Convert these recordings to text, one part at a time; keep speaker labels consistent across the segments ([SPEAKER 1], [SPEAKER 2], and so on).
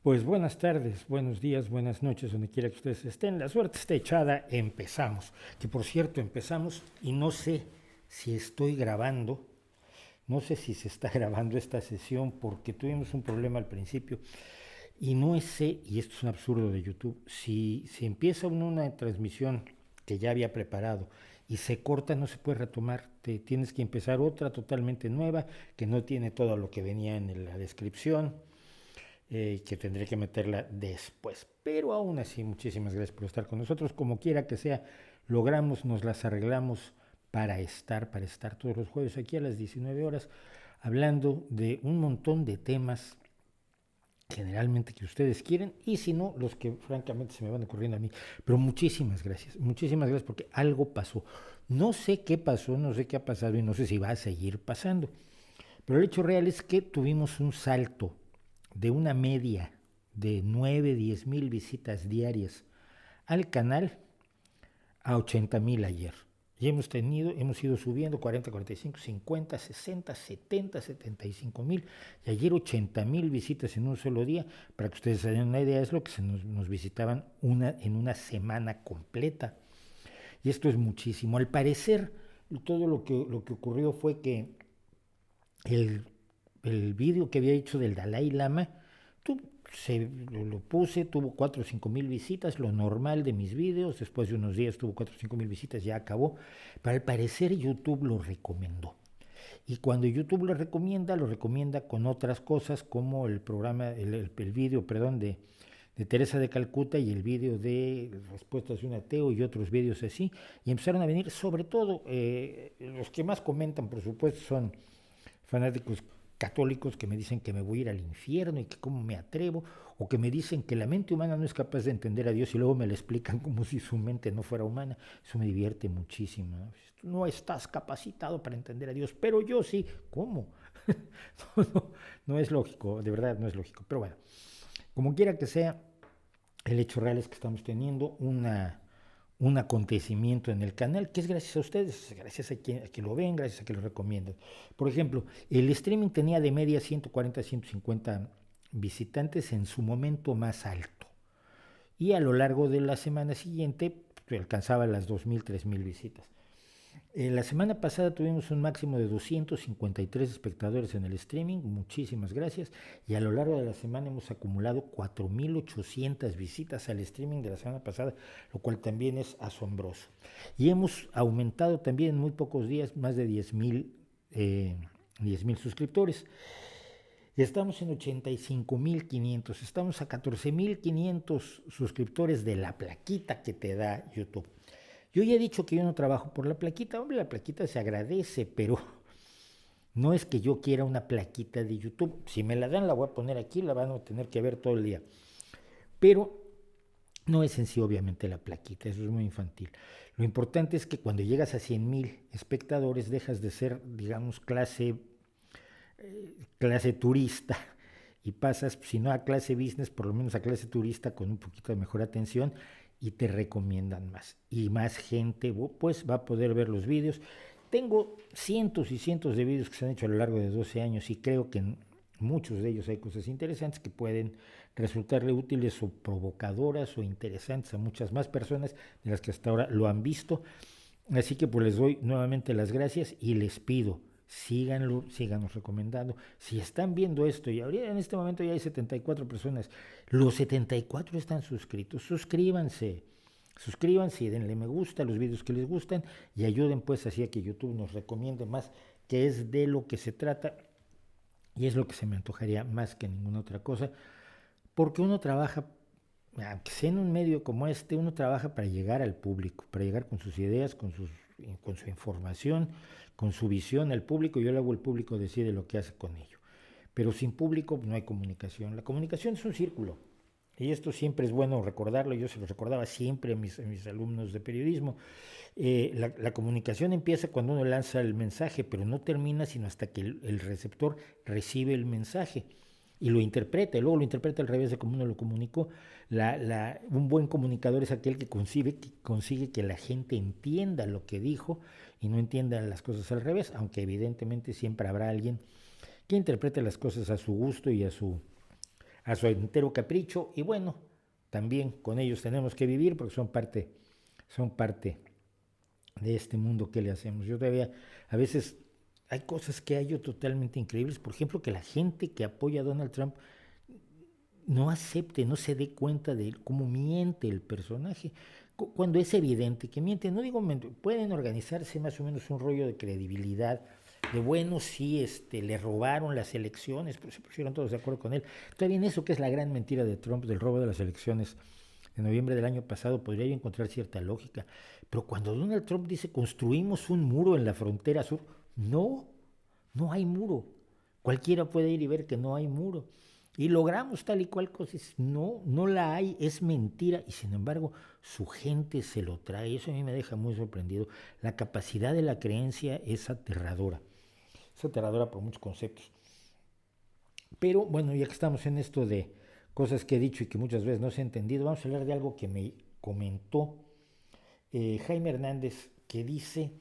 [SPEAKER 1] Pues buenas tardes, buenos días, buenas noches, donde quiera que ustedes estén. La suerte está echada, empezamos. Que por cierto, empezamos y no sé si estoy grabando, no sé si se está grabando esta sesión porque tuvimos un problema al principio y no sé, y esto es un absurdo de YouTube, si empieza una transmisión que ya había preparado y se corta, no se puede retomar, te tienes que empezar otra totalmente nueva que no tiene todo lo que venía en la descripción, que tendré que meterla después. Pero aún así, muchísimas gracias por estar con nosotros. Como quiera que sea, logramos, nos las arreglamos para estar todos los jueves aquí a las 19 horas, hablando de un montón de temas generalmente que ustedes quieren y si no, los que francamente se me van ocurriendo a mí. Pero muchísimas gracias porque algo pasó. No sé qué pasó, no sé qué ha pasado y no sé si va a seguir pasando. Pero el hecho real es que tuvimos un salto de una media de 9, 10 mil visitas diarias al canal a 80,000 ayer. Y hemos ido subiendo 40, 45, 50, 60, 70, 75,000 y ayer 80,000 visitas en un solo día. Para que ustedes se den una idea, es lo que nos visitaban en una semana completa. Y esto es muchísimo. Al parecer, todo lo que ocurrió fue que el, el vídeo que había hecho del Dalai Lama, tú, lo puse, tuvo 4 o 5 mil visitas, lo normal de mis vídeos, después de unos días tuvo 4 o 5 mil visitas, ya acabó, pero al parecer YouTube lo recomendó. Y cuando YouTube lo recomienda con otras cosas como el programa, el vídeo, perdón, de Teresa de Calcuta y el vídeo de respuestas de un ateo y otros vídeos así, y empezaron a venir, sobre todo, los que más comentan, por supuesto, son fanáticos católicos que me dicen que me voy a ir al infierno y que cómo me atrevo, o que me dicen que la mente humana no es capaz de entender a Dios y luego me lo explican como si su mente no fuera humana. Eso me divierte muchísimo. No estás capacitado para entender a Dios, pero yo sí. ¿Cómo? No es lógico, de verdad no es lógico. Pero bueno, como quiera que sea, el hecho real es que estamos teniendo un acontecimiento en el canal que es gracias a ustedes, gracias a que lo ven, gracias a que lo recomiendan. Por ejemplo, el streaming tenía de media 140, 150 visitantes en su momento más alto. Y a lo largo de la semana siguiente alcanzaba las 2,000, 3,000 visitas. La semana pasada tuvimos un máximo de 253 espectadores en el streaming, muchísimas gracias, y a lo largo de la semana hemos acumulado 4,800 visitas al streaming de la semana pasada, lo cual también es asombroso. Y hemos aumentado también en muy pocos días más de 10,000 suscriptores. Estamos en 85,500, estamos a 14,500 suscriptores de la plaquita que te da YouTube. Yo ya he dicho que yo no trabajo por la plaquita. Hombre, la plaquita se agradece, pero no es que yo quiera una plaquita de YouTube. Si me la dan, la voy a poner aquí, la van a tener que ver todo el día. Pero no es en sí, obviamente, la plaquita, eso es muy infantil. Lo importante es que cuando llegas a 100,000 espectadores, dejas de ser, digamos, clase turista y pasas, si no a clase business, por lo menos a clase turista con un poquito de mejor atención y te recomiendan más. Y más gente pues va a poder ver los vídeos. Tengo cientos y cientos de vídeos que se han hecho a lo largo de 12 años y creo que en muchos de ellos hay cosas interesantes que pueden resultarle útiles o provocadoras o interesantes a muchas más personas de las que hasta ahora lo han visto. Así que pues les doy nuevamente las gracias y les pido síganos recomendando. Si están viendo esto y ahorita en este momento ya hay 74 personas, los 74 están suscritos, suscríbanse y denle me gusta a los vídeos que les gustan y ayuden pues así a que YouTube nos recomiende más, que es de lo que se trata y es lo que se me antojaría más que ninguna otra cosa, porque uno trabaja, aunque sea en un medio como este, uno trabaja para llegar al público, para llegar con sus ideas, con su información, con su visión al público, y luego el público decide lo que hace con ello. Pero sin público no hay comunicación. La comunicación es un círculo. Y esto siempre es bueno recordarlo, yo se lo recordaba siempre a mis alumnos de periodismo. La comunicación empieza cuando uno lanza el mensaje, pero no termina sino hasta que el receptor recibe el mensaje y lo interpreta, y luego lo interpreta al revés de como uno lo comunicó. Un buen comunicador es aquel que consigue que la gente entienda lo que dijo y no entienda las cosas al revés, aunque evidentemente siempre habrá alguien que interprete las cosas a su gusto y a su entero capricho y bueno, también con ellos tenemos que vivir porque son parte de este mundo que le hacemos. Yo todavía, a veces hay cosas que hay yo totalmente increíbles, por ejemplo, que la gente que apoya a Donald Trump no acepte, no se dé cuenta de cómo miente el personaje, cuando es evidente que miente. No digo, pueden organizarse más o menos un rollo de credibilidad, de bueno, sí, le robaron las elecciones, pero se pusieron todos de acuerdo con él. Todavía en eso que es la gran mentira de Trump, del robo de las elecciones de noviembre del año pasado, podría yo encontrar cierta lógica. Pero cuando Donald Trump dice construimos un muro en la frontera sur, no, no hay muro. Cualquiera puede ir y ver que no hay muro. Y logramos tal y cual cosa. No, no la hay, es mentira. Y sin embargo, su gente se lo trae. Eso a mí me deja muy sorprendido. La capacidad de la creencia es aterradora. Es aterradora por muchos conceptos. Pero bueno, ya que estamos en esto de cosas que he dicho y que muchas veces no se ha entendido, vamos a hablar de algo que me comentó Jaime Hernández, que dice,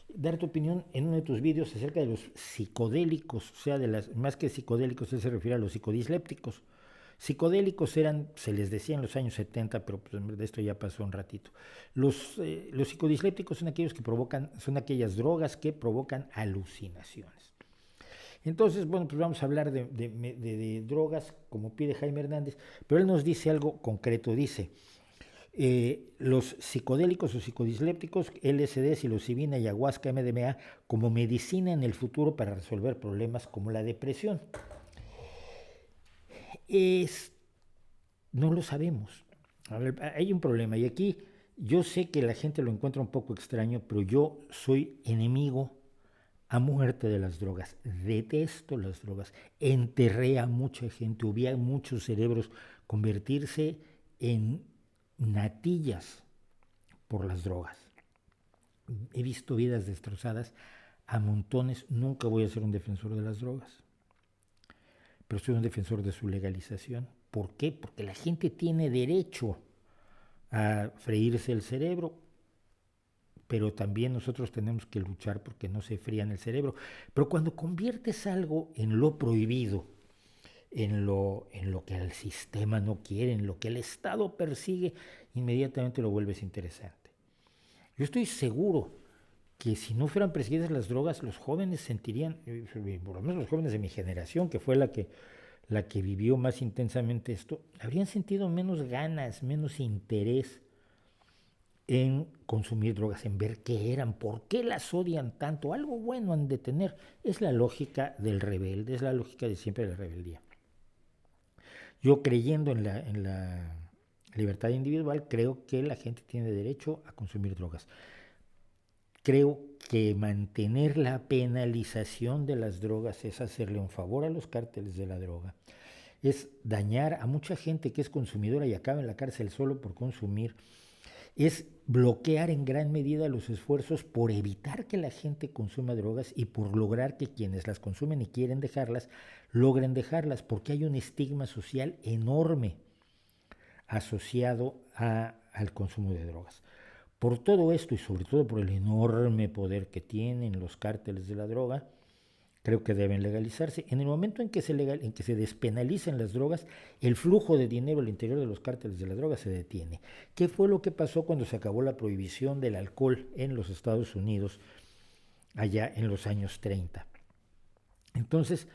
[SPEAKER 1] dar tu opinión en uno de tus vídeos acerca de los psicodélicos, o sea, más que psicodélicos, él se refiere a los psicodislépticos. Psicodélicos eran, se les decía en los años 70, pero pues de esto ya pasó un ratito. Los psicodislépticos son aquellos que son aquellas drogas que provocan alucinaciones. Entonces, bueno, pues vamos a hablar de drogas, como pide Jaime Hernández, pero él nos dice algo concreto, dice, los psicodélicos o psicodislépticos, LSD, psilocibina, ayahuasca, MDMA, como medicina en el futuro para resolver problemas como la depresión. No lo sabemos. A ver, hay un problema y aquí yo sé que la gente lo encuentra un poco extraño, pero yo soy enemigo a muerte de las drogas. Detesto las drogas. Enterré a mucha gente, vi a muchos cerebros convertirse en natillas por las drogas. He visto vidas destrozadas a montones. Nunca voy a ser un defensor de las drogas, pero soy un defensor de su legalización. ¿Por qué? Porque la gente tiene derecho a freírse el cerebro, pero también nosotros tenemos que luchar porque no se frían el cerebro. Pero cuando conviertes algo en lo prohibido, en lo que el sistema no quiere, en lo que el Estado persigue, inmediatamente lo vuelves interesante. Yo estoy seguro que si no fueran perseguidas las drogas, los jóvenes sentirían, por lo menos los jóvenes de mi generación, que fue la que vivió más intensamente esto, habrían sentido menos ganas, menos interés en consumir drogas, en ver qué eran, por qué las odian tanto. Algo bueno han de tener. Es la lógica del rebelde, es la lógica de siempre de la rebeldía. Yo, creyendo en la libertad individual, creo que la gente tiene derecho a consumir drogas. Creo que mantener la penalización de las drogas es hacerle un favor a los cárteles de la droga, es dañar a mucha gente que es consumidora y acaba en la cárcel solo por consumir, es bloquear en gran medida los esfuerzos por evitar que la gente consuma drogas y por lograr que quienes las consumen y quieren dejarlas, logren dejarlas, porque hay un estigma social enorme asociado al consumo de drogas. Por todo esto y sobre todo por el enorme poder que tienen los cárteles de la droga, creo que deben legalizarse. En el momento en que se despenalicen las drogas, el flujo de dinero al interior de los cárteles de la droga se detiene. ¿Qué fue lo que pasó cuando se acabó la prohibición del alcohol en los Estados Unidos allá en los años 30? Entonces,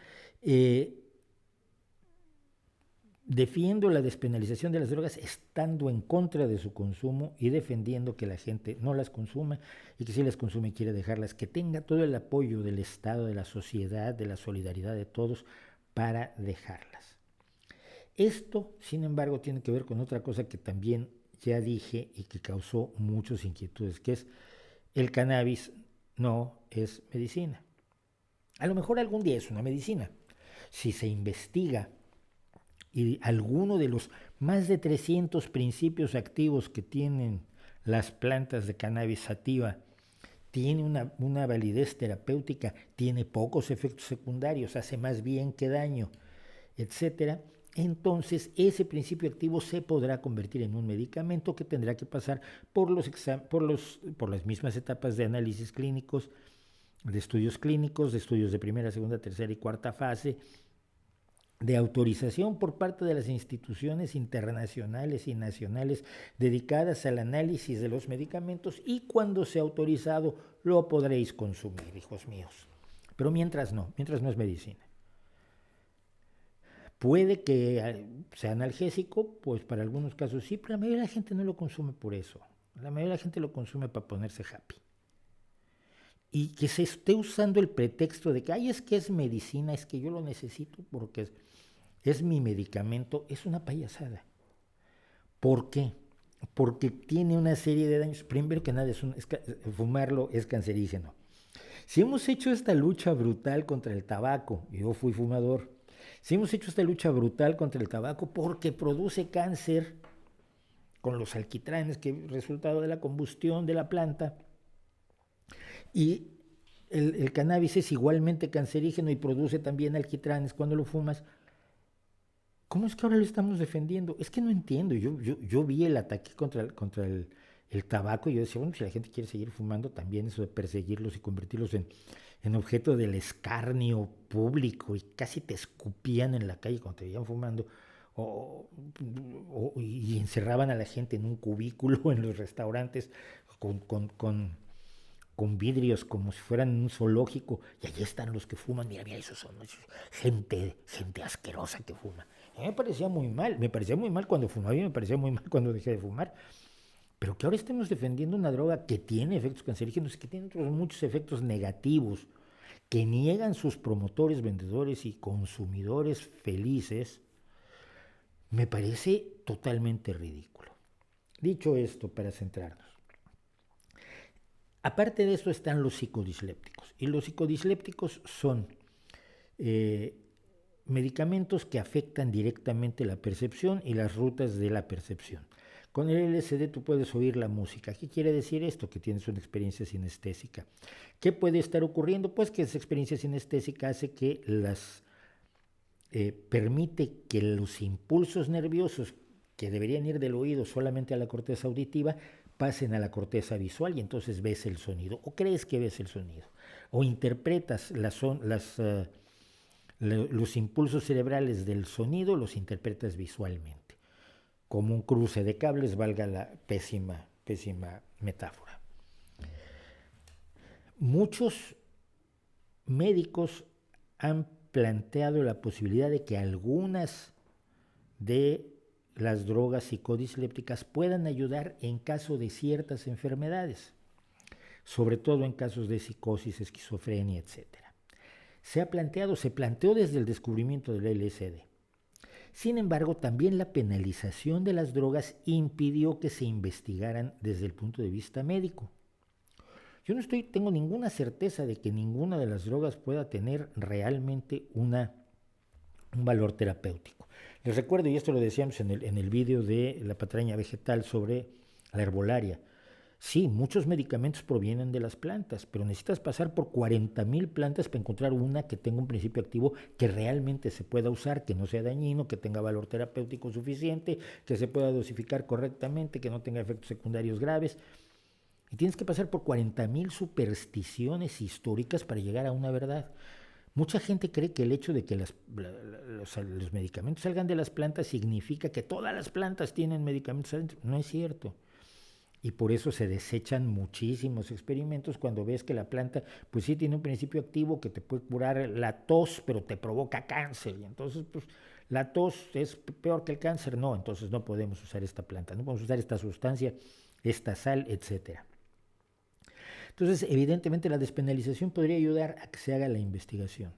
[SPEAKER 1] defiendo la despenalización de las drogas estando en contra de su consumo y defendiendo que la gente no las consuma y que si las consume quiere dejarlas, que tenga todo el apoyo del Estado, de la sociedad, de la solidaridad de todos para dejarlas. Esto, sin embargo, tiene que ver con otra cosa que también ya dije y que causó muchas inquietudes, que es el cannabis no es medicina. A lo mejor algún día es una medicina. Si se investiga y alguno de los más de 300 principios activos que tienen las plantas de cannabis sativa tiene una validez terapéutica, tiene pocos efectos secundarios, hace más bien que daño, etcétera, entonces ese principio activo se podrá convertir en un medicamento que tendrá que pasar por las mismas etapas de análisis clínicos, de estudios de primera, segunda, tercera y cuarta fase, de autorización por parte de las instituciones internacionales y nacionales dedicadas al análisis de los medicamentos, y cuando sea autorizado lo podréis consumir, hijos míos. Pero mientras no es medicina. Puede que sea analgésico, pues para algunos casos sí, pero la mayoría de la gente no lo consume por eso. La mayoría de la gente lo consume para ponerse happy. Y que se esté usando el pretexto de que, ay, es que es medicina, es que yo lo necesito porque es mi medicamento, es una payasada. ¿Por qué? Porque tiene una serie de daños. Primero que nada, fumarlo es cancerígeno. Si hemos hecho esta lucha brutal contra el tabaco, yo fui fumador, si hemos hecho esta lucha brutal contra el tabaco porque produce cáncer con los alquitranes, que es resultado de la combustión de la planta, y el cannabis es igualmente cancerígeno y produce también alquitranes cuando lo fumas, ¿cómo es que ahora lo estamos defendiendo? Es que no entiendo. Yo vi el ataque contra el tabaco y yo decía, bueno, si la gente quiere seguir fumando, también eso de perseguirlos y convertirlos en objeto del escarnio público, y casi te escupían en la calle cuando te veían fumando, y encerraban a la gente en un cubículo en los restaurantes con vidrios como si fueran un zoológico, y allí están los que fuman, mira, esos son gente asquerosa que fuma. A mí me parecía muy mal cuando fumaba y me parecía muy mal cuando dejé de fumar. Pero que ahora estemos defendiendo una droga que tiene efectos cancerígenos, que tiene otros muchos efectos negativos, que niegan sus promotores, vendedores y consumidores felices, me parece totalmente ridículo. Dicho esto, para centrarnos, aparte de eso están los psicodislépticos. Y los psicodislépticos son medicamentos que afectan directamente la percepción y las rutas de la percepción. Con el LSD tú puedes oír la música. ¿Qué quiere decir esto? Que tienes una experiencia sinestésica. ¿Qué puede estar ocurriendo? Pues que esa experiencia sinestésica hace que permite que los impulsos nerviosos que deberían ir del oído solamente a la corteza auditiva pasen a la corteza visual, y entonces ves el sonido, o crees que ves el sonido, o interpretas los impulsos cerebrales del sonido, los interpretas visualmente, como un cruce de cables, valga la pésima metáfora. Muchos médicos han planteado la posibilidad de que algunas de las drogas psicodislépticas puedan ayudar en caso de ciertas enfermedades, sobre todo en casos de psicosis, esquizofrenia, etc. Se planteó desde el descubrimiento del LSD. Sin embargo, también la penalización de las drogas impidió que se investigaran desde el punto de vista médico. Yo no tengo ninguna certeza de que ninguna de las drogas pueda tener realmente un valor terapéutico. Les recuerdo, y esto lo decíamos en el vídeo de la patraña vegetal sobre la herbolaria, sí, muchos medicamentos provienen de las plantas, pero necesitas pasar por 40,000 plantas para encontrar una que tenga un principio activo que realmente se pueda usar, que no sea dañino, que tenga valor terapéutico suficiente, que se pueda dosificar correctamente, que no tenga efectos secundarios graves. Y tienes que pasar por 40,000 supersticiones históricas para llegar a una verdad. Mucha gente cree que el hecho de que los medicamentos salgan de las plantas significa que todas las plantas tienen medicamentos adentro. No es cierto. Y por eso se desechan muchísimos experimentos cuando ves que la planta, pues sí tiene un principio activo que te puede curar la tos, pero te provoca cáncer. Y entonces, pues, la tos es peor que el cáncer. No, entonces no podemos usar esta planta, no podemos usar esta sustancia, esta sal, etcétera. Entonces, evidentemente, la despenalización podría ayudar a que se haga la investigación,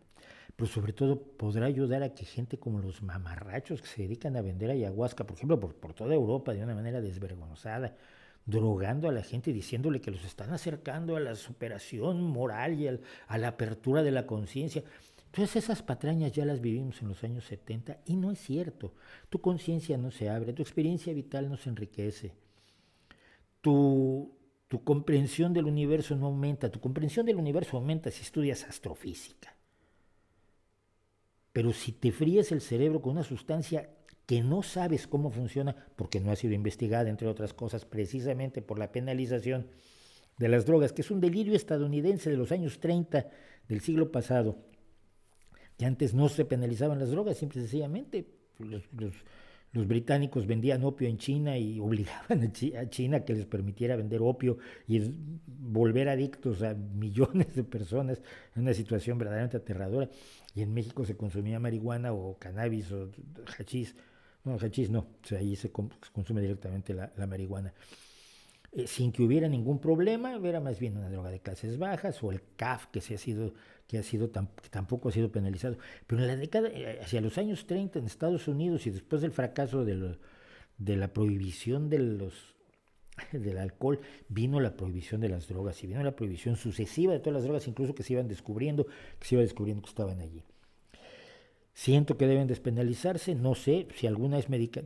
[SPEAKER 1] pero sobre todo podrá ayudar a que gente como los mamarrachos que se dedican a vender ayahuasca, por ejemplo, por toda Europa de una manera desvergonzada, drogando a la gente y diciéndole que los están acercando a la superación moral y a la apertura de la conciencia. Entonces esas patrañas ya las vivimos en los años 70 y no es cierto. Tu conciencia no se abre, tu experiencia vital no se enriquece. Tu comprensión del universo no aumenta. Tu comprensión del universo aumenta si estudias astrofísica. Pero si te fríes el cerebro con una sustancia que no sabes cómo funciona, porque no ha sido investigada, entre otras cosas, precisamente por la penalización de las drogas, que es un delirio estadounidense de los años 30 del siglo pasado, que antes no se penalizaban las drogas, simple y sencillamente los británicos vendían opio en China y obligaban a China que les permitiera vender opio y volver adictos a millones de personas en una situación verdaderamente aterradora. Y en México se consumía marihuana o cannabis o hachís. No, hachís no, o sea, ahí se consume directamente la marihuana. Sin que hubiera ningún problema, era más bien una droga de clases bajas, o el CAF, que tampoco ha sido penalizado. Pero en la década, hacia los años 30 en Estados Unidos y después del fracaso de la prohibición del alcohol, vino la prohibición de las drogas y vino la prohibición sucesiva de todas las drogas, incluso que se iban descubriendo, que estaban allí. Siento que deben despenalizarse, no sé si alguna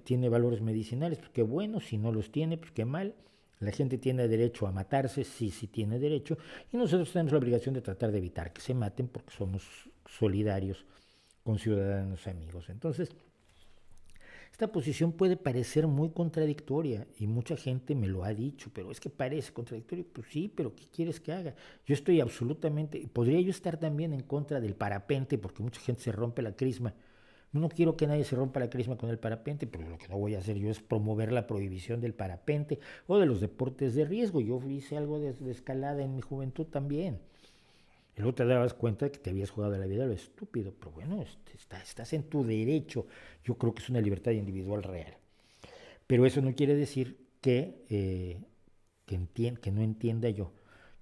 [SPEAKER 1] tiene valores medicinales, pues qué bueno, si no los tiene, pues qué mal. La gente tiene derecho a matarse, sí, sí tiene derecho, y nosotros tenemos la obligación de tratar de evitar que se maten porque somos solidarios con ciudadanos amigos. Entonces, esta posición puede parecer muy contradictoria y mucha gente me lo ha dicho, pero es que parece contradictorio. Pues sí, pero ¿qué quieres que haga? Yo estoy absolutamente, podría yo estar también en contra del parapente porque mucha gente se rompe la crisma. No quiero que nadie se rompa la crisma con el parapente, pero lo que no voy a hacer yo es promover la prohibición del parapente o de los deportes de riesgo. Yo hice algo de escalada en mi juventud también. Y luego te dabas cuenta de que te habías jugado la vida a lo estúpido, pero bueno, estás en tu derecho. Yo creo que es una libertad individual real. Pero eso no quiere decir que no entienda yo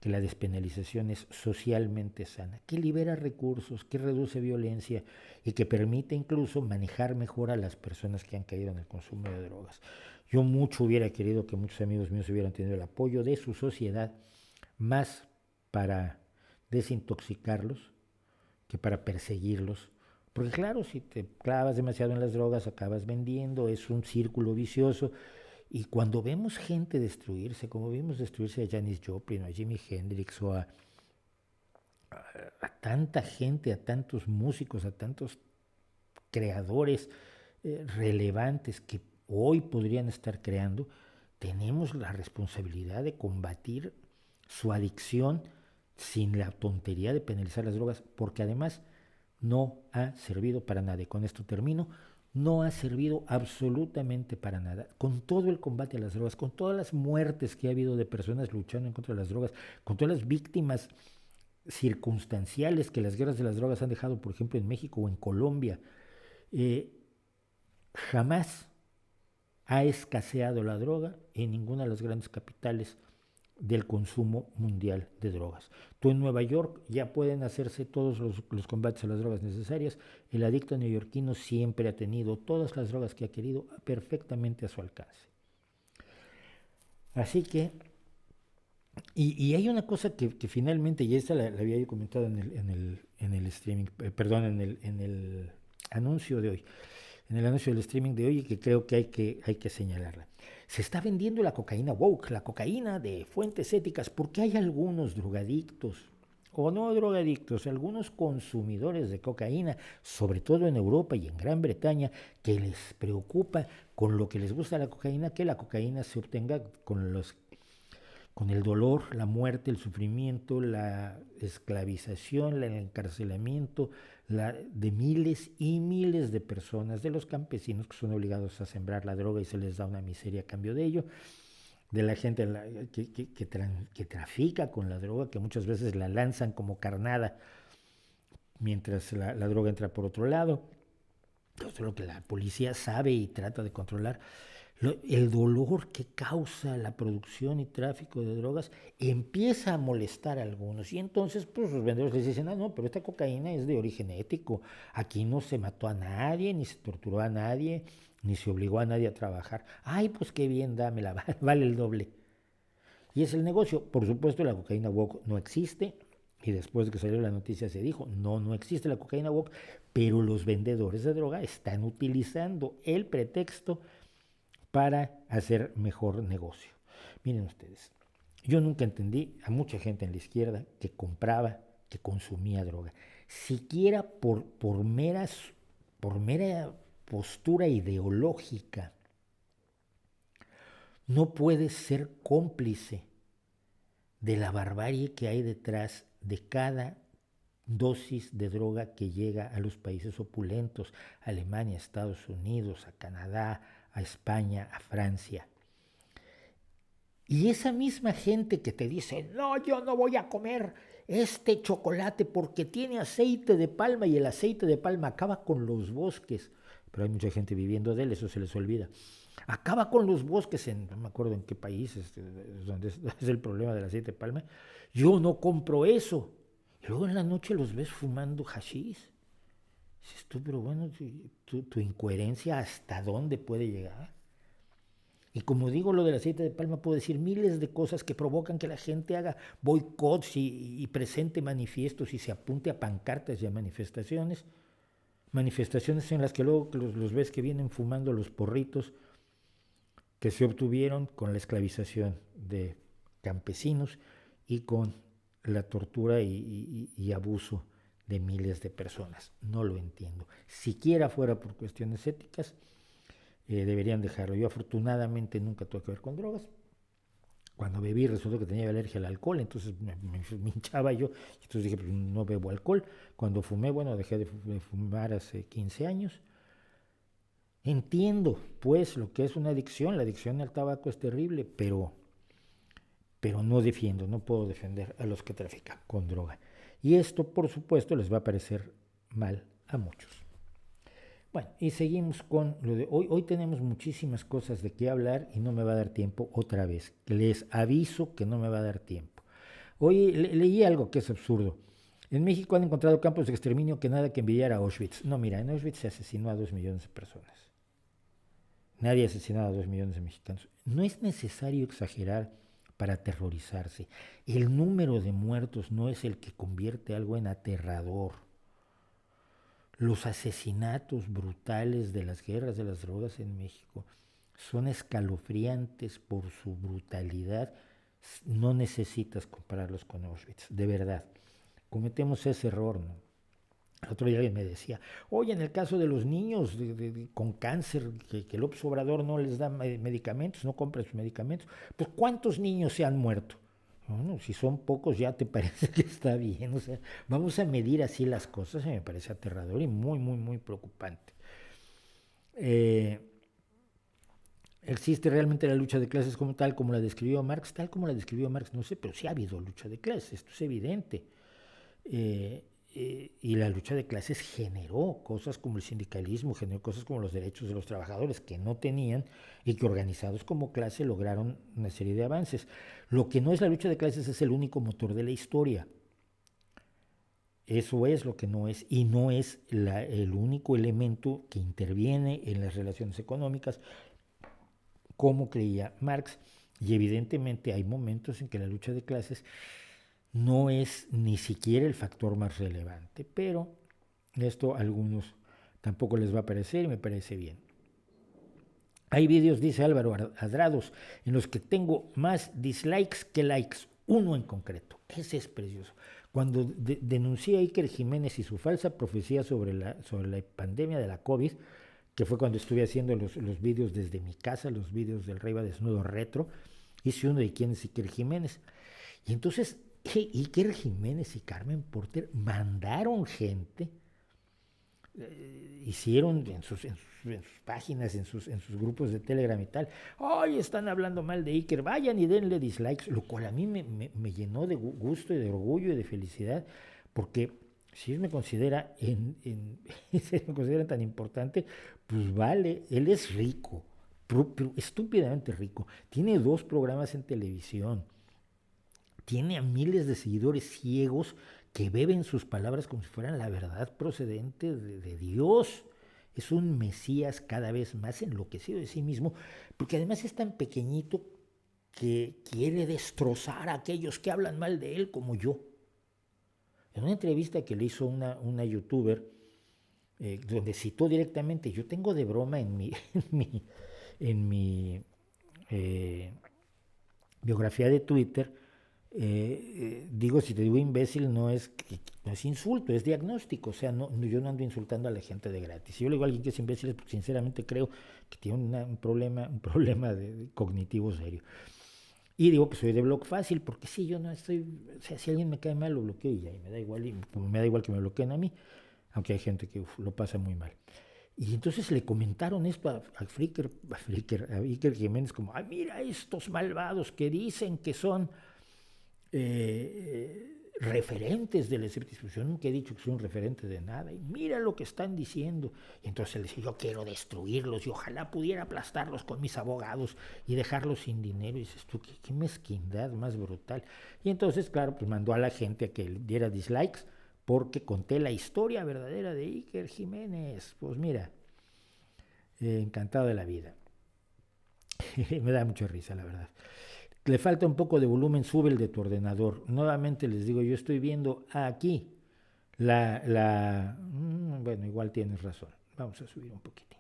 [SPEAKER 1] que la despenalización es socialmente sana, que libera recursos, que reduce violencia y que permite incluso manejar mejor a las personas que han caído en el consumo de drogas. Yo mucho hubiera querido que muchos amigos míos hubieran tenido el apoyo de su sociedad, más para desintoxicarlos que para perseguirlos. Porque claro, si te clavas demasiado en las drogas, acabas vendiendo, es un círculo vicioso. Y cuando vemos gente destruirse, como vimos destruirse a Janis Joplin, o a Jimi Hendrix, o a tanta gente, a tantos músicos, a tantos creadores relevantes que hoy podrían estar creando, tenemos la responsabilidad de combatir su adicción sin la tontería de penalizar las drogas, porque además no ha servido para nada. Y con esto termino. No ha servido absolutamente para nada. Con todo el combate a las drogas, con todas las muertes que ha habido de personas luchando en contra de las drogas, con todas las víctimas circunstanciales que las guerras de las drogas han dejado, por ejemplo, en México o en Colombia, eh, jamás ha escaseado la droga en ninguna de las grandes capitales del consumo mundial de drogas. Tú en Nueva York ya pueden hacerse todos los combates a las drogas necesarias. El adicto neoyorquino siempre ha tenido todas las drogas que ha querido perfectamente a su alcance. Así que, y hay una cosa que finalmente, y esta la había yo comentado en el streaming, perdón, en el anuncio de hoy, en el anuncio del streaming de hoy, y que creo que hay que señalarla. Se está vendiendo la cocaína woke, la cocaína de fuentes éticas, porque hay algunos drogadictos, o no drogadictos, algunos consumidores de cocaína, sobre todo en Europa y en Gran Bretaña, que les preocupa con lo que les gusta la cocaína, que la cocaína se obtenga con el dolor, la muerte, el sufrimiento, la esclavización, el encarcelamiento de miles y miles de personas, de los campesinos que son obligados a sembrar la droga y se les da una miseria a cambio de ello, de la gente que trafica con la droga, que muchas veces la lanzan como carnada mientras la droga entra por otro lado. Eso es lo que la policía sabe y trata de controlar. El dolor que causa la producción y tráfico de drogas empieza a molestar a algunos y entonces pues los vendedores les dicen, ah no, pero esta cocaína es de origen ético, aquí no se mató a nadie, ni se torturó a nadie, ni se obligó a nadie a trabajar, ay pues qué bien, dámela, vale el doble. Y es el negocio. Por supuesto la cocaína woke no existe, y después de que salió la noticia se dijo, no existe la cocaína woke, pero los vendedores de droga están utilizando el pretexto para hacer mejor negocio. Miren ustedes, yo nunca entendí a mucha gente en la izquierda que compraba, que consumía droga, siquiera por mera postura ideológica. No puedes ser cómplice de la barbarie que hay detrás de cada dosis de droga que llega a los países opulentos, a Alemania, a Estados Unidos, a Canadá, a España, a Francia. Y esa misma gente que te dice, no, yo no voy a comer este chocolate porque tiene aceite de palma y el aceite de palma acaba con los bosques. Pero hay mucha gente viviendo de él, eso se les olvida. Acaba con los bosques no me acuerdo en qué país es donde es el problema del aceite de palma. Yo no compro eso. Y luego en la noche los ves fumando hashish. Dices tú, pero bueno, tu incoherencia, ¿hasta dónde puede llegar? Y como digo lo del aceite de palma, puedo decir miles de cosas que provocan que la gente haga boicots y presente manifiestos y se apunte a pancartas y a manifestaciones. Manifestaciones en las que luego los ves que vienen fumando los porritos que se obtuvieron con la esclavización de campesinos y con la tortura y abuso de miles de personas. No lo entiendo. Siquiera fuera por cuestiones éticas, deberían dejarlo. Yo afortunadamente nunca tuve que ver con drogas. Cuando bebí resultó que tenía alergia al alcohol, entonces me hinchaba yo, entonces dije, pues no bebo alcohol. Cuando fumé, bueno, dejé de fumar hace 15 años. Entiendo, pues, lo que es una adicción. La adicción al tabaco es terrible, pero no defiendo, no puedo defender a los que trafican con droga. Y esto, por supuesto, les va a parecer mal a muchos. Bueno, y seguimos con lo de hoy. Hoy tenemos muchísimas cosas de qué hablar y no me va a dar tiempo otra vez. Les aviso que no me va a dar tiempo. Hoy leí algo que es absurdo. En México han encontrado campos de exterminio que nada que envidiar a Auschwitz. No, mira, en Auschwitz se asesinó a 2 millones de personas. Nadie ha asesinado a 2 millones de mexicanos. No es necesario exagerar para aterrorizarse. El número de muertos no es el que convierte algo en aterrador. Los asesinatos brutales de las guerras de las drogas en México son escalofriantes por su brutalidad. No necesitas compararlos con Auschwitz, de verdad. Cometemos ese error, ¿no? El otro día alguien me decía, oye, en el caso de los niños con cáncer, que López Obrador no les da medicamentos, no compra sus medicamentos, pues ¿cuántos niños se han muerto? Bueno, si son pocos ya te parece que está bien, o sea, vamos a medir así las cosas, me parece aterrador y muy, muy, muy preocupante. ¿Existe realmente la lucha de clases como tal, como la describió Marx? Tal como la describió Marx, no sé, pero sí ha habido lucha de clases, esto es evidente. Y la lucha de clases generó cosas como el sindicalismo, generó cosas como los derechos de los trabajadores que no tenían y que organizados como clase lograron una serie de avances. Lo que no es la lucha de clases es el único motor de la historia. Eso es lo que no es, y no es el único elemento que interviene en las relaciones económicas, como creía Marx. Y evidentemente hay momentos en que la lucha de clases no es ni siquiera el factor más relevante, pero esto a algunos tampoco les va a parecer y me parece bien. Hay vídeos, dice Álvaro Adrados, en los que tengo más dislikes que likes, uno en concreto, ese es precioso. Cuando denuncié a Iker Jiménez y su falsa profecía sobre la pandemia de la COVID, que fue cuando estuve haciendo los vídeos desde mi casa, los vídeos del Rey va desnudo retro, hice uno de quién es Iker Jiménez. Y entonces Iker Jiménez y Carmen Porter mandaron gente, hicieron en sus páginas, en sus grupos de Telegram y tal, ¡ay, están hablando mal de Iker! Vayan y denle dislikes, lo cual a mí me llenó de gusto y de orgullo y de felicidad, porque si él me considera si me consideran tan importante, pues vale, él es rico, pero estúpidamente rico, tiene 2 programas en televisión, tiene a miles de seguidores ciegos que beben sus palabras como si fueran la verdad procedente de Dios. Es un Mesías cada vez más enloquecido de sí mismo, porque además es tan pequeñito que quiere destrozar a aquellos que hablan mal de él como yo. En una entrevista que le hizo una youtuber, donde citó directamente, yo tengo de broma en mi biografía de Twitter, digo, si te digo imbécil no es insulto, es diagnóstico, o sea, yo no ando insultando a la gente de gratis. Si yo le digo a alguien que es imbécil es porque sinceramente creo que tiene un problema cognitivo serio. Y digo que soy de bloque fácil, porque sí, yo no estoy, o sea, si alguien me cae mal, lo bloqueo y ya, y me da igual, y como me da igual que me bloqueen a mí, aunque hay gente que lo pasa muy mal. Y entonces le comentaron esto a Iker Jiménez, como, ay, mira estos malvados que dicen que son referentes del escepticismo. Yo nunca he dicho que soy un referente de nada, y mira lo que están diciendo. Y entonces él decía, yo quiero destruirlos y ojalá pudiera aplastarlos con mis abogados y dejarlos sin dinero. Y dices tú, qué mezquindad más brutal. Y entonces, claro, pues mandó a la gente a que le diera dislikes porque conté la historia verdadera de Iker Jiménez. Pues mira, encantado de la vida. Me da mucha risa, la verdad. Le falta un poco de volumen, sube el de tu ordenador. Nuevamente les digo, yo estoy viendo aquí bueno, igual tienes razón. Vamos a subir un poquitín.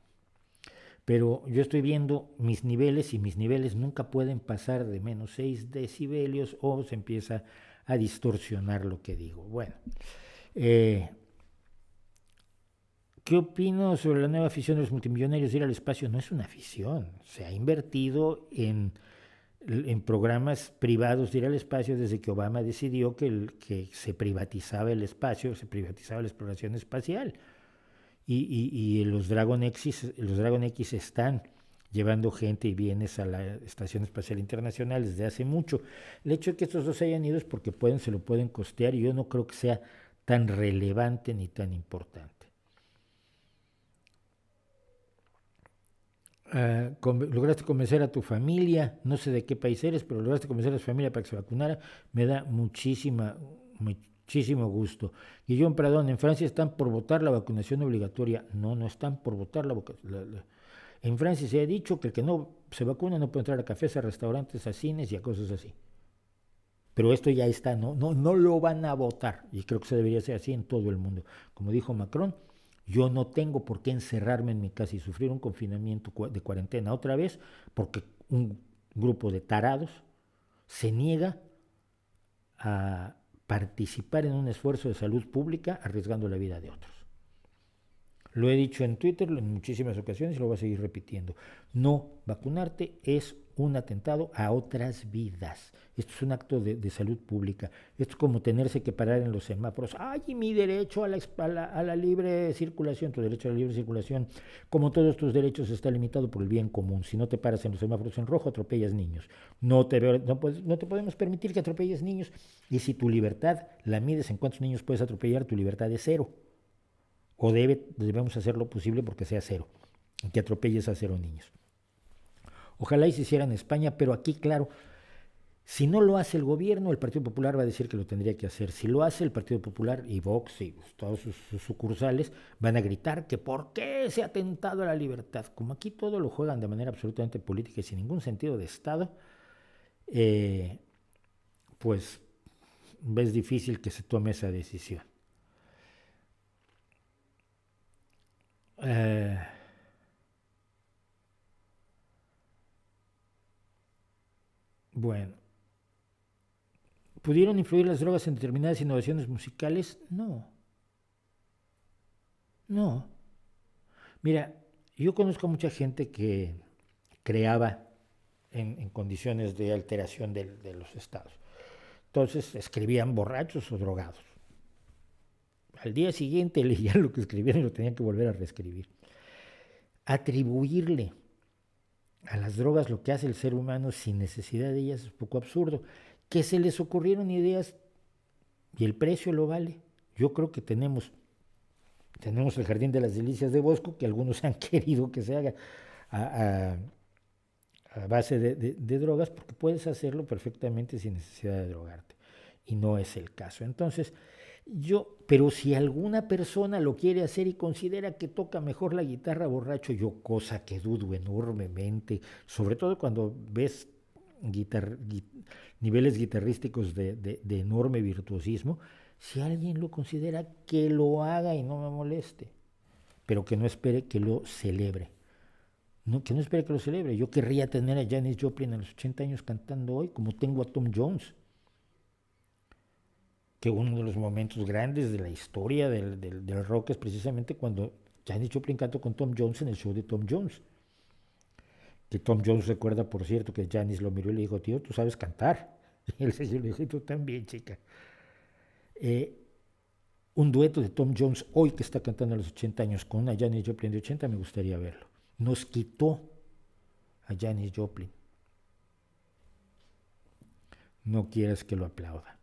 [SPEAKER 1] Pero yo estoy viendo mis niveles y mis niveles nunca pueden pasar de menos 6 decibelios o se empieza a distorsionar lo que digo. Bueno, ¿qué opino sobre la nueva afición de los multimillonarios de ir al espacio? No es una afición, se ha invertido en programas privados de ir al espacio desde que Obama decidió que se privatizaba el espacio, se privatizaba la exploración espacial. Y los Dragon X están llevando gente y bienes a la Estación Espacial Internacional desde hace mucho. El hecho de que estos dos hayan ido es porque se lo pueden costear y yo no creo que sea tan relevante ni tan importante. Lograste convencer a tu familia, no sé de qué país eres, pero lograste convencer a tu familia para que se vacunara, me da muchísimo gusto. Guillón Pradón, en Francia están por votar la vacunación obligatoria. No, no están por votar en Francia se ha dicho que el que no se vacuna no puede entrar a cafés, a restaurantes, a cines y a cosas así. Pero esto ya está, no lo van a votar. Y creo que se debería ser así en todo el mundo. Como dijo Macron, yo no tengo por qué encerrarme en mi casa y sufrir un confinamiento de cuarentena otra vez porque un grupo de tarados se niega a participar en un esfuerzo de salud pública arriesgando la vida de otros. Lo he dicho en Twitter en muchísimas ocasiones y lo voy a seguir repitiendo. No vacunarte es un atentado a otras vidas. Esto es un acto de salud pública. Esto es como tenerse que parar en los semáforos. ¡Ay, mi derecho a la libre circulación! Tu derecho a la libre circulación, como todos tus derechos, está limitado por el bien común. Si no te paras en los semáforos en rojo, atropellas niños. No te podemos permitir que atropelles niños. Y si tu libertad la mides en cuántos niños puedes atropellar, tu libertad es cero. O debemos hacer lo posible porque sea cero, que atropelles a 0 niños. Ojalá y se hiciera en España, pero aquí, claro, si no lo hace el gobierno, el Partido Popular va a decir que lo tendría que hacer. Si lo hace el Partido Popular y Vox y todos sus sucursales van a gritar que por qué se ha atentado a la libertad. Como aquí todo lo juegan de manera absolutamente política y sin ningún sentido de Estado, pues es difícil que se tome esa decisión. Bueno, ¿pudieron influir las drogas en determinadas innovaciones musicales? No, no. Mira, yo conozco a mucha gente que creaba en condiciones de alteración de los estados. Entonces escribían borrachos o drogados. Al día siguiente leían lo que escribían y lo tenían que volver a reescribir. Atribuirle a las drogas lo que hace el ser humano sin necesidad de ellas es un poco absurdo. Que se les ocurrieron ideas y el precio lo vale. Yo creo que tenemos el Jardín de las Delicias de Bosco, que algunos han querido que se haga a base de drogas, porque puedes hacerlo perfectamente sin necesidad de drogarte. Y no es el caso. Entonces, pero si alguna persona lo quiere hacer y considera que toca mejor la guitarra borracho, yo cosa que dudo enormemente, sobre todo cuando ves niveles guitarrísticos de enorme virtuosismo, si alguien lo considera, que lo haga y no me moleste, pero que no espere que lo celebre. No, que no espere que lo celebre. Yo querría tener a Janis Joplin a los 80 años cantando hoy, como tengo a Tom Jones, que uno de los momentos grandes de la historia del rock es precisamente cuando Janis Joplin cantó con Tom Jones en el show de Tom Jones, que Tom Jones recuerda, por cierto, que Janis lo miró y le dijo, tío, tú sabes cantar. Y el señor le dijo, tú también, chica. Eh, un dueto de Tom Jones hoy que está cantando a los 80 años con una Janis Joplin de 80, me gustaría verlo. Nos quitó a Janis Joplin. No quieras que lo aplauda.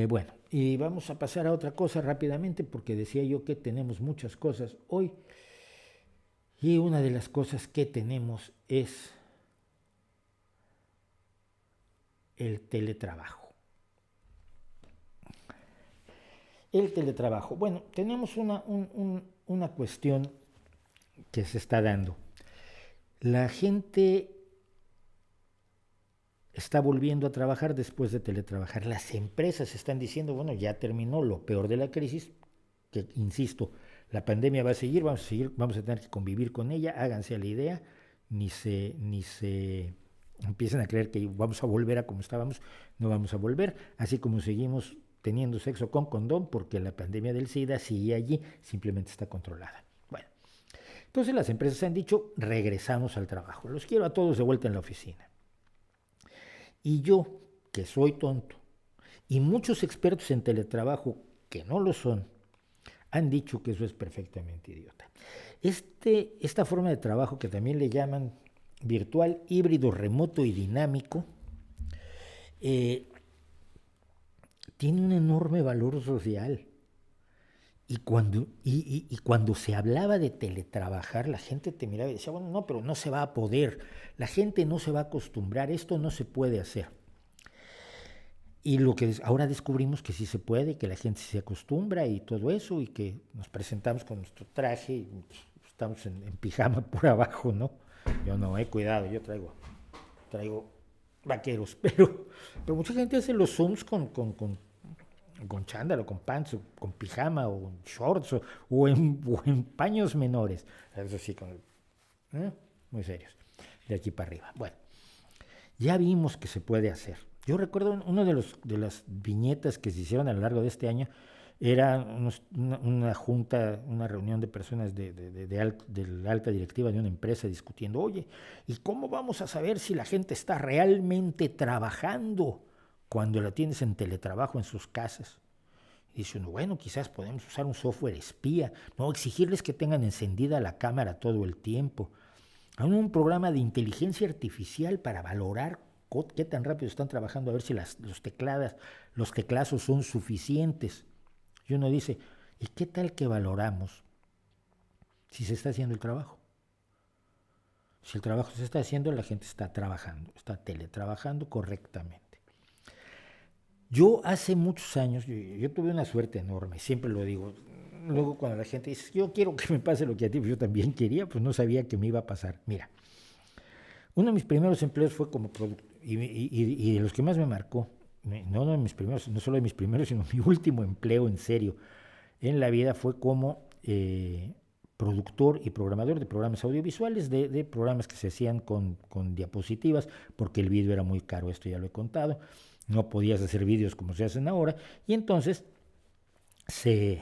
[SPEAKER 1] Bueno, y vamos a pasar a otra cosa rápidamente porque decía yo que tenemos muchas cosas hoy y una de las cosas que tenemos es el teletrabajo. El teletrabajo. Bueno, tenemos una cuestión que se está dando. La gente está volviendo a trabajar después de teletrabajar. Las empresas están diciendo, bueno, ya terminó lo peor de la crisis, que insisto, la pandemia va a seguir, vamos a tener que convivir con ella, háganse a la idea, ni se empiecen a creer que vamos a volver a como estábamos, no vamos a volver, así como seguimos teniendo sexo con condón, porque la pandemia del SIDA sigue allí, simplemente está controlada. Bueno, entonces las empresas han dicho, regresamos al trabajo, los quiero a todos de vuelta en la oficina. Y yo, que soy tonto, y muchos expertos en teletrabajo que no lo son, han dicho que eso es perfectamente idiota. Esta forma de trabajo que también le llaman virtual, híbrido, remoto y dinámico, tiene un enorme valor social. Y cuando se hablaba de teletrabajar, la gente te miraba y decía, bueno, no, pero no se va a poder, la gente no se va a acostumbrar, esto no se puede hacer. Y lo que ahora descubrimos que sí se puede, que la gente se acostumbra y todo eso, y que nos presentamos con nuestro traje y estamos en pijama por abajo, ¿no? Yo no, cuidado, yo traigo vaqueros, pero mucha gente hace los Zooms con chándalo, con pants, o con pijama, o en shorts, o en paños menores. Eso sí, muy serios, de aquí para arriba. Bueno, ya vimos que se puede hacer. Yo recuerdo una de las viñetas que se hicieron a lo largo de este año, era una junta, una reunión de personas de la alta directiva de una empresa discutiendo, oye, ¿y cómo vamos a saber si la gente está realmente trabajando cuando la tienes en teletrabajo en sus casas? Y dice uno, bueno, quizás podemos usar un software espía, no exigirles que tengan encendida la cámara todo el tiempo. Hay un programa de inteligencia artificial para valorar qué tan rápido están trabajando, a ver si los teclazos son suficientes. Y uno dice, ¿y qué tal que valoramos si se está haciendo el trabajo? Si el trabajo se está haciendo, la gente está trabajando, está teletrabajando correctamente. Yo hace muchos años, yo tuve una suerte enorme, siempre lo digo. Luego cuando la gente dice, yo quiero que me pase lo que a ti, pues yo también quería, pues no sabía que me iba a pasar. Mira, uno de mis primeros empleos fue como productor, y de los que más me marcó, no de mis primeros, no solo de mis primeros, sino mi último empleo en serio en la vida fue como productor y programador de programas audiovisuales, de programas que se hacían con diapositivas, porque el vídeo era muy caro, esto ya lo he contado, no podías hacer vídeos como se hacen ahora, y entonces se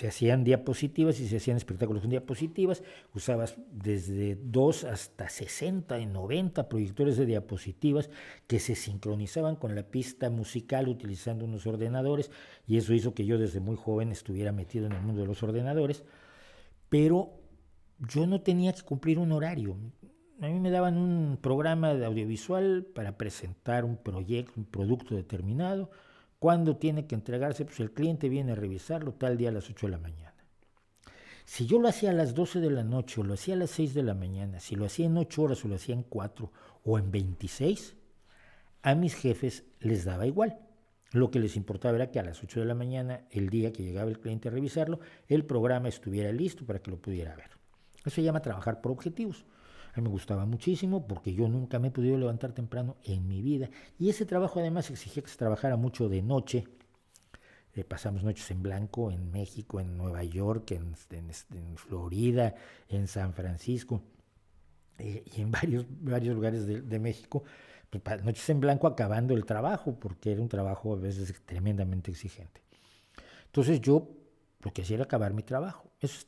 [SPEAKER 1] hacían diapositivas y se hacían espectáculos con diapositivas, usabas desde 2 hasta 60 y 90 proyectores de diapositivas que se sincronizaban con la pista musical utilizando unos ordenadores, y eso hizo que yo desde muy joven estuviera metido en el mundo de los ordenadores, pero yo no tenía que cumplir un horario. A mí me daban un programa de audiovisual para presentar un proyecto, un producto determinado. ¿Cuándo tiene que entregarse? Pues el cliente viene a revisarlo tal día a las 8 de la mañana. Si yo lo hacía a las 12 de la noche o lo hacía a las 6 de la mañana, si lo hacía en 8 horas o lo hacía en 4 o en 26, a mis jefes les daba igual. Lo que les importaba era que a las 8 de la mañana, el día que llegaba el cliente a revisarlo, el programa estuviera listo para que lo pudiera ver. Eso se llama trabajar por objetivos. A mí me gustaba muchísimo porque yo nunca me he podido levantar temprano en mi vida. Y ese trabajo además exigía que se trabajara mucho de noche. Pasamos noches en blanco en México, en Nueva York, en Florida, en San Francisco y en varios lugares de México. Pues, noches en blanco acabando el trabajo porque era un trabajo a veces tremendamente exigente. Entonces yo Lo que hacía era acabar mi trabajo. Eso es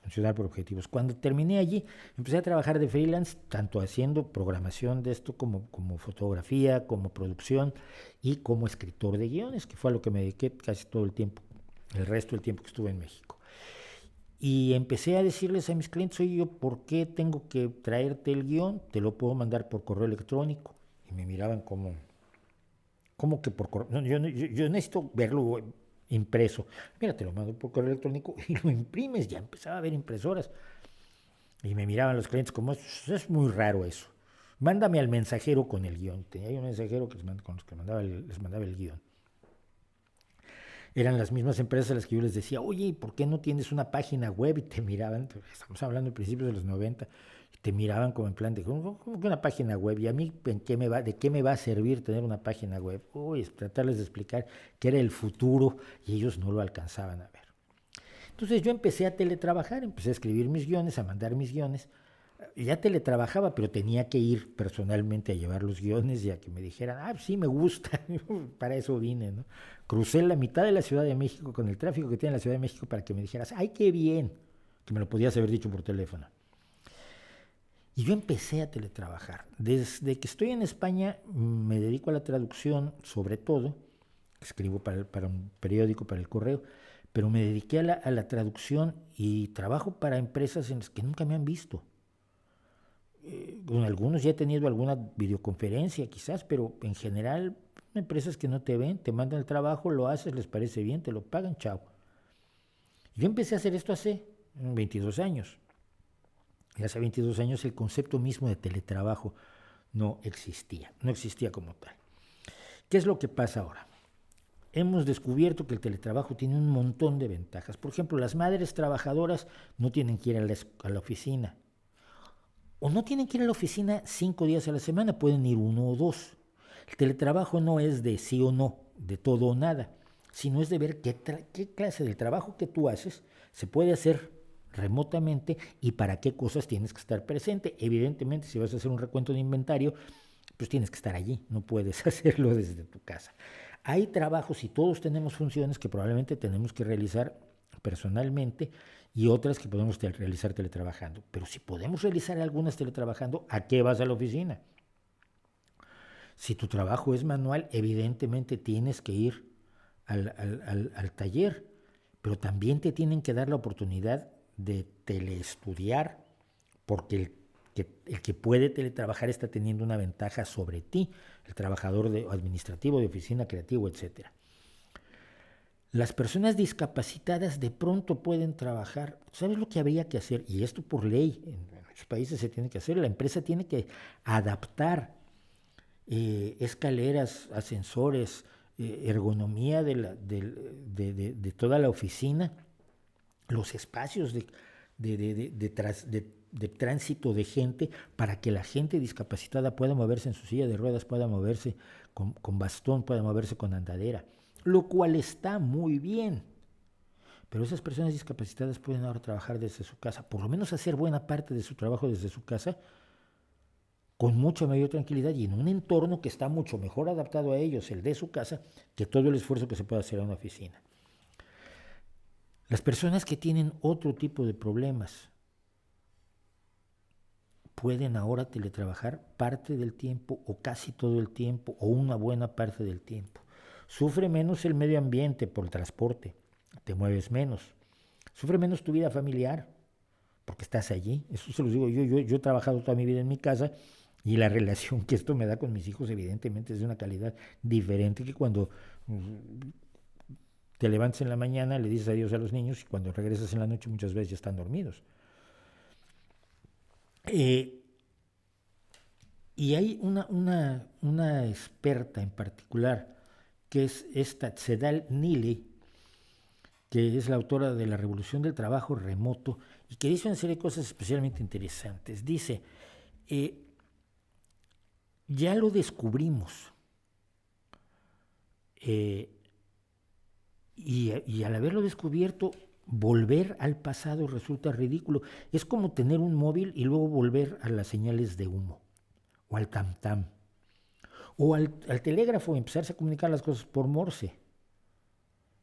[SPEAKER 1] funcionar por objetivos. Cuando terminé allí, empecé a trabajar de freelance, tanto haciendo programación de esto como fotografía, como producción y como escritor de guiones, que fue a lo que me dediqué casi todo el tiempo, el resto del tiempo que estuve en México. Y empecé a decirles a mis clientes, oye, yo, ¿por qué tengo que traerte el guión? Te lo puedo mandar por correo electrónico. Y me miraban como, ¿cómo que por correo? No, yo necesito verlo impreso. Mira, te lo mando por correo electrónico y lo imprimes. Ya empezaba a ver impresoras. Y me miraban los clientes como, es muy raro eso. Mándame al mensajero con el guión. Tenía un mensajero con los que les mandaba el guión. Eran las mismas empresas a las que yo les decía, oye, ¿por qué no tienes una página web? Y te miraban, estamos hablando de principios de los 90, y te miraban como en plan de, ¿cómo que una página web? ¿Y a mí de qué me va a servir tener una página web? Uy, tratarles de explicar que era el futuro y ellos no lo alcanzaban a ver. Entonces yo empecé a teletrabajar, empecé a escribir mis guiones, a mandar mis guiones. Ya teletrabajaba, pero tenía que ir personalmente a llevar los guiones y a que me dijeran, sí, me gusta, para eso vine, ¿no? Crucé la mitad de la Ciudad de México con el tráfico que tiene la Ciudad de México para que me dijeras, ¡ay, qué bien! Que me lo podías haber dicho por teléfono. Y yo empecé a teletrabajar. Desde que estoy en España me dedico a la traducción, sobre todo, escribo para un periódico, para el correo, pero me dediqué a la traducción y trabajo para empresas en las que nunca me han visto. Con algunos ya he tenido alguna videoconferencia quizás, pero en general empresas que no te ven, te mandan el trabajo, lo haces, les parece bien, te lo pagan, chao. Yo empecé a hacer esto hace 22 años. Y hace 22 años el concepto mismo de teletrabajo no existía como tal. ¿Qué es lo que pasa ahora? Hemos descubierto que el teletrabajo tiene un montón de ventajas. Por ejemplo, las madres trabajadoras no tienen que ir a la oficina. O no tienen que ir a la oficina 5 días a la semana, pueden ir 1 o 2. El teletrabajo no es de sí o no, de todo o nada, sino es de ver qué clase de trabajo que tú haces se puede hacer remotamente y para qué cosas tienes que estar presente. Evidentemente, si vas a hacer un recuento de inventario, pues tienes que estar allí, no puedes hacerlo desde tu casa. Hay trabajos y todos tenemos funciones que probablemente tenemos que realizar personalmente y otras que podemos realizar teletrabajando. Pero si podemos realizar algunas teletrabajando, ¿a qué vas a la oficina? Si tu trabajo es manual, evidentemente tienes que ir al taller, pero también te tienen que dar la oportunidad de teleestudiar, porque el que puede teletrabajar está teniendo una ventaja sobre ti, el trabajador administrativo, de oficina, creativo, etc. Las personas discapacitadas de pronto pueden trabajar. ¿Sabes lo que habría que hacer? Y esto por ley, en muchos países se tiene que hacer. La empresa tiene que adaptar escaleras, ascensores, ergonomía de toda la oficina, los espacios de tránsito de gente para que la gente discapacitada pueda moverse en su silla de ruedas, pueda moverse con bastón, pueda moverse con andadera, lo cual está muy bien. Pero esas personas discapacitadas pueden ahora trabajar desde su casa, por lo menos hacer buena parte de su trabajo desde su casa, con mucha mayor tranquilidad y en un entorno que está mucho mejor adaptado a ellos, el de su casa, que todo el esfuerzo que se puede hacer en una oficina. Las personas que tienen otro tipo de problemas pueden ahora teletrabajar parte del tiempo o casi todo el tiempo o una buena parte del tiempo. Sufre menos el medio ambiente por el transporte, te mueves menos. Sufre menos tu vida familiar porque estás allí. Eso se los digo yo he trabajado toda mi vida en mi casa y la relación que esto me da con mis hijos evidentemente es de una calidad diferente que cuando te levantas en la mañana, le dices adiós a los niños y cuando regresas en la noche muchas veces ya están dormidos. Y hay una experta en particular, que es esta Tsedal Nile, que es la autora de La Revolución del Trabajo Remoto, y que dice una serie de cosas especialmente interesantes. Dice, ya lo descubrimos, y al haberlo descubierto, volver al pasado resulta ridículo. Es como tener un móvil y luego volver a las señales de humo, o al tam-tam, o al telégrafo, empezarse a comunicar las cosas por Morse.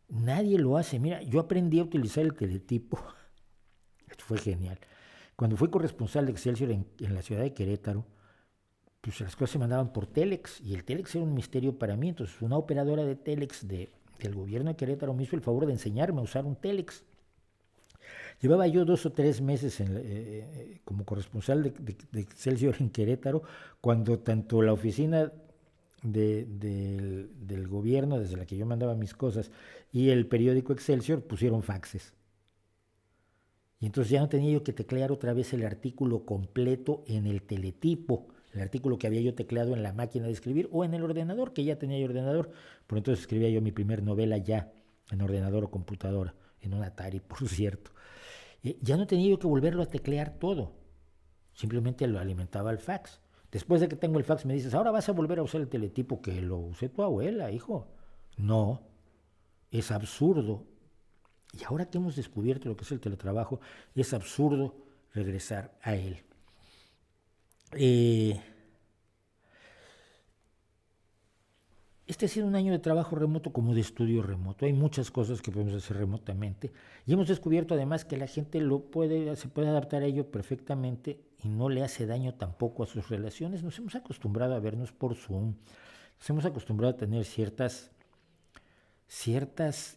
[SPEAKER 1] Nadie lo hace. Mira, yo aprendí a utilizar el teletipo. Esto fue genial. Cuando fui corresponsal de Excelsior en la ciudad de Querétaro, pues las cosas se mandaban por Telex y el Telex era un misterio para mí. Entonces una operadora de Telex del gobierno de Querétaro me hizo el favor de enseñarme a usar un Telex. Llevaba yo 2 o 3 meses como corresponsal de Excelsior en Querétaro, cuando tanto la oficina del gobierno, desde la que yo mandaba mis cosas, y el periódico Excelsior pusieron faxes. Y entonces ya no tenía yo que teclear otra vez el artículo completo en el teletipo, el artículo que había yo tecleado en la máquina de escribir o en el ordenador, que ya tenía yo ordenador. Por entonces escribía yo mi primer novela ya en ordenador o computadora, en un Atari, por cierto. Ya no tenía yo que volverlo a teclear todo, simplemente lo alimentaba al fax. Después de que tengo el fax me dices, ahora vas a volver a usar el teletipo que lo usé tu abuela, hijo. No, es absurdo. Y ahora que hemos descubierto lo que es el teletrabajo, es absurdo regresar a él. Este ha sido un año de trabajo remoto como de estudio remoto. Hay muchas cosas que podemos hacer remotamente y hemos descubierto además que la gente se puede adaptar a ello perfectamente y no le hace daño tampoco a sus relaciones. Nos hemos acostumbrado a vernos por Zoom, nos hemos acostumbrado a tener ciertas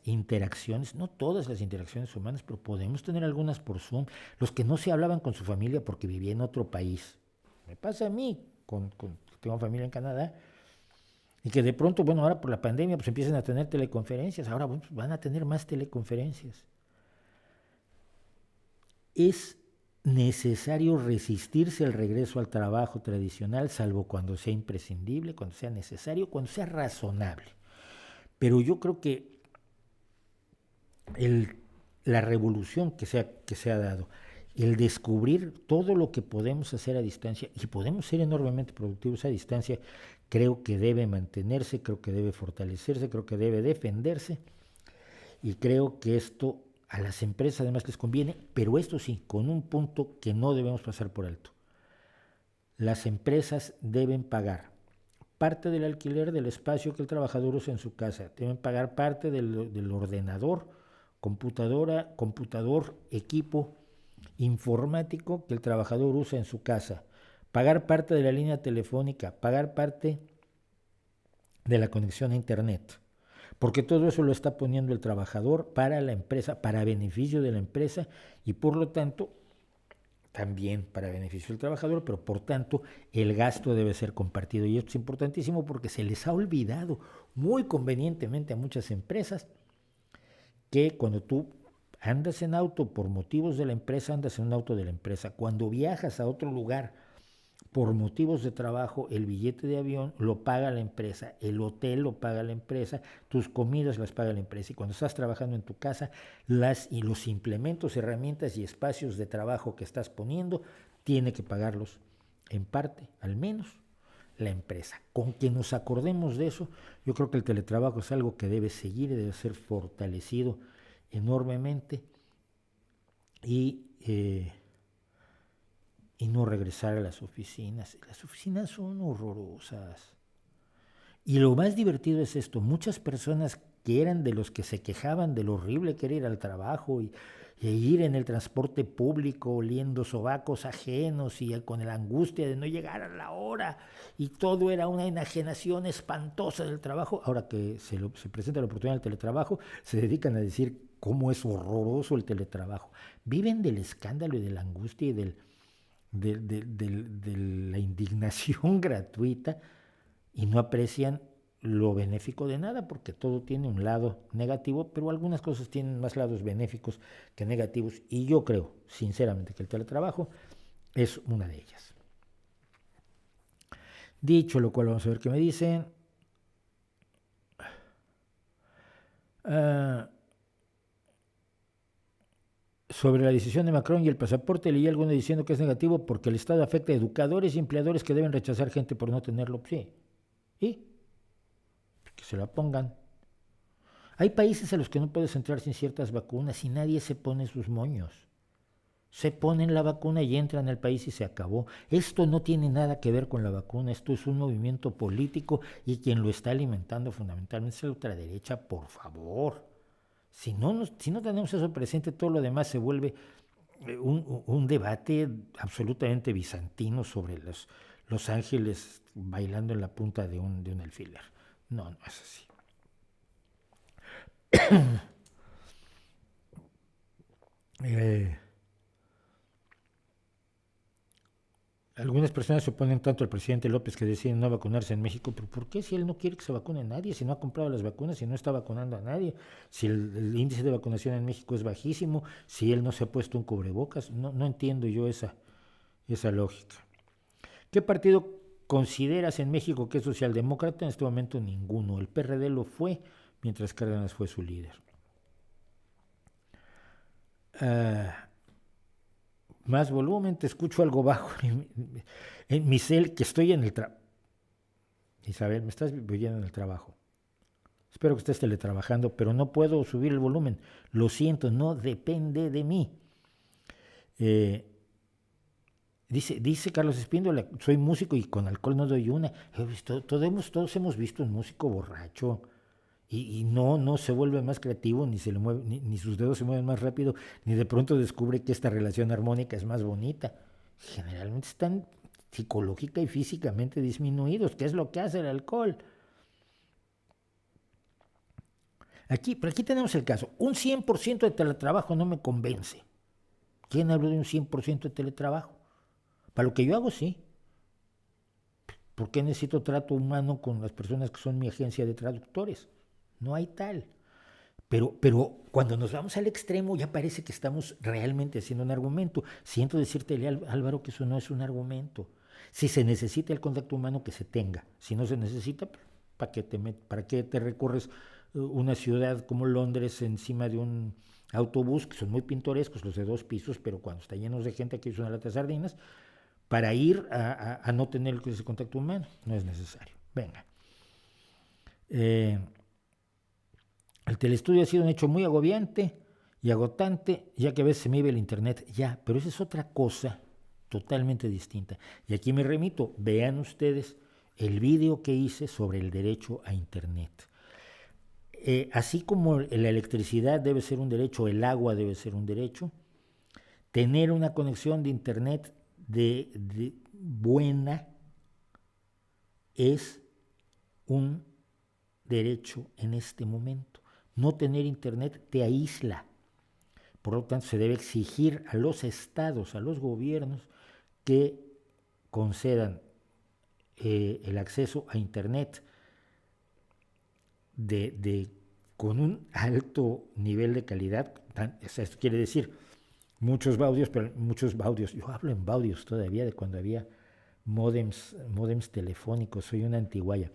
[SPEAKER 1] interacciones, no todas las interacciones humanas, pero podemos tener algunas por Zoom. Los que no se hablaban con su familia porque vivía en otro país. Me pasa a mí, tengo familia en Canadá, y que de pronto, bueno, ahora por la pandemia pues empiezan a tener teleconferencias, ahora bueno, pues van a tener más teleconferencias. Es necesario resistirse al regreso al trabajo tradicional, salvo cuando sea imprescindible, cuando sea necesario, cuando sea razonable. Pero yo creo que la revolución que se ha dado, el descubrir todo lo que podemos hacer a distancia, y podemos ser enormemente productivos a distancia, creo que debe mantenerse, creo que debe fortalecerse, creo que debe defenderse, y creo que esto a las empresas además les conviene, pero esto sí, con un punto que no debemos pasar por alto. Las empresas deben pagar parte del alquiler del espacio que el trabajador usa en su casa, deben pagar parte del ordenador, computador, equipo informático que el trabajador usa en su casa, pagar parte de la línea telefónica, pagar parte de la conexión a internet, porque todo eso lo está poniendo el trabajador para la empresa, para beneficio de la empresa y por lo tanto también para beneficio del trabajador, pero por tanto el gasto debe ser compartido y esto es importantísimo porque se les ha olvidado muy convenientemente a muchas empresas que cuando tú andas en auto por motivos de la empresa, andas en un auto de la empresa. Cuando viajas a otro lugar por motivos de trabajo, el billete de avión lo paga la empresa, el hotel lo paga la empresa, tus comidas las paga la empresa. Y cuando estás trabajando en tu casa, los implementos, herramientas y espacios de trabajo que estás poniendo, tiene que pagarlos en parte, al menos, la empresa. Con que nos acordemos de eso, yo creo que el teletrabajo es algo que debe seguir y debe ser fortalecido enormemente y no regresar a las oficinas. Las oficinas son horrorosas. Y lo más divertido es esto, muchas personas que eran de los que se quejaban de lo horrible que era ir al trabajo y ir en el transporte público oliendo sobacos ajenos y con la angustia de no llegar a la hora y todo era una enajenación espantosa del trabajo, ahora que se presenta la oportunidad del teletrabajo, se dedican a decir cómo es horroroso el teletrabajo. Viven del escándalo y de la angustia y de la indignación gratuita y no aprecian lo benéfico de nada, porque todo tiene un lado negativo, pero algunas cosas tienen más lados benéficos que negativos, y yo creo, sinceramente, que el teletrabajo es una de ellas. Dicho lo cual, vamos a ver qué me dicen. Sobre la decisión de Macron y el pasaporte, leí alguno diciendo que es negativo porque el Estado afecta a educadores y empleadores que deben rechazar gente por no tenerlo. Sí. ¿Y? Que se la pongan. Hay países a los que no puedes entrar sin ciertas vacunas y nadie se pone sus moños. Se ponen la vacuna y entran al país y se acabó. Esto no tiene nada que ver con la vacuna, esto es un movimiento político y quien lo está alimentando fundamentalmente es la ultraderecha, por favor. Si no tenemos eso presente, todo lo demás se vuelve un debate absolutamente bizantino sobre los ángeles bailando en la punta de un alfiler. No, no es así. Algunas personas se oponen tanto al presidente López que deciden no vacunarse en México, pero ¿por qué si él no quiere que se vacune nadie? Si no ha comprado las vacunas, si no está vacunando a nadie, si el índice de vacunación en México es bajísimo, si él no se ha puesto un cubrebocas, no entiendo yo esa lógica. ¿Qué partido consideras en México que es socialdemócrata? En este momento ninguno. El PRD lo fue, mientras Cárdenas fue su líder. Más volumen, te escucho algo bajo. En mi cel, que estoy en el trabajo. Isabel, me estás oyendo en el trabajo. Espero que estés teletrabajando, pero no puedo subir el volumen. Lo siento, no depende de mí. Dice Carlos Espíndola, soy músico y con alcohol no doy una. Todos hemos visto un músico borracho. Y no se vuelve más creativo, ni se le mueve, ni sus dedos se mueven más rápido, ni de pronto descubre que esta relación armónica es más bonita. Generalmente están psicológica y físicamente disminuidos, que es lo que hace el alcohol. Pero aquí tenemos el caso. Un 100% de teletrabajo no me convence. ¿Quién habló de un 100% de teletrabajo? Para lo que yo hago, sí. ¿Por qué necesito trato humano con las personas que son mi agencia de traductores? No hay tal. Pero cuando nos vamos al extremo ya parece que estamos realmente haciendo un argumento. Siento decirte, Álvaro, que eso no es un argumento. Si se necesita el contacto humano, que se tenga. Si no se necesita, ¿para qué te recorres una ciudad como Londres encima de un autobús, que son muy pintorescos, los de 2 pisos, pero cuando está llenos de gente, aquí es una lata de sardinas, para ir a no tener ese contacto humano? No es necesario. Venga. El telestudio ha sido un hecho muy agobiante y agotante, ya que a veces se me iba el internet. Ya, pero esa es otra cosa totalmente distinta. Y aquí me remito, vean ustedes el vídeo que hice sobre el derecho a internet. Así como la electricidad debe ser un derecho, el agua debe ser un derecho, tener una conexión de internet de buena es un derecho en este momento. No tener internet te aísla. Por lo tanto, se debe exigir a los estados, a los gobiernos, que concedan el acceso a internet con un alto nivel de calidad. Esto quiere decir muchos baudios, yo hablo en baudios todavía de cuando había módems telefónicos, soy una antiguaya.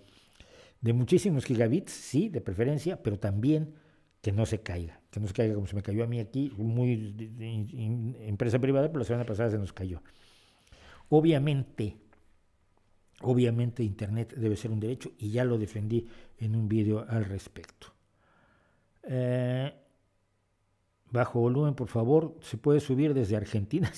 [SPEAKER 1] De muchísimos gigabits, sí, de preferencia, pero también que no se caiga como se me cayó a mí aquí, empresa privada, pero la semana pasada se nos cayó. Obviamente internet debe ser un derecho y ya lo defendí en un vídeo al respecto. Bajo volumen, por favor, ¿se puede subir desde Argentina?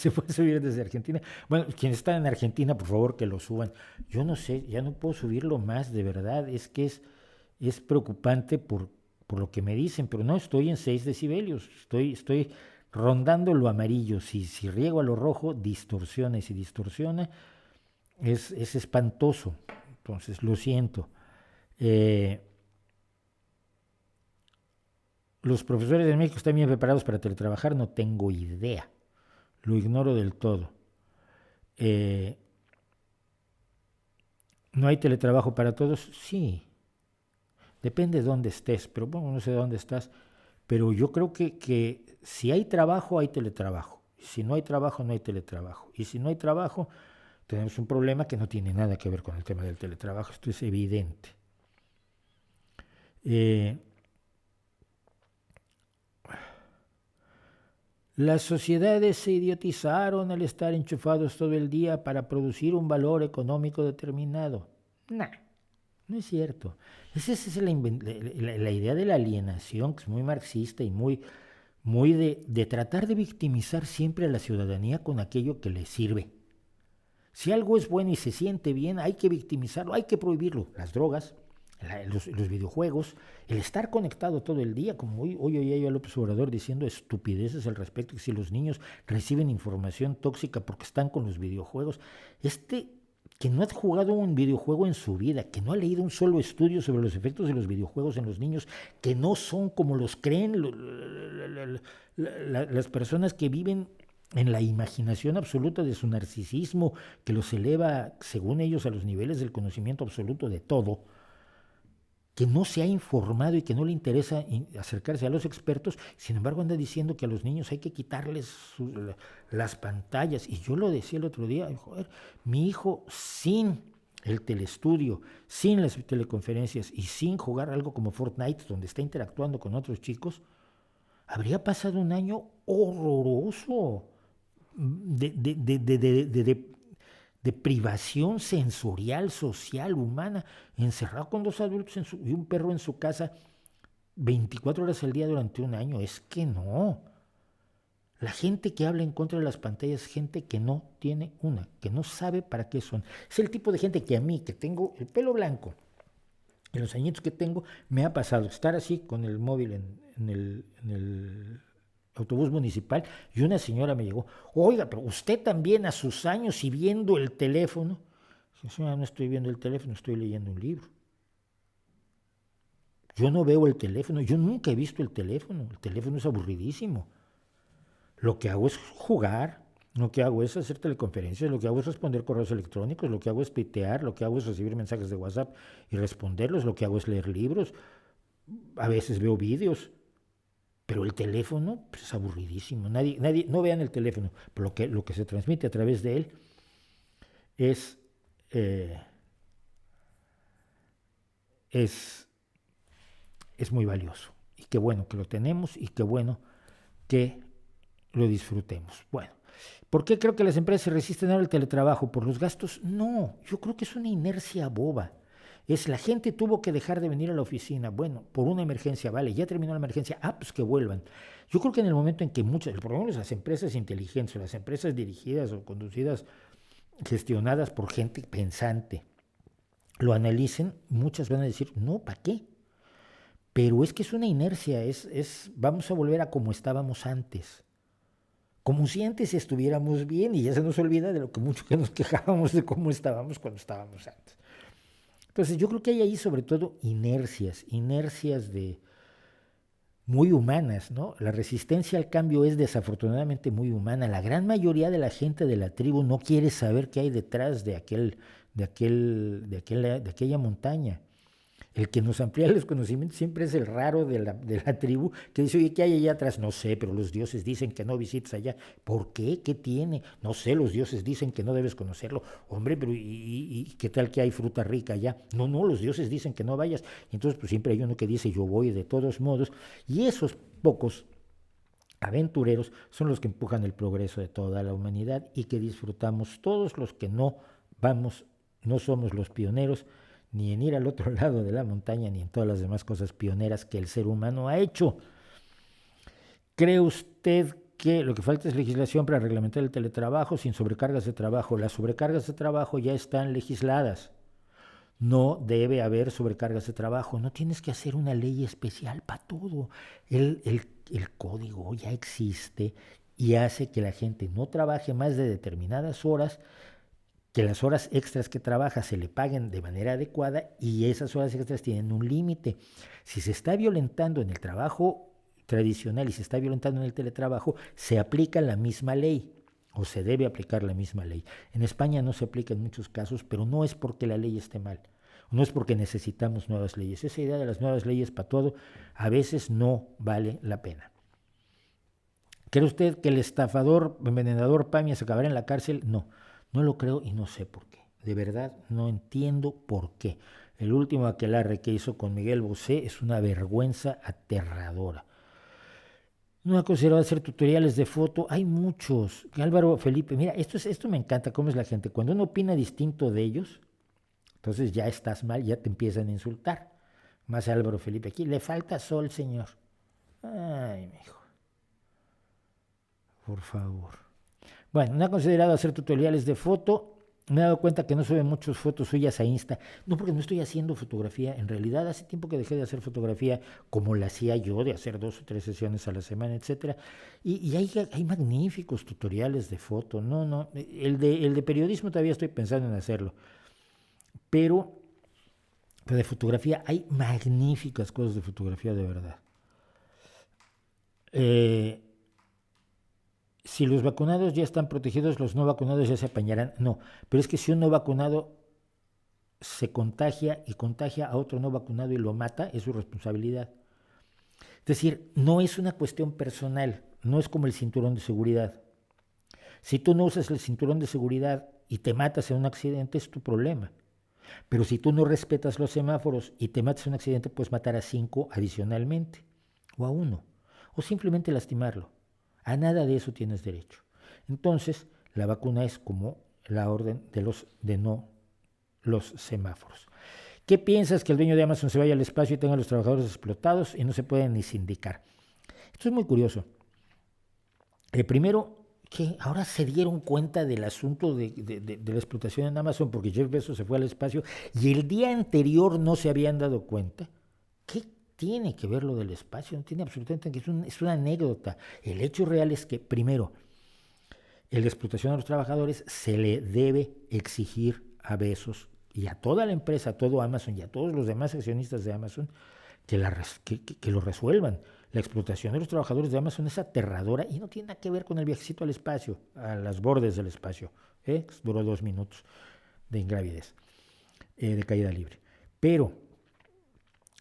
[SPEAKER 1] Bueno, quienes están en Argentina, por favor, que lo suban. Yo no sé, ya no puedo subirlo más, de verdad, es que es preocupante por lo que me dicen, pero no estoy en 6 decibelios, estoy rondando lo amarillo. Si riego a lo rojo, distorsiona, y si distorsiona, es espantoso. Entonces, lo siento. ¿Los profesores de México están bien preparados para teletrabajar? No tengo idea. Lo ignoro del todo. ¿No hay teletrabajo para todos? Sí. Depende de dónde estés, pero bueno, no sé dónde estás. Pero yo creo que si hay trabajo, hay teletrabajo. Si no hay trabajo, no hay teletrabajo. Y si no hay trabajo, tenemos un problema que no tiene nada que ver con el tema del teletrabajo. Esto es evidente. Las sociedades se idiotizaron al estar enchufados todo el día para producir un valor económico determinado. No es cierto. Esa es la idea de la alienación, que es muy marxista y muy de tratar de victimizar siempre a la ciudadanía con aquello que le sirve. Si algo es bueno y se siente bien, hay que victimizarlo, hay que prohibirlo. Las drogas, los videojuegos, el estar conectado todo el día, como hoy oía yo a López Obrador diciendo estupideces al respecto, que si los niños reciben información tóxica porque están con los videojuegos, que no ha jugado un videojuego en su vida, que no ha leído un solo estudio sobre los efectos de los videojuegos en los niños, que no son como los creen las personas que viven en la imaginación absoluta de su narcisismo, que los eleva, según ellos, a los niveles del conocimiento absoluto de todo, que no se ha informado y que no le interesa acercarse a los expertos, sin embargo anda diciendo que a los niños hay que quitarles las pantallas. Y yo lo decía el otro día, joder, mi hijo sin el telestudio, sin las teleconferencias y sin jugar algo como Fortnite, donde está interactuando con otros chicos, habría pasado un año horroroso de privación sensorial, social, humana, encerrado con dos adultos y un perro en su casa 24 horas al día durante un año. Es que no. La gente que habla en contra de las pantallas es gente que no tiene una, que no sabe para qué son. Es el tipo de gente que a mí, que tengo el pelo blanco, en los añitos que tengo, me ha pasado estar así con el móvil en el autobús municipal y una señora me llegó, oiga, pero usted también a sus años y viendo el teléfono. Dije, señora, no estoy viendo el teléfono, estoy leyendo un libro. Yo no veo el teléfono, yo nunca he visto el teléfono es aburridísimo. Lo que hago es jugar, lo que hago es hacer teleconferencias, lo que hago es responder correos electrónicos, lo que hago es tuitear, lo que hago es recibir mensajes de WhatsApp y responderlos, lo que hago es leer libros, a veces veo vídeos. Pero el teléfono pues, es aburridísimo. Nadie, no vean el teléfono, pero lo que se transmite a través de él es, es, es muy valioso. Y qué bueno que lo tenemos y qué bueno que lo disfrutemos. Bueno, ¿por qué creo que las empresas se resisten ahora al teletrabajo? ¿Por los gastos? No, yo creo que es una inercia boba. Es la gente tuvo que dejar de venir a la oficina, bueno, por una emergencia, vale, ya terminó la emergencia, pues que vuelvan. Yo creo que en el momento en que por lo menos las empresas inteligentes, las empresas dirigidas o conducidas, gestionadas por gente pensante, lo analicen, muchas van a decir, no, ¿para qué? Pero es que es una inercia, vamos a volver a como estábamos antes. Como si antes estuviéramos bien y ya se nos olvida de lo que mucho que nos quejábamos de cómo estábamos cuando estábamos antes. Entonces yo creo que hay ahí sobre todo inercias muy humanas, ¿no? La resistencia al cambio es desafortunadamente muy humana. La gran mayoría de la gente de la tribu no quiere saber qué hay detrás de aquella montaña. El que nos amplía los conocimientos siempre es el raro de la tribu que dice, oye, ¿qué hay allá atrás? No sé, pero los dioses dicen que no visites allá. ¿Por qué? ¿Qué tiene? No sé, los dioses dicen que no debes conocerlo. Hombre, pero ¿y qué tal que hay fruta rica allá? No, los dioses dicen que no vayas. Entonces, pues siempre hay uno que dice, yo voy de todos modos. Y esos pocos aventureros son los que empujan el progreso de toda la humanidad y que disfrutamos todos los que no somos los pioneros, ni en ir al otro lado de la montaña, ni en todas las demás cosas pioneras que el ser humano ha hecho. ¿Cree usted que lo que falta es legislación para reglamentar el teletrabajo sin sobrecargas de trabajo? Las sobrecargas de trabajo ya están legisladas. No debe haber sobrecargas de trabajo. No tienes que hacer una ley especial para todo. El código ya existe y hace que la gente no trabaje más de determinadas horas, que las horas extras que trabaja se le paguen de manera adecuada y esas horas extras tienen un límite. Si se está violentando en el trabajo tradicional y se está violentando en el teletrabajo, se aplica la misma ley o se debe aplicar la misma ley. En España no se aplica en muchos casos, pero no es porque la ley esté mal, no es porque necesitamos nuevas leyes. Esa idea de las nuevas leyes para todo a veces no vale la pena. ¿Cree usted que el estafador, envenenador Pamia se acabará en la cárcel? No lo creo y no sé por qué. De verdad no entiendo por qué. El último aquelarre que hizo con Miguel Bosé es una vergüenza aterradora. No ha considerado hacer tutoriales de foto. Hay muchos. Álvaro Felipe, mira, esto me encanta, cómo es la gente. Cuando uno opina distinto de ellos, entonces ya estás mal, ya te empiezan a insultar. Más Álvaro Felipe aquí, le falta sol, señor. Ay, mijo. Por favor. Bueno, no ha considerado hacer tutoriales de foto. me he dado cuenta que no suben muchas fotos suyas a Insta, no porque no estoy haciendo fotografía, en realidad hace tiempo que dejé de hacer fotografía como la hacía yo, de hacer 2 o 3 sesiones a la semana, etcétera, y hay magníficos tutoriales de foto, no, el de periodismo todavía estoy pensando en hacerlo, pero de fotografía hay magníficas cosas de fotografía de verdad. Si los vacunados ya están protegidos, los no vacunados ya se apañarán. No, pero es que si un no vacunado se contagia y contagia a otro no vacunado y lo mata, es su responsabilidad. Es decir, no es una cuestión personal, no es como el cinturón de seguridad. Si tú no usas el cinturón de seguridad y te matas en un accidente, es tu problema. Pero si tú no respetas los semáforos y te matas en un accidente, puedes matar a 5 adicionalmente, o a 1, o simplemente lastimarlo. A nada de eso tienes derecho. Entonces, la vacuna es como la orden de no los semáforos. ¿Qué piensas? Que el dueño de Amazon se vaya al espacio y tenga a los trabajadores explotados y no se pueden ni sindicar. Esto es muy curioso. Primero, que ahora se dieron cuenta del asunto de la explotación en Amazon porque Jeff Bezos se fue al espacio y el día anterior no se habían dado cuenta. ¿Qué tiene que ver lo del espacio? No tiene absolutamente que es una anécdota. El hecho real es que, primero, en la explotación a los trabajadores se le debe exigir a Bezos y a toda la empresa, a todo Amazon y a todos los demás accionistas de Amazon que lo resuelvan. La explotación de los trabajadores de Amazon es aterradora y no tiene nada que ver con el viajecito al espacio, a las bordes del espacio. Duró 2 minutos de ingravidez, de caída libre. Pero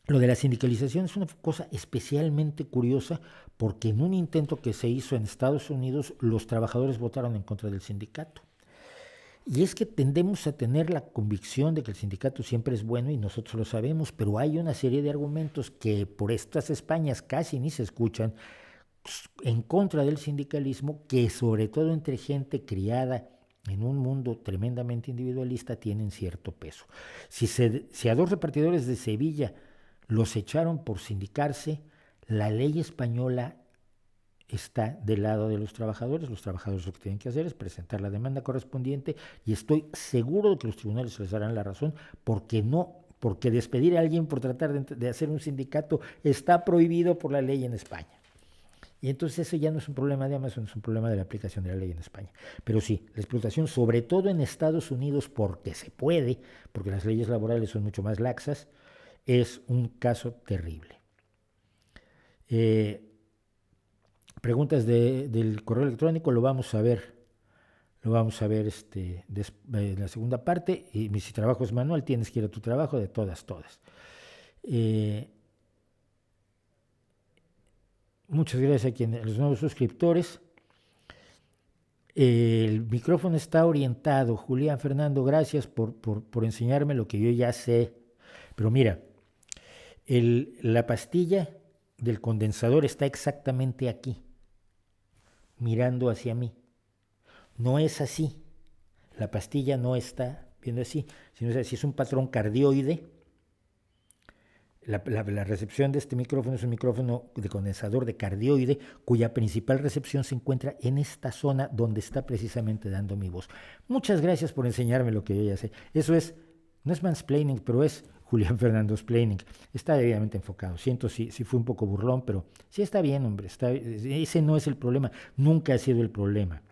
[SPEAKER 1] lo de la sindicalización es una cosa especialmente curiosa porque en un intento que se hizo en Estados Unidos, los trabajadores votaron en contra del sindicato. Y es que tendemos a tener la convicción de que el sindicato siempre es bueno y nosotros lo sabemos, pero hay una serie de argumentos que por estas Españas casi ni se escuchan en contra del sindicalismo, que sobre todo entre gente criada en un mundo tremendamente individualista tienen cierto peso. Si a 2 repartidores de Sevilla los echaron por sindicarse, la ley española está del lado de los trabajadores lo que tienen que hacer es presentar la demanda correspondiente y estoy seguro de que los tribunales les darán la razón porque despedir a alguien por tratar de hacer un sindicato está prohibido por la ley en España. Y entonces eso ya no es un problema de Amazon, es un problema de la aplicación de la ley en España. Pero sí, la explotación, sobre todo en Estados Unidos, porque se puede, porque las leyes laborales son mucho más laxas, es un caso terrible. Preguntas del correo electrónico, lo vamos a ver en la segunda parte. Y si trabajo es manual, tienes que ir a tu trabajo, de todas. Muchas gracias a los nuevos suscriptores. El micrófono está orientado. Julián Fernando, gracias por enseñarme lo que yo ya sé. Pero mira, la pastilla del condensador está exactamente aquí, mirando hacia mí. No es así. La pastilla no está viendo así, sino es un patrón cardioide. La recepción de este micrófono es un micrófono de condensador de cardioide, cuya principal recepción se encuentra en esta zona donde está precisamente dando mi voz. Muchas gracias por enseñarme lo que yo ya sé. Eso no es mansplaining, pero es Julián Fernando's Planning. Está debidamente enfocado. Siento si fue un poco burlón, pero sí está bien, hombre. Ese no es el problema. Nunca ha sido el problema.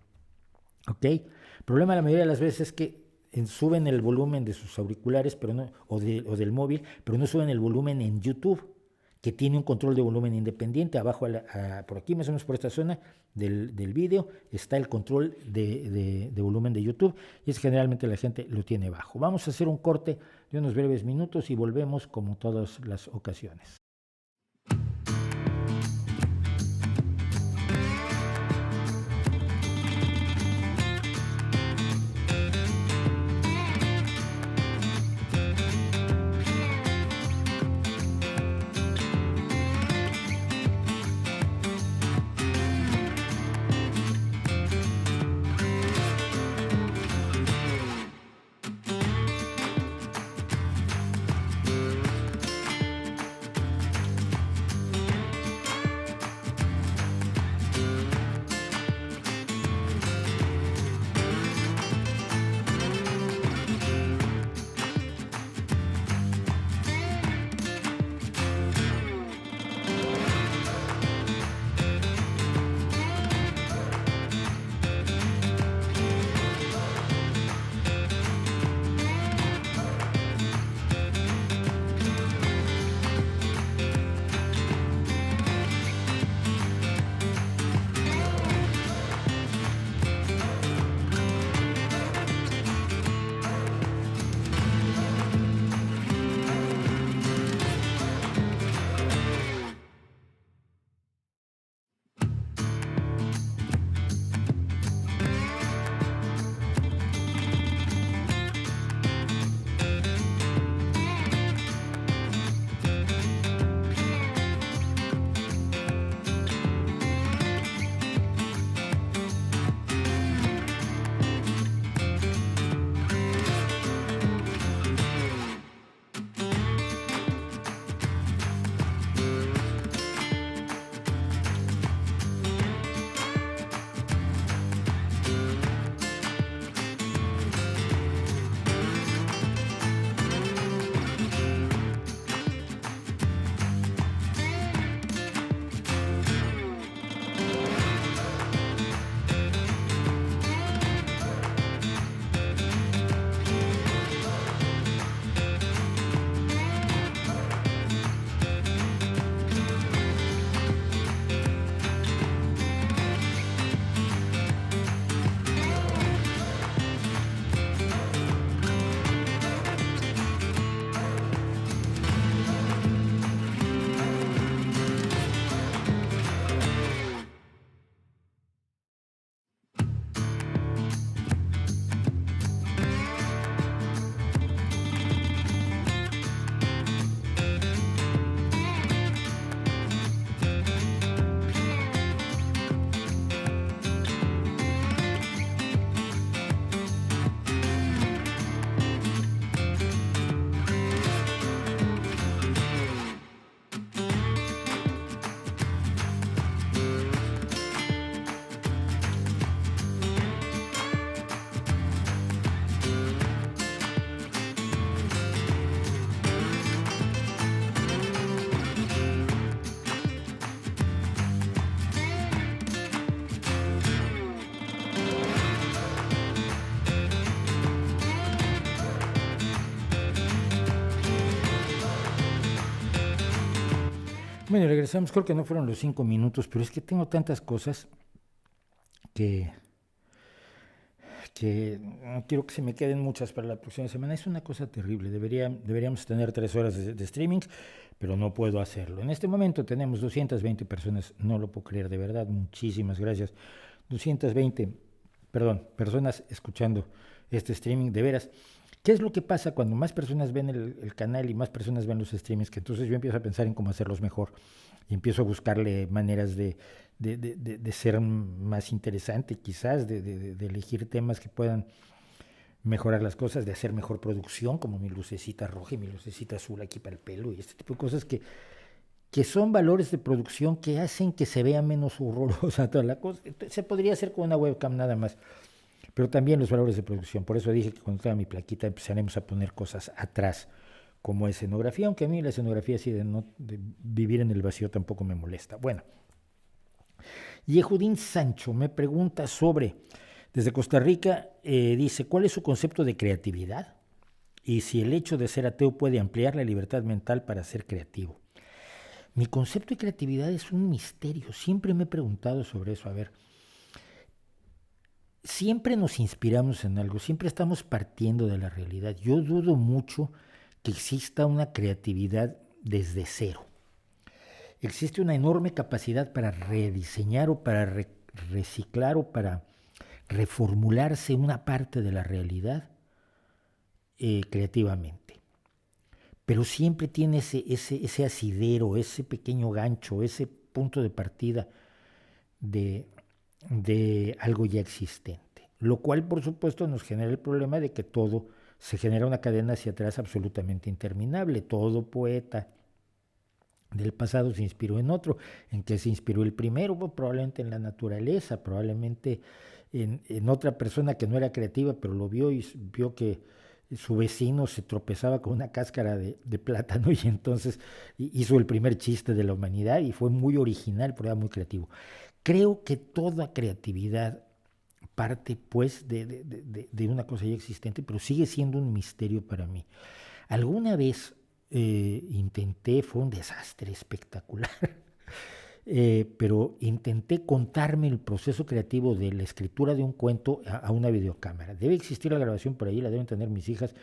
[SPEAKER 1] ¿Ok? El problema la mayoría de las veces es que suben el volumen de sus auriculares o del móvil, pero no suben el volumen en YouTube, que tiene un control de volumen independiente. Abajo, por aquí, más o menos por esta zona del vídeo, está el control de volumen de YouTube, y es generalmente la gente lo tiene bajo. Vamos a hacer un corte de unos breves minutos y volvemos como todas las ocasiones. Bueno, regresamos, creo que no fueron los 5 minutos, pero es que tengo tantas cosas que, que no quiero que se me queden muchas para la próxima semana. Es una cosa terrible. Deberíamos tener 3 horas de streaming, pero no puedo hacerlo. En este momento tenemos 220 personas, no lo puedo creer, de verdad, muchísimas gracias. 220, perdón, personas escuchando este streaming, de veras. ¿Qué es lo que pasa cuando más personas ven el canal y más personas ven los streamings? Que entonces yo empiezo a pensar en cómo hacerlos mejor y empiezo a buscarle maneras de ser más interesante, quizás, de elegir temas que puedan mejorar las cosas, de hacer mejor producción, como mi lucecita roja y mi lucecita azul aquí para el pelo y este tipo de cosas que son valores de producción que hacen que se vea menos horrorosa toda la cosa. Se podría hacer con una webcam nada más, pero también los valores de producción. Por eso dije que cuando tenga mi plaquita empezaremos a poner cosas atrás, como escenografía, aunque a mí la escenografía así de vivir en el vacío tampoco me molesta. Bueno, Yehudín Sancho me pregunta desde Costa Rica, dice, ¿cuál es su concepto de creatividad? Y si el hecho de ser ateo puede ampliar la libertad mental para ser creativo. Mi concepto de creatividad es un misterio. Siempre me he preguntado sobre eso. A ver, siempre nos inspiramos en algo, siempre estamos partiendo de la realidad. Yo dudo mucho que exista una creatividad desde cero. Existe una enorme capacidad para rediseñar o para reciclar o para reformularse una parte de la realidad creativamente. Pero siempre tiene ese asidero, ese pequeño gancho, ese punto de partida de algo ya existente. Lo cual, por supuesto, nos genera el problema de que todo se genera una cadena hacia atrás absolutamente interminable. Todo poeta del pasado se inspiró en otro. ¿En qué se inspiró el primero? Pues probablemente en la naturaleza, probablemente en otra persona que no era creativa, pero lo vio y vio que su vecino se tropezaba con una cáscara de plátano y entonces hizo el primer chiste de la humanidad y fue muy original, pero era muy creativo. Creo que toda creatividad parte pues de una cosa ya existente, pero sigue siendo un misterio para mí. Alguna vez intenté, fue un desastre espectacular, pero intenté contarme el proceso creativo de la escritura de un cuento a una videocámara. Debe existir la grabación por ahí, la deben tener mis hijas,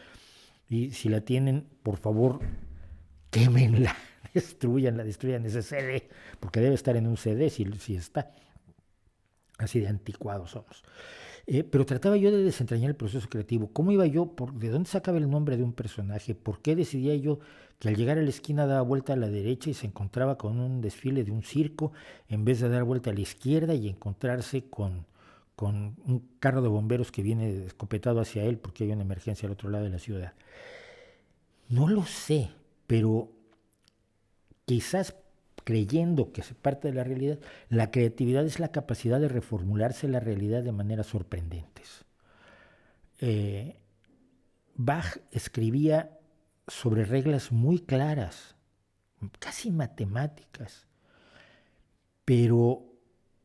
[SPEAKER 1] y si la tienen, por favor, quémenla, destruyan ese CD, porque debe estar en un CD si está. Así de anticuados somos. Pero trataba yo de desentrañar el proceso creativo. ¿Cómo iba yo? ¿De dónde sacaba el nombre de un personaje? ¿Por qué decidía yo que al llegar a la esquina daba vuelta a la derecha y se encontraba con un desfile de un circo, en vez de dar vuelta a la izquierda y encontrarse con un carro de bomberos que viene escopetado hacia él porque hay una emergencia al otro lado de la ciudad? No lo sé, pero quizás creyendo que se parte de la realidad, la creatividad es la capacidad de reformularse la realidad de maneras sorprendentes. Bach escribía sobre reglas muy claras, casi matemáticas, pero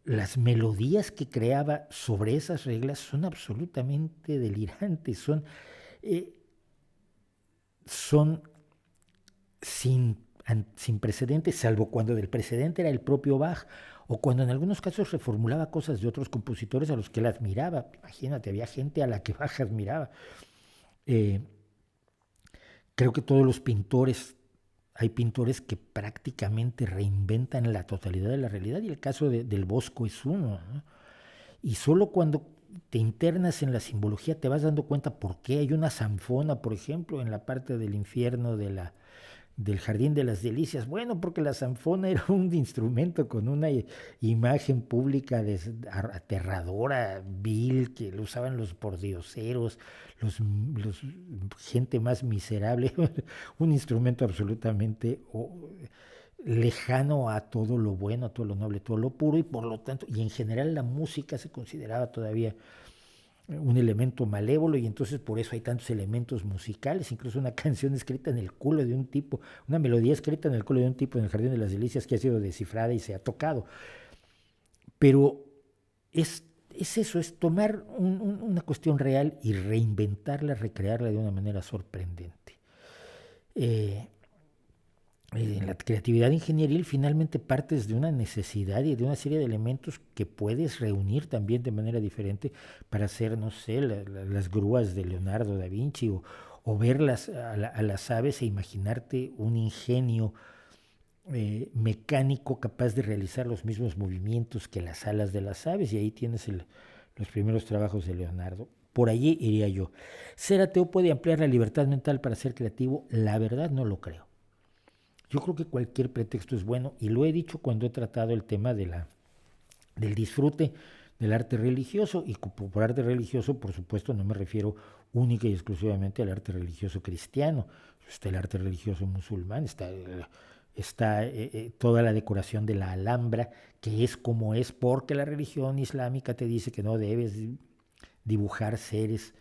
[SPEAKER 1] las melodías que creaba sobre esas reglas son absolutamente delirantes, son sin precedentes, salvo cuando del precedente era el propio Bach, o cuando en algunos casos reformulaba cosas de otros compositores a los que él admiraba. Imagínate, había gente a la que Bach admiraba. Creo que todos los pintores, hay pintores que prácticamente reinventan la totalidad de la realidad, y el caso del Bosco es uno, ¿no? Y solo cuando te internas en la simbología te vas dando cuenta por qué hay una zanfona, por ejemplo, en la parte del infierno del Jardín de las Delicias. Bueno, porque la zanfona era un instrumento con una imagen pública aterradora, vil, que lo usaban los pordioseros, los gente más miserable, un instrumento absolutamente lejano a todo lo bueno, a todo lo noble, todo lo puro, y por lo tanto, y en general la música se consideraba todavía un elemento malévolo, y entonces por eso hay tantos elementos musicales, incluso una canción escrita en el culo de un tipo, una melodía escrita en el culo de un tipo en el Jardín de las Delicias que ha sido descifrada y se ha tocado. Pero es eso, es tomar una cuestión real y reinventarla, recrearla de una manera sorprendente. En la creatividad ingenieril finalmente partes de una necesidad y de una serie de elementos que puedes reunir también de manera diferente para hacer, no sé, las grúas de Leonardo da Vinci o ver a las aves e imaginarte un ingenio mecánico capaz de realizar los mismos movimientos que las alas de las aves, y ahí tienes los primeros trabajos de Leonardo. Por allí iría yo. ¿Ser ateo puede ampliar la libertad mental para ser creativo? La verdad no lo creo. Yo creo que cualquier pretexto es bueno, y lo he dicho cuando he tratado el tema del disfrute del arte religioso, y por arte religioso, por supuesto, no me refiero única y exclusivamente al arte religioso cristiano. Está el arte religioso musulmán, está toda la decoración de la Alhambra, que es como es porque la religión islámica te dice que no debes dibujar seres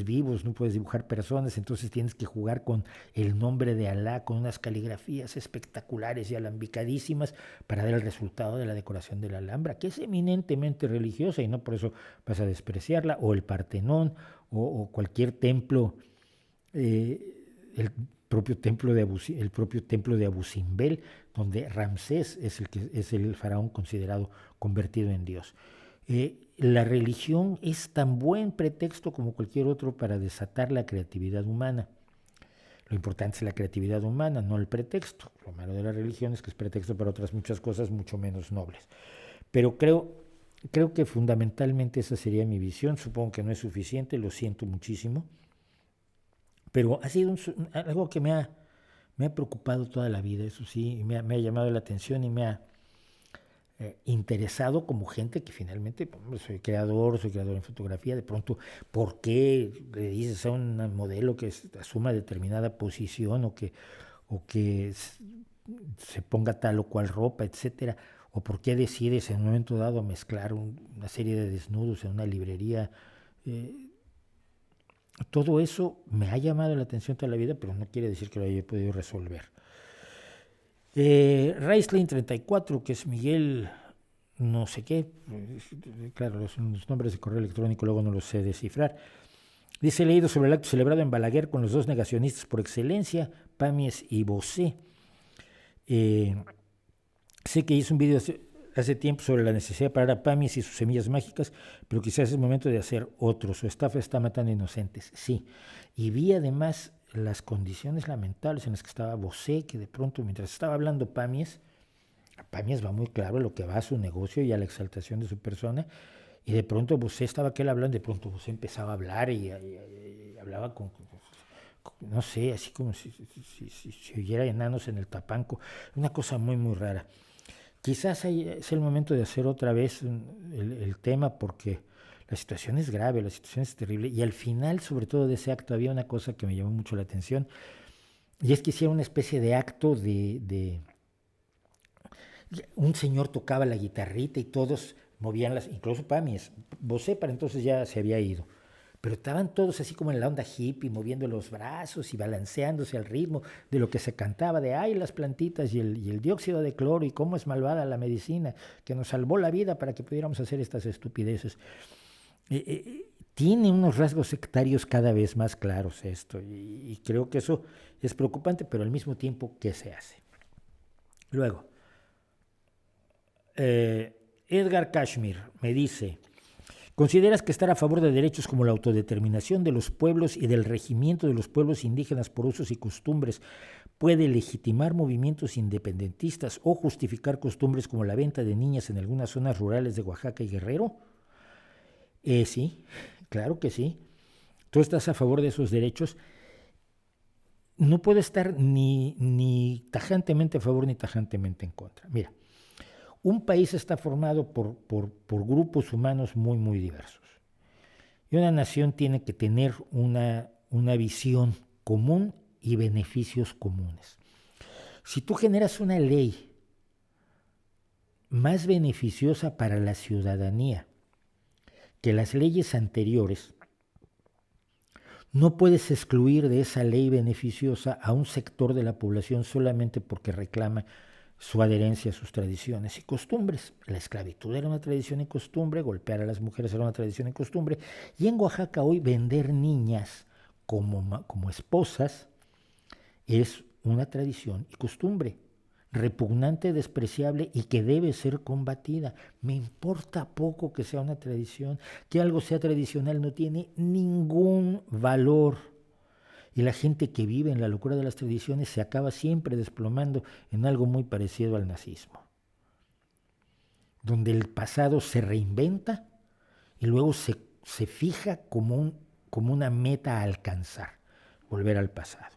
[SPEAKER 1] vivos, no puedes dibujar personas, entonces tienes que jugar con el nombre de Alá, con unas caligrafías espectaculares y alambicadísimas para dar el resultado de la decoración de la Alhambra, que es eminentemente religiosa y no por eso vas a despreciarla, o el Partenón, o cualquier templo, el propio templo de Abu Simbel, donde Ramsés es el faraón considerado convertido en Dios. La religión es tan buen pretexto como cualquier otro para desatar la creatividad humana. Lo importante es la creatividad humana, no el pretexto. Lo malo de la religión es que es pretexto para otras muchas cosas mucho menos nobles. Pero creo que fundamentalmente esa sería mi visión. Supongo que no es suficiente, lo siento muchísimo. Pero ha sido algo que me ha preocupado toda la vida, eso sí, me ha llamado la atención y me ha interesado como gente que finalmente, soy creador en fotografía, de pronto, ¿por qué le dices a un modelo que asuma determinada posición o que se ponga tal o cual ropa, etcétera? ¿O por qué decides en un momento dado mezclar una serie de desnudos en una librería? Todo eso me ha llamado la atención toda la vida, pero no quiere decir que lo haya podido resolver. Raistlin 34, que es Miguel no sé qué, claro, los nombres de correo electrónico luego no los sé descifrar. Dice: he leído sobre el acto celebrado en Balaguer con los dos negacionistas por excelencia, Pàmies y Bosé. Sé que hizo un video hace tiempo sobre la necesidad de parar a Pàmies y sus semillas mágicas, pero quizás es el momento de hacer otro. Su estafa está matando inocentes, sí. Y vi además las condiciones lamentables en las que estaba Bosé, que de pronto, mientras estaba hablando Pàmies va muy claro lo que va a su negocio y a la exaltación de su persona, y de pronto Bosé estaba aquel hablando, de pronto Bosé empezaba a hablar y hablaba con, no sé, así como si oyera enanos en el Tapanco, una cosa muy, muy rara. Quizás es el momento de hacer otra vez el tema, porque la situación es grave, la situación es terrible, y al final, sobre todo de ese acto, había una cosa que me llamó mucho la atención, y es que hicieron una especie de acto un señor tocaba la guitarrita y todos movían incluso Pàmies. Bosé para entonces ya se había ido, pero estaban todos así como en la onda hippie, moviendo los brazos y balanceándose al ritmo de lo que se cantaba de ay, las plantitas y el dióxido de cloro y cómo es malvada la medicina que nos salvó la vida para que pudiéramos hacer estas estupideces. Tiene unos rasgos sectarios cada vez más claros esto, y creo que eso es preocupante, pero al mismo tiempo, ¿qué se hace? Luego, Edgar Kashmir me dice: ¿consideras que estar a favor de derechos como la autodeterminación de los pueblos y del regimiento de los pueblos indígenas por usos y costumbres puede legitimar movimientos independentistas o justificar costumbres como la venta de niñas en algunas zonas rurales de Oaxaca y Guerrero? Sí, claro que sí. ¿Tú estás a favor de esos derechos? No puedo estar ni tajantemente a favor ni tajantemente en contra. Mira, un país está formado por grupos humanos muy, muy diversos. Y una nación tiene que tener una visión común y beneficios comunes. Si tú generas una ley más beneficiosa para la ciudadanía que las leyes anteriores, no puedes excluir de esa ley beneficiosa a un sector de la población solamente porque reclama su adherencia a sus tradiciones y costumbres. La esclavitud era una tradición y costumbre, golpear a las mujeres era una tradición y costumbre, y en Oaxaca hoy vender niñas como esposas es una tradición y costumbre, repugnante, despreciable y que debe ser combatida. Me importa poco que sea una tradición, que algo sea tradicional no tiene ningún valor. Y la gente que vive en la locura de las tradiciones se acaba siempre desplomando en algo muy parecido al nazismo, donde el pasado se reinventa y luego se fija como una meta a alcanzar, volver al pasado.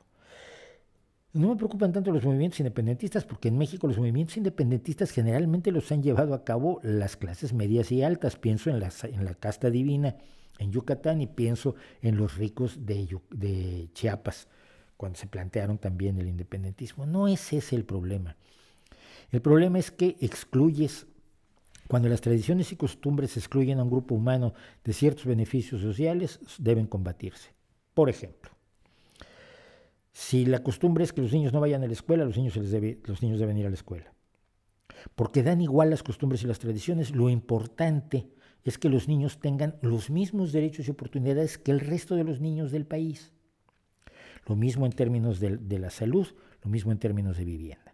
[SPEAKER 1] No me preocupan tanto los movimientos independentistas, porque en México los movimientos independentistas generalmente los han llevado a cabo las clases medias y altas. Pienso en la casta divina en Yucatán y pienso en los ricos de Chiapas, cuando se plantearon también el independentismo. No es ese el problema. El problema es que cuando las tradiciones y costumbres excluyen a un grupo humano de ciertos beneficios sociales, deben combatirse. Por ejemplo, si la costumbre es que los niños no vayan a la escuela, los niños deben ir a la escuela. Porque dan igual las costumbres y las tradiciones, lo importante es que los niños tengan los mismos derechos y oportunidades que el resto de los niños del país. Lo mismo en términos de la salud, lo mismo en términos de vivienda.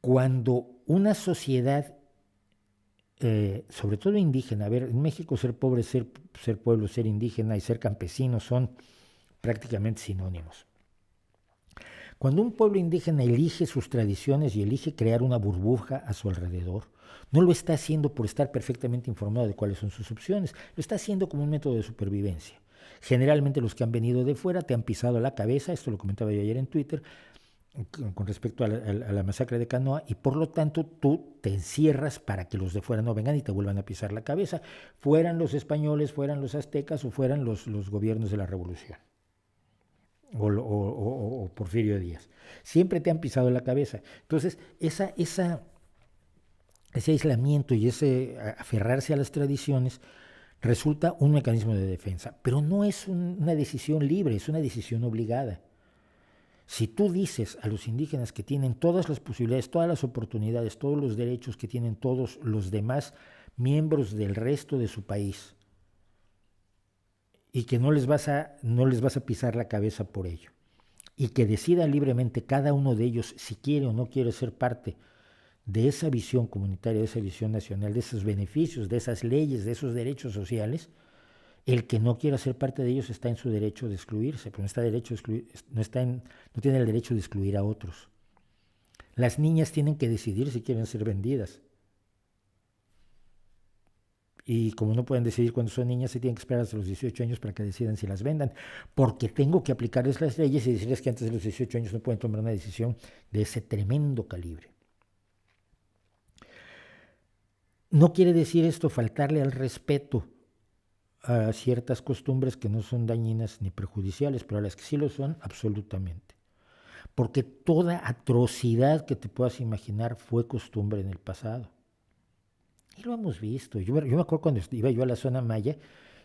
[SPEAKER 1] Cuando una sociedad, sobre todo indígena, a ver, en México ser pobre, ser pueblo, ser indígena y ser campesino son prácticamente sinónimos. Cuando un pueblo indígena elige sus tradiciones y elige crear una burbuja a su alrededor, no lo está haciendo por estar perfectamente informado de cuáles son sus opciones, lo está haciendo como un método de supervivencia. Generalmente los que han venido de fuera te han pisado la cabeza, esto lo comentaba yo ayer en Twitter, con respecto a la masacre de Canoa, y por lo tanto tú te encierras para que los de fuera no vengan y te vuelvan a pisar la cabeza, fueran los españoles, fueran los aztecas o fueran los gobiernos de la revolución. O Porfirio Díaz. Siempre te han pisado la cabeza. Entonces, ese aislamiento y ese aferrarse a las tradiciones resulta un mecanismo de defensa, pero no es una decisión libre, es una decisión obligada. Si tú dices a los indígenas que tienen todas las posibilidades, todas las oportunidades, todos los derechos que tienen todos los demás miembros del resto de su país, y que no les vas a pisar la cabeza por ello, y que decidan libremente cada uno de ellos si quiere o no quiere ser parte de esa visión comunitaria, de esa visión nacional, de esos beneficios, de esas leyes, de esos derechos sociales, el que no quiera ser parte de ellos está en su derecho de excluirse, pero no tiene el derecho de excluir a otros. Las niñas tienen que decidir si quieren ser vendidas. Y como no pueden decidir cuando son niñas, se tienen que esperar hasta los 18 años para que decidan si las vendan, porque tengo que aplicarles las leyes y decirles que antes de los 18 años no pueden tomar una decisión de ese tremendo calibre. No quiere decir esto faltarle al respeto a ciertas costumbres que no son dañinas ni perjudiciales, pero a las que sí lo son, absolutamente. Porque toda atrocidad que te puedas imaginar fue costumbre en el pasado. Y lo hemos visto. Yo me acuerdo cuando iba yo a la zona maya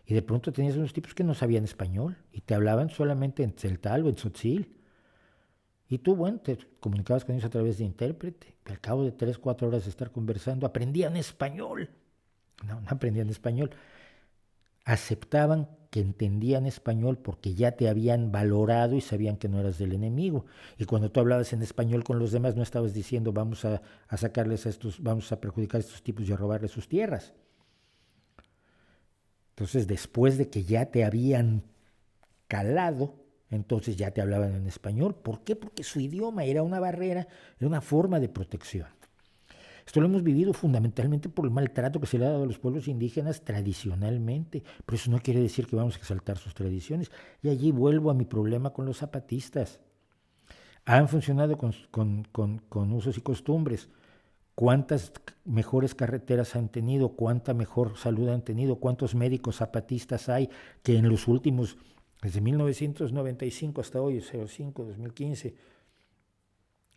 [SPEAKER 1] y de pronto tenías unos tipos que no sabían español y te hablaban solamente en tzeltal o en tzotzil. Y tú, bueno, te comunicabas con ellos a través de intérprete. Al cabo de 3, 4 horas de estar conversando, aprendían español. No aprendían español. Aceptaban que entendían español porque ya te habían valorado y sabían que no eras del enemigo. Y cuando tú hablabas en español con los demás, no estabas diciendo vamos a sacarles a estos, vamos a perjudicar a estos tipos y a robarles sus tierras. Entonces, después de que ya te habían calado, entonces ya te hablaban en español. ¿Por qué? Porque su idioma era una barrera, era una forma de protección. Esto lo hemos vivido fundamentalmente por el maltrato que se le ha dado a los pueblos indígenas tradicionalmente, pero eso no quiere decir que vamos a exaltar sus tradiciones. Y allí vuelvo a mi problema con los zapatistas. Han funcionado con usos y costumbres. ¿Cuántas mejores carreteras han tenido? ¿Cuánta mejor salud han tenido? ¿Cuántos médicos zapatistas hay que en los últimos, desde 1995 hasta hoy, 05, 2015,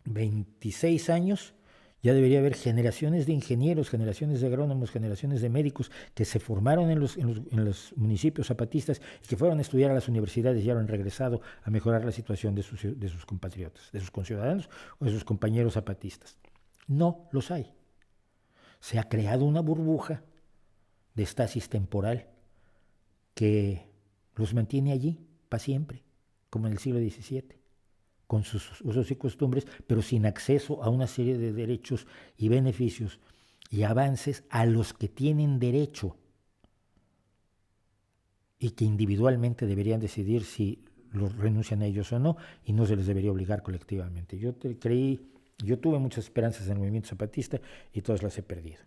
[SPEAKER 1] 26 años, ya debería haber generaciones de ingenieros, generaciones de agrónomos, generaciones de médicos que se formaron en los municipios zapatistas y que fueron a estudiar a las universidades y ahora han regresado a mejorar la situación de sus compatriotas, de sus conciudadanos o de sus compañeros zapatistas. No los hay. Se ha creado una burbuja de estasis temporal que los mantiene allí para siempre, como en el siglo XVII. con sus usos y costumbres, pero sin acceso a una serie de derechos y beneficios y avances a los que tienen derecho y que individualmente deberían decidir si los renuncian a ellos o no, y no se les debería obligar colectivamente. Yo tuve muchas esperanzas en el movimiento zapatista y todas las he perdido.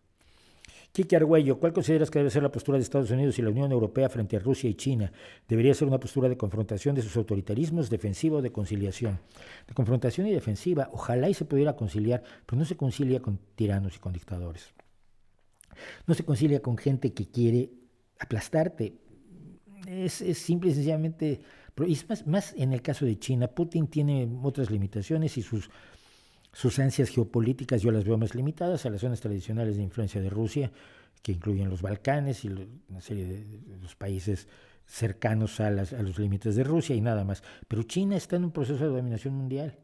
[SPEAKER 1] Quique Argüello, ¿cuál consideras que debe ser la postura de Estados Unidos y la Unión Europea frente a Rusia y China? ¿Debería ser una postura de confrontación de sus autoritarismos, defensiva o de conciliación? De confrontación y defensiva, ojalá y se pudiera conciliar, pero no se concilia con tiranos y con dictadores. No se concilia con gente que quiere aplastarte. Es simple y sencillamente, pero es más en el caso de China. Putin tiene otras limitaciones y sus ansias geopolíticas yo las veo más limitadas a las zonas tradicionales de influencia de Rusia, que incluyen los Balcanes y una serie de los países cercanos a los límites de Rusia y nada más. Pero China está en un proceso de dominación mundial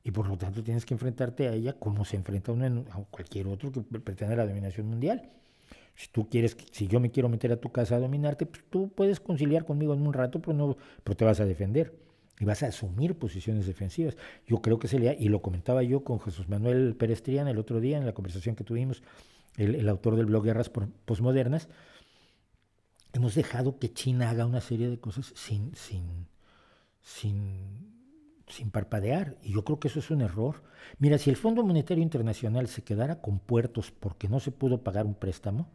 [SPEAKER 1] y por lo tanto tienes que enfrentarte a ella como se enfrenta a cualquier otro que pretende la dominación mundial. Si yo me quiero meter a tu casa a dominarte, pues tú puedes conciliar conmigo en un rato, pero te vas a defender y vas a asumir posiciones defensivas. Yo creo que y lo comentaba yo con Jesús Manuel Pérez Triana el otro día en la conversación que tuvimos, el autor del blog Guerras Postmodernas, hemos dejado que China haga una serie de cosas sin parpadear, y yo creo que eso es un error. Mira, si el Fondo Monetario Internacional se quedara con puertos porque no se pudo pagar un préstamo,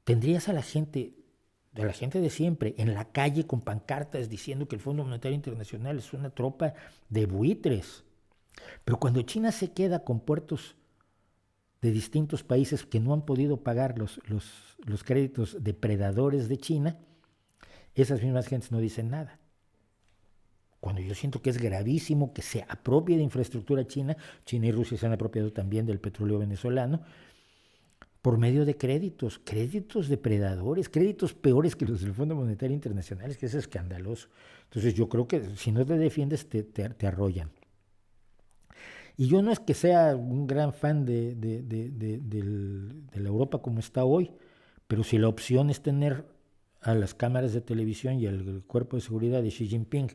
[SPEAKER 1] tendrías a la gente de siempre en la calle con pancartas diciendo que el Fondo Monetario Internacional es una tropa de buitres. Pero cuando China se queda con puertos de distintos países que no han podido pagar los créditos depredadores de China, esas mismas gentes no dicen nada. Cuando yo siento que es gravísimo que se apropie de infraestructura china, China y Rusia se han apropiado también del petróleo venezolano, por medio de créditos depredadores, créditos peores que los del Fondo Monetario Internacional, es que es escandaloso. Entonces yo creo que si no te defiendes te arrollan. Y yo no es que sea un gran fan de la Europa como está hoy, pero si la opción es tener a las cámaras de televisión y al cuerpo de seguridad de Xi Jinping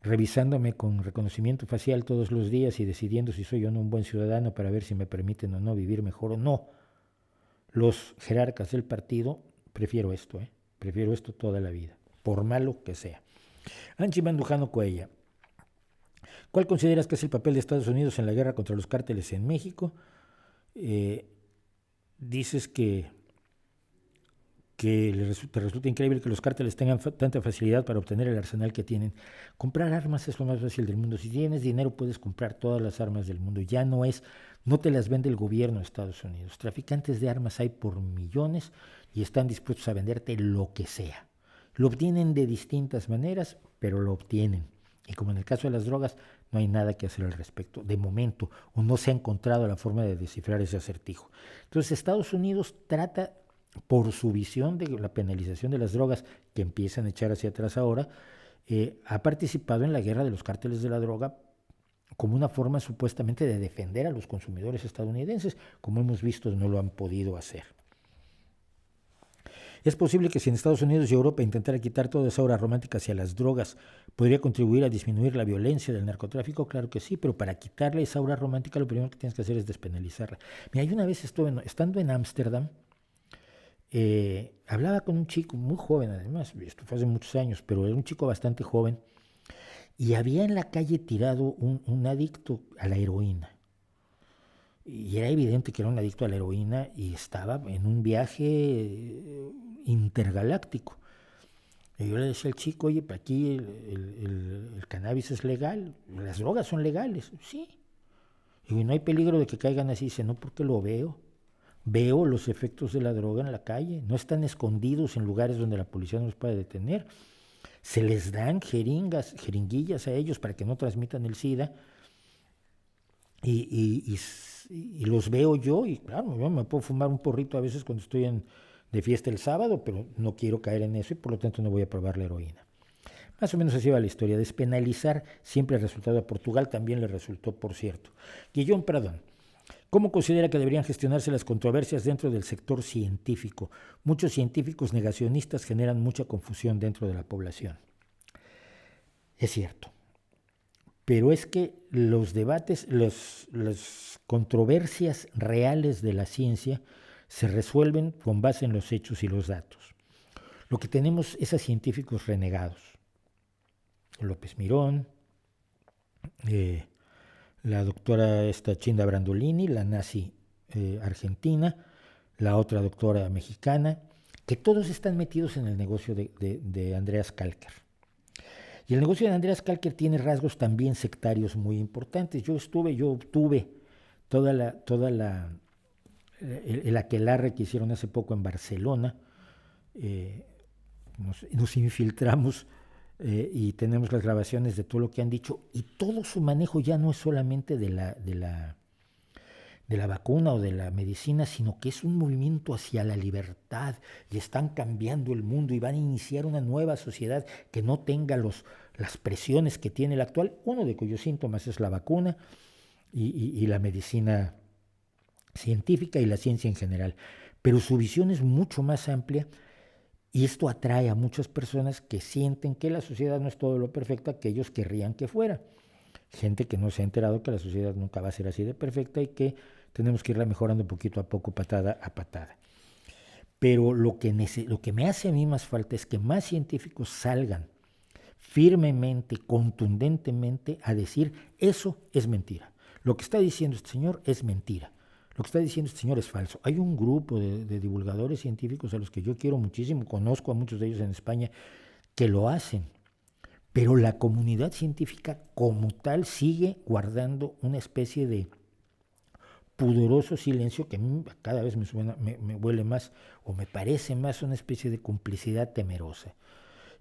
[SPEAKER 1] revisándome con reconocimiento facial todos los días y decidiendo si soy o no un buen ciudadano para ver si me permiten o no vivir mejor o no, los jerarcas del partido, prefiero esto toda la vida, por malo que sea. Anchi Mandujano Cuella, ¿cuál consideras que es el papel de Estados Unidos en la guerra contra los cárteles en México? Dices que te resulta increíble que los cárteles tengan tanta facilidad para obtener el arsenal que tienen. Comprar armas es lo más fácil del mundo. Si tienes dinero puedes comprar todas las armas del mundo. No te las vende el gobierno de Estados Unidos. Traficantes de armas hay por millones y están dispuestos a venderte lo que sea. Lo obtienen de distintas maneras, pero lo obtienen. Y como en el caso de las drogas, no hay nada que hacer al respecto, de momento, o no se ha encontrado la forma de descifrar ese acertijo. Entonces Estados Unidos trata, por su visión de la penalización de las drogas que empiezan a echar hacia atrás ahora, ha participado en la guerra de los cárteles de la droga como una forma supuestamente de defender a los consumidores estadounidenses. Como hemos visto, no lo han podido hacer. ¿Es posible que si en Estados Unidos y Europa intentara quitar toda esa aura romántica hacia las drogas, podría contribuir a disminuir la violencia del narcotráfico? Claro que sí, pero para quitarle esa aura romántica lo primero que tienes que hacer es despenalizarla. Mira, yo una vez estando en Ámsterdam, hablaba con un chico muy joven, además, esto fue hace muchos años, pero era un chico bastante joven, y había en la calle tirado un adicto a la heroína. Y era evidente que era un adicto a la heroína y estaba en un viaje intergaláctico. Y yo le decía al chico, oye, aquí el cannabis es legal, las drogas son legales. Sí. Y no hay peligro de que caigan así. Dice, no, porque lo veo. Veo los efectos de la droga en la calle. No están escondidos en lugares donde la policía no los puede detener. Se les dan jeringuillas a ellos para que no transmitan el SIDA. Y los veo yo, y claro, yo me puedo fumar un porrito a veces cuando estoy de fiesta el sábado, pero no quiero caer en eso y por lo tanto no voy a probar la heroína. Más o menos así va la historia. Despenalizar siempre ha resultado a Portugal, también le resultó, por cierto. Guillón Pradón, ¿cómo considera que deberían gestionarse las controversias dentro del sector científico? Muchos científicos negacionistas generan mucha confusión dentro de la población. Es cierto. Pero es que los debates, las controversias reales de la ciencia se resuelven con base en los hechos y los datos. Lo que tenemos es a científicos renegados. López Mirón, la doctora esta Chinda Brandolini, la nazi argentina, la otra doctora mexicana, que todos están metidos en el negocio de Andreas Kalker. Y el negocio de Andreas Kalker tiene rasgos también sectarios muy importantes. Yo obtuve el aquelarre que hicieron hace poco en Barcelona. Nos infiltramos y tenemos las grabaciones de todo lo que han dicho, y todo su manejo ya no es solamente de la vacuna o de la medicina, sino que es un movimiento hacia la libertad, y están cambiando el mundo y van a iniciar una nueva sociedad que no tenga las presiones que tiene la actual, uno de cuyos síntomas es la vacuna y la medicina científica y la ciencia en general. Pero su visión es mucho más amplia, y esto atrae a muchas personas que sienten que la sociedad no es todo lo perfecta que ellos querrían que fuera. Gente que no se ha enterado que la sociedad nunca va a ser así de perfecta y que tenemos que irla mejorando poquito a poco, patada a patada. Pero lo que me hace a mí más falta es que más científicos salgan firmemente, contundentemente a decir: eso es mentira. Lo que está diciendo este señor es mentira. Lo que está diciendo este señor es falso. Hay un grupo de divulgadores científicos a los que yo quiero muchísimo, conozco a muchos de ellos en España, que lo hacen. Pero la comunidad científica como tal sigue guardando una especie de pudoroso silencio que cada vez me huele más, o me parece más una especie de complicidad temerosa.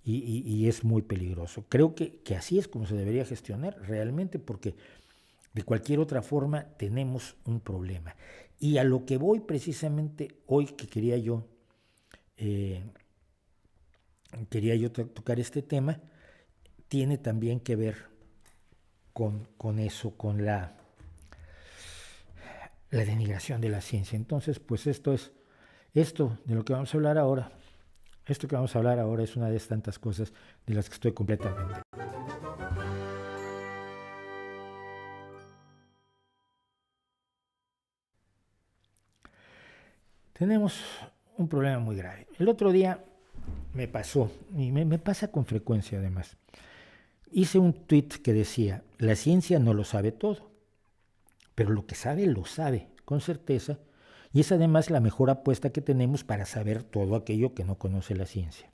[SPEAKER 1] Y es muy peligroso. Creo que así es como se debería gestionar realmente, porque de cualquier otra forma tenemos un problema. Y a lo que voy precisamente hoy, que quería yo tocar este tema, tiene también que ver con eso, con la denigración de la ciencia. Entonces, pues esto de lo que vamos a hablar ahora. Esto que vamos a hablar ahora es una de tantas cosas de las que estoy completamente. Tenemos un problema muy grave. El otro día me pasó, y me pasa con frecuencia además. Hice un tuit que decía: la ciencia no lo sabe todo, pero lo que sabe lo sabe con certeza, y es además la mejor apuesta que tenemos para saber todo aquello que no conoce la ciencia.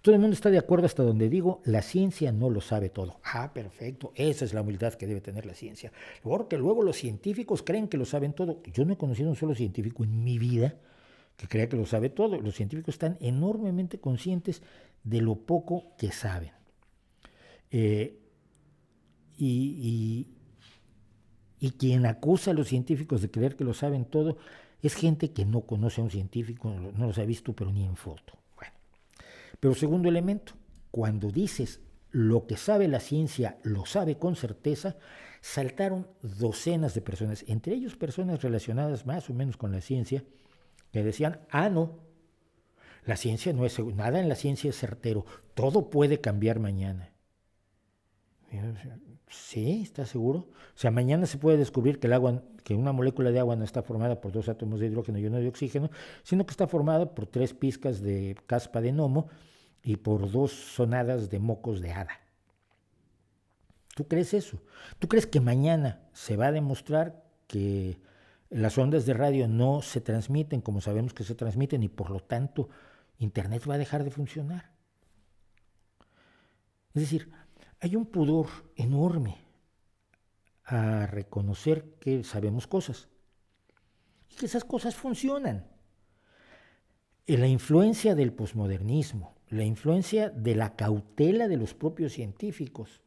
[SPEAKER 1] Todo el mundo está de acuerdo hasta donde digo: la ciencia no lo sabe todo. Ah, perfecto, esa es la humildad que debe tener la ciencia. Porque luego los científicos creen que lo saben todo. Yo no he conocido un solo científico en mi vida que crea que lo sabe todo. Los científicos están enormemente conscientes de lo poco que saben. Y quien acusa a los científicos de creer que lo saben todo es gente que no conoce a un científico, no los ha visto, pero ni en foto. Bueno. Pero segundo elemento, cuando dices lo que sabe la ciencia lo sabe con certeza, saltaron docenas de personas, entre ellos personas relacionadas más o menos con la ciencia, que decían: no, la ciencia no es, nada en la ciencia es certero, todo puede cambiar mañana. ¿Sí? ¿Estás seguro? O sea, mañana se puede descubrir que una molécula de agua no está formada por 2 átomos de hidrógeno y 1 de oxígeno, sino que está formada por 3 pizcas de caspa de gnomo y por 2 sonadas de mocos de hada. ¿Tú crees eso? ¿Tú crees que mañana se va a demostrar que las ondas de radio no se transmiten como sabemos que se transmiten y por lo tanto Internet va a dejar de funcionar? Es decir, hay un pudor enorme a reconocer que sabemos cosas y que esas cosas funcionan. La influencia del posmodernismo, la influencia de la cautela de los propios científicos,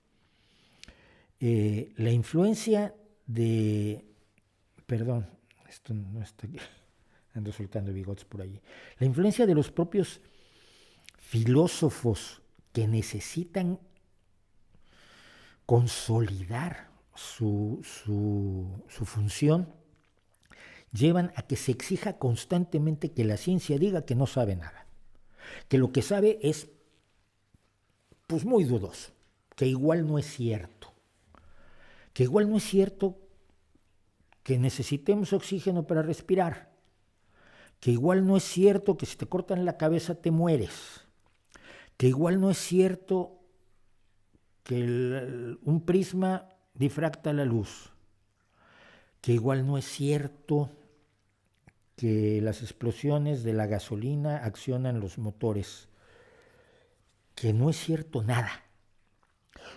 [SPEAKER 1] la influencia de... Perdón, esto no está... Ando soltando bigotes por allí. La influencia de los propios filósofos que necesitan consolidar su función, llevan a que se exija constantemente que la ciencia diga que no sabe nada, que lo que sabe es pues muy dudoso, que igual no es cierto, que necesitemos oxígeno para respirar, que igual no es cierto que si te cortan la cabeza te mueres, que igual no es cierto que un prisma difracta la luz, que igual no es cierto que las explosiones de la gasolina accionan los motores, que no es cierto nada.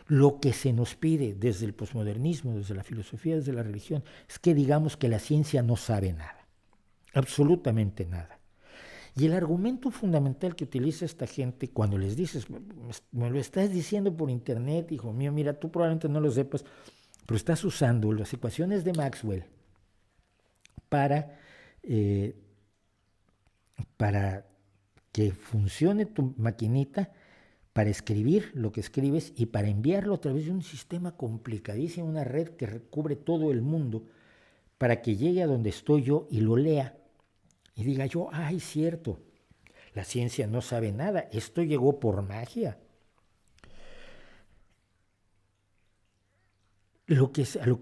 [SPEAKER 1] Lo que se nos pide desde el posmodernismo, desde la filosofía, desde la religión, es que digamos que la ciencia no sabe nada, absolutamente nada. Y el argumento fundamental que utiliza esta gente cuando les dices, me lo estás diciendo por internet, hijo mío, mira, tú probablemente no lo sepas, pero estás usando las ecuaciones de Maxwell para que funcione tu maquinita, para escribir lo que escribes y para enviarlo a través de un sistema complicadísimo, una red que recubre todo el mundo, para que llegue a donde estoy yo y lo lea y diga yo, ay, cierto, la ciencia no sabe nada, esto llegó por magia.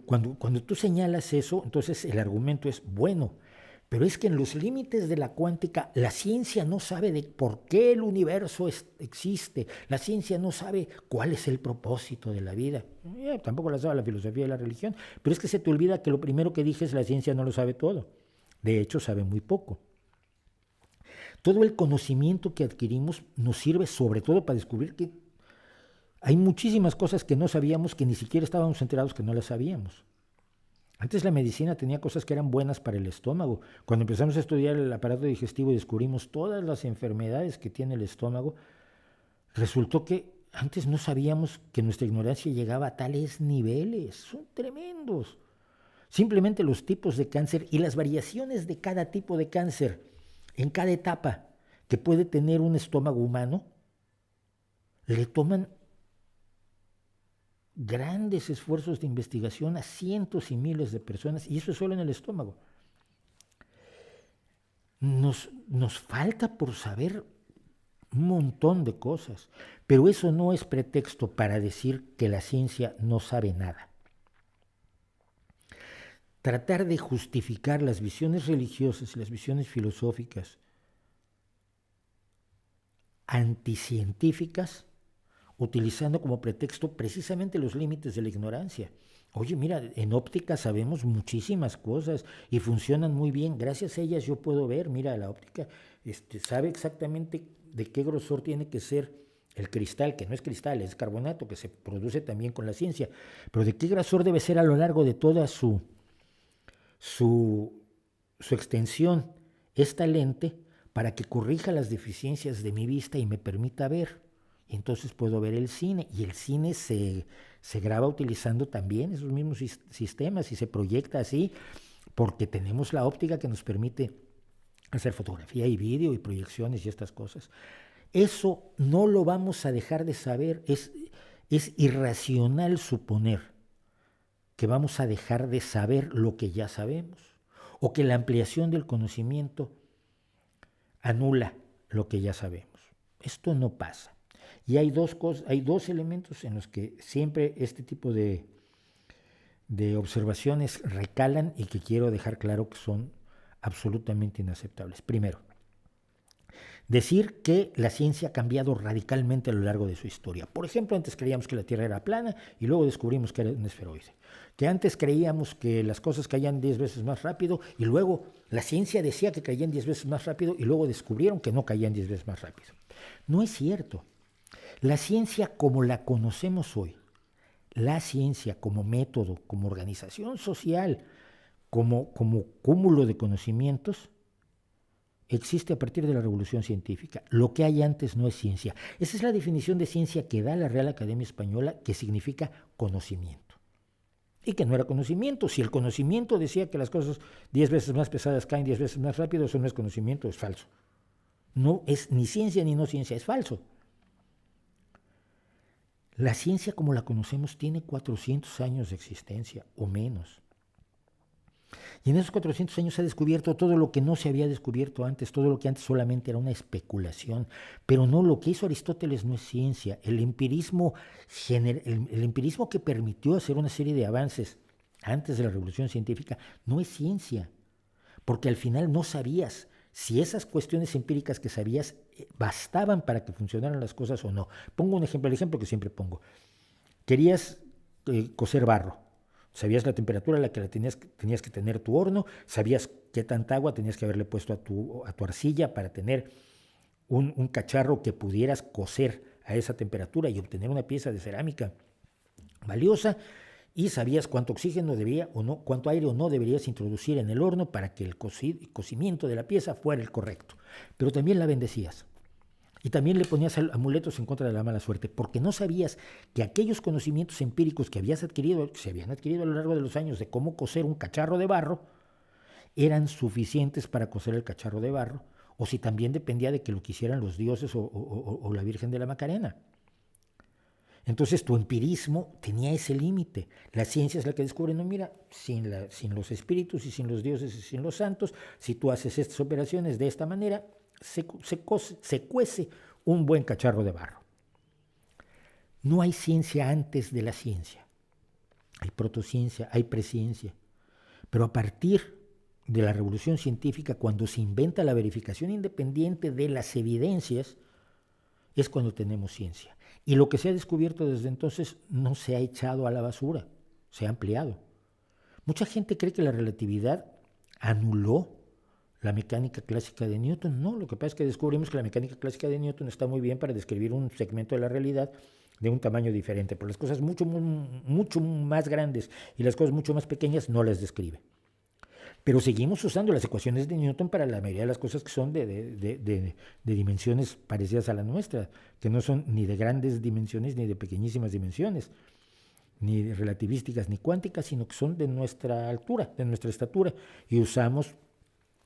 [SPEAKER 1] Cuando tú señalas eso, entonces el argumento es bueno, pero es que en los límites de la cuántica la ciencia no sabe de por qué el universo existe, la ciencia no sabe cuál es el propósito de la vida, tampoco la sabe la filosofía y la religión, pero es que se te olvida que lo primero que dije es la ciencia no lo sabe todo, de hecho sabe muy poco. Todo el conocimiento que adquirimos nos sirve sobre todo para descubrir que hay muchísimas cosas que no sabíamos, que ni siquiera estábamos enterados que no las sabíamos. Antes la medicina tenía cosas que eran buenas para el estómago. Cuando empezamos a estudiar el aparato digestivo y descubrimos todas las enfermedades que tiene el estómago, resultó que antes no sabíamos que nuestra ignorancia llegaba a tales niveles. Son tremendos. Simplemente los tipos de cáncer y las variaciones de cada tipo de cáncer en cada etapa que puede tener un estómago humano, le toman grandes esfuerzos de investigación a cientos y miles de personas, y eso es solo en el estómago. Nos falta por saber un montón de cosas, pero eso no es pretexto para decir que la ciencia no sabe nada. Tratar de justificar las visiones religiosas y las visiones filosóficas anticientíficas utilizando como pretexto precisamente los límites de la ignorancia. Oye, mira, en óptica sabemos muchísimas cosas y funcionan muy bien. Gracias a ellas yo puedo ver, mira, la óptica sabe exactamente de qué grosor tiene que ser el cristal, que no es cristal, es carbonato, que se produce también con la ciencia, pero de qué grosor debe ser a lo largo de toda su extensión esta lente para que corrija las deficiencias de mi vista y me permita ver. Entonces puedo ver el cine, y el cine se graba utilizando también esos mismos sistemas y se proyecta así porque tenemos la óptica que nos permite hacer fotografía y vídeo y proyecciones y estas cosas. Eso no lo vamos a dejar de saber. Es irracional suponer que vamos a dejar de saber lo que ya sabemos o que la ampliación del conocimiento anula lo que ya sabemos. Esto no pasa. Y hay dos elementos en los que siempre este tipo de observaciones recalan y que quiero dejar claro que son absolutamente inaceptables. Primero, decir que la ciencia ha cambiado radicalmente a lo largo de su historia. Por ejemplo, antes creíamos que la Tierra era plana y luego descubrimos que era un esferoide. Que antes creíamos que las cosas caían 10 veces más rápido y luego la ciencia decía que caían 10 veces más rápido y luego descubrieron que no caían 10 veces más rápido. No es cierto. La ciencia como la conocemos hoy, la ciencia como método, como organización social, como cúmulo de conocimientos, existe a partir de la revolución científica. Lo que hay antes no es ciencia. Esa es la definición de ciencia que da la Real Academia Española, que significa conocimiento. Y que no era conocimiento. Si el conocimiento decía que las cosas 10 veces más pesadas caen 10 veces más rápido, eso no es conocimiento, es falso. No es ni ciencia ni no ciencia, es falso. La ciencia como la conocemos tiene 400 años de existencia o menos. Y en esos 400 años se ha descubierto todo lo que no se había descubierto antes, todo lo que antes solamente era una especulación. Pero no, lo que hizo Aristóteles no es ciencia. El empirismo que permitió hacer una serie de avances antes de la revolución científica no es ciencia, porque al final no sabías si esas cuestiones empíricas que sabías bastaban para que funcionaran las cosas o no. Pongo un ejemplo, el ejemplo que siempre pongo. Querías cocer barro. Sabías la temperatura a la que tenías que tener tu horno, sabías qué tanta agua tenías que haberle puesto a tu arcilla para tener un cacharro que pudieras cocer a esa temperatura y obtener una pieza de cerámica valiosa, y sabías cuánto oxígeno debía o no, cuánto aire o no deberías introducir en el horno para que el cocimiento de la pieza fuera el correcto. Pero también la bendecías. Y también le ponías amuletos en contra de la mala suerte, porque no sabías que aquellos conocimientos empíricos que se habían adquirido a lo largo de los años de cómo cocer un cacharro de barro, eran suficientes para cocer el cacharro de barro, o si también dependía de que lo quisieran los dioses o la Virgen de la Macarena. Entonces tu empirismo tenía ese límite. La ciencia es la que descubre, no, mira, sin los espíritus y sin los dioses y sin los santos, si tú haces estas operaciones de esta manera, se cuece un buen cacharro de barro. No hay ciencia antes de la ciencia. Hay protociencia, hay presciencia. Pero a partir de la revolución científica, cuando se inventa la verificación independiente de las evidencias, es cuando tenemos ciencia. Y lo que se ha descubierto desde entonces no se ha echado a la basura, se ha ampliado. Mucha gente cree que la relatividad anuló la mecánica clásica de Newton. No, lo que pasa es que descubrimos que la mecánica clásica de Newton está muy bien para describir un segmento de la realidad de un tamaño diferente, pero las cosas mucho más grandes y las cosas mucho más pequeñas no las describe. Pero seguimos usando las ecuaciones de Newton para la mayoría de las cosas que son de dimensiones parecidas a la nuestra, que no son ni de grandes dimensiones ni de pequeñísimas dimensiones, ni relativísticas ni cuánticas, sino que son de nuestra altura, de nuestra estatura, y usamos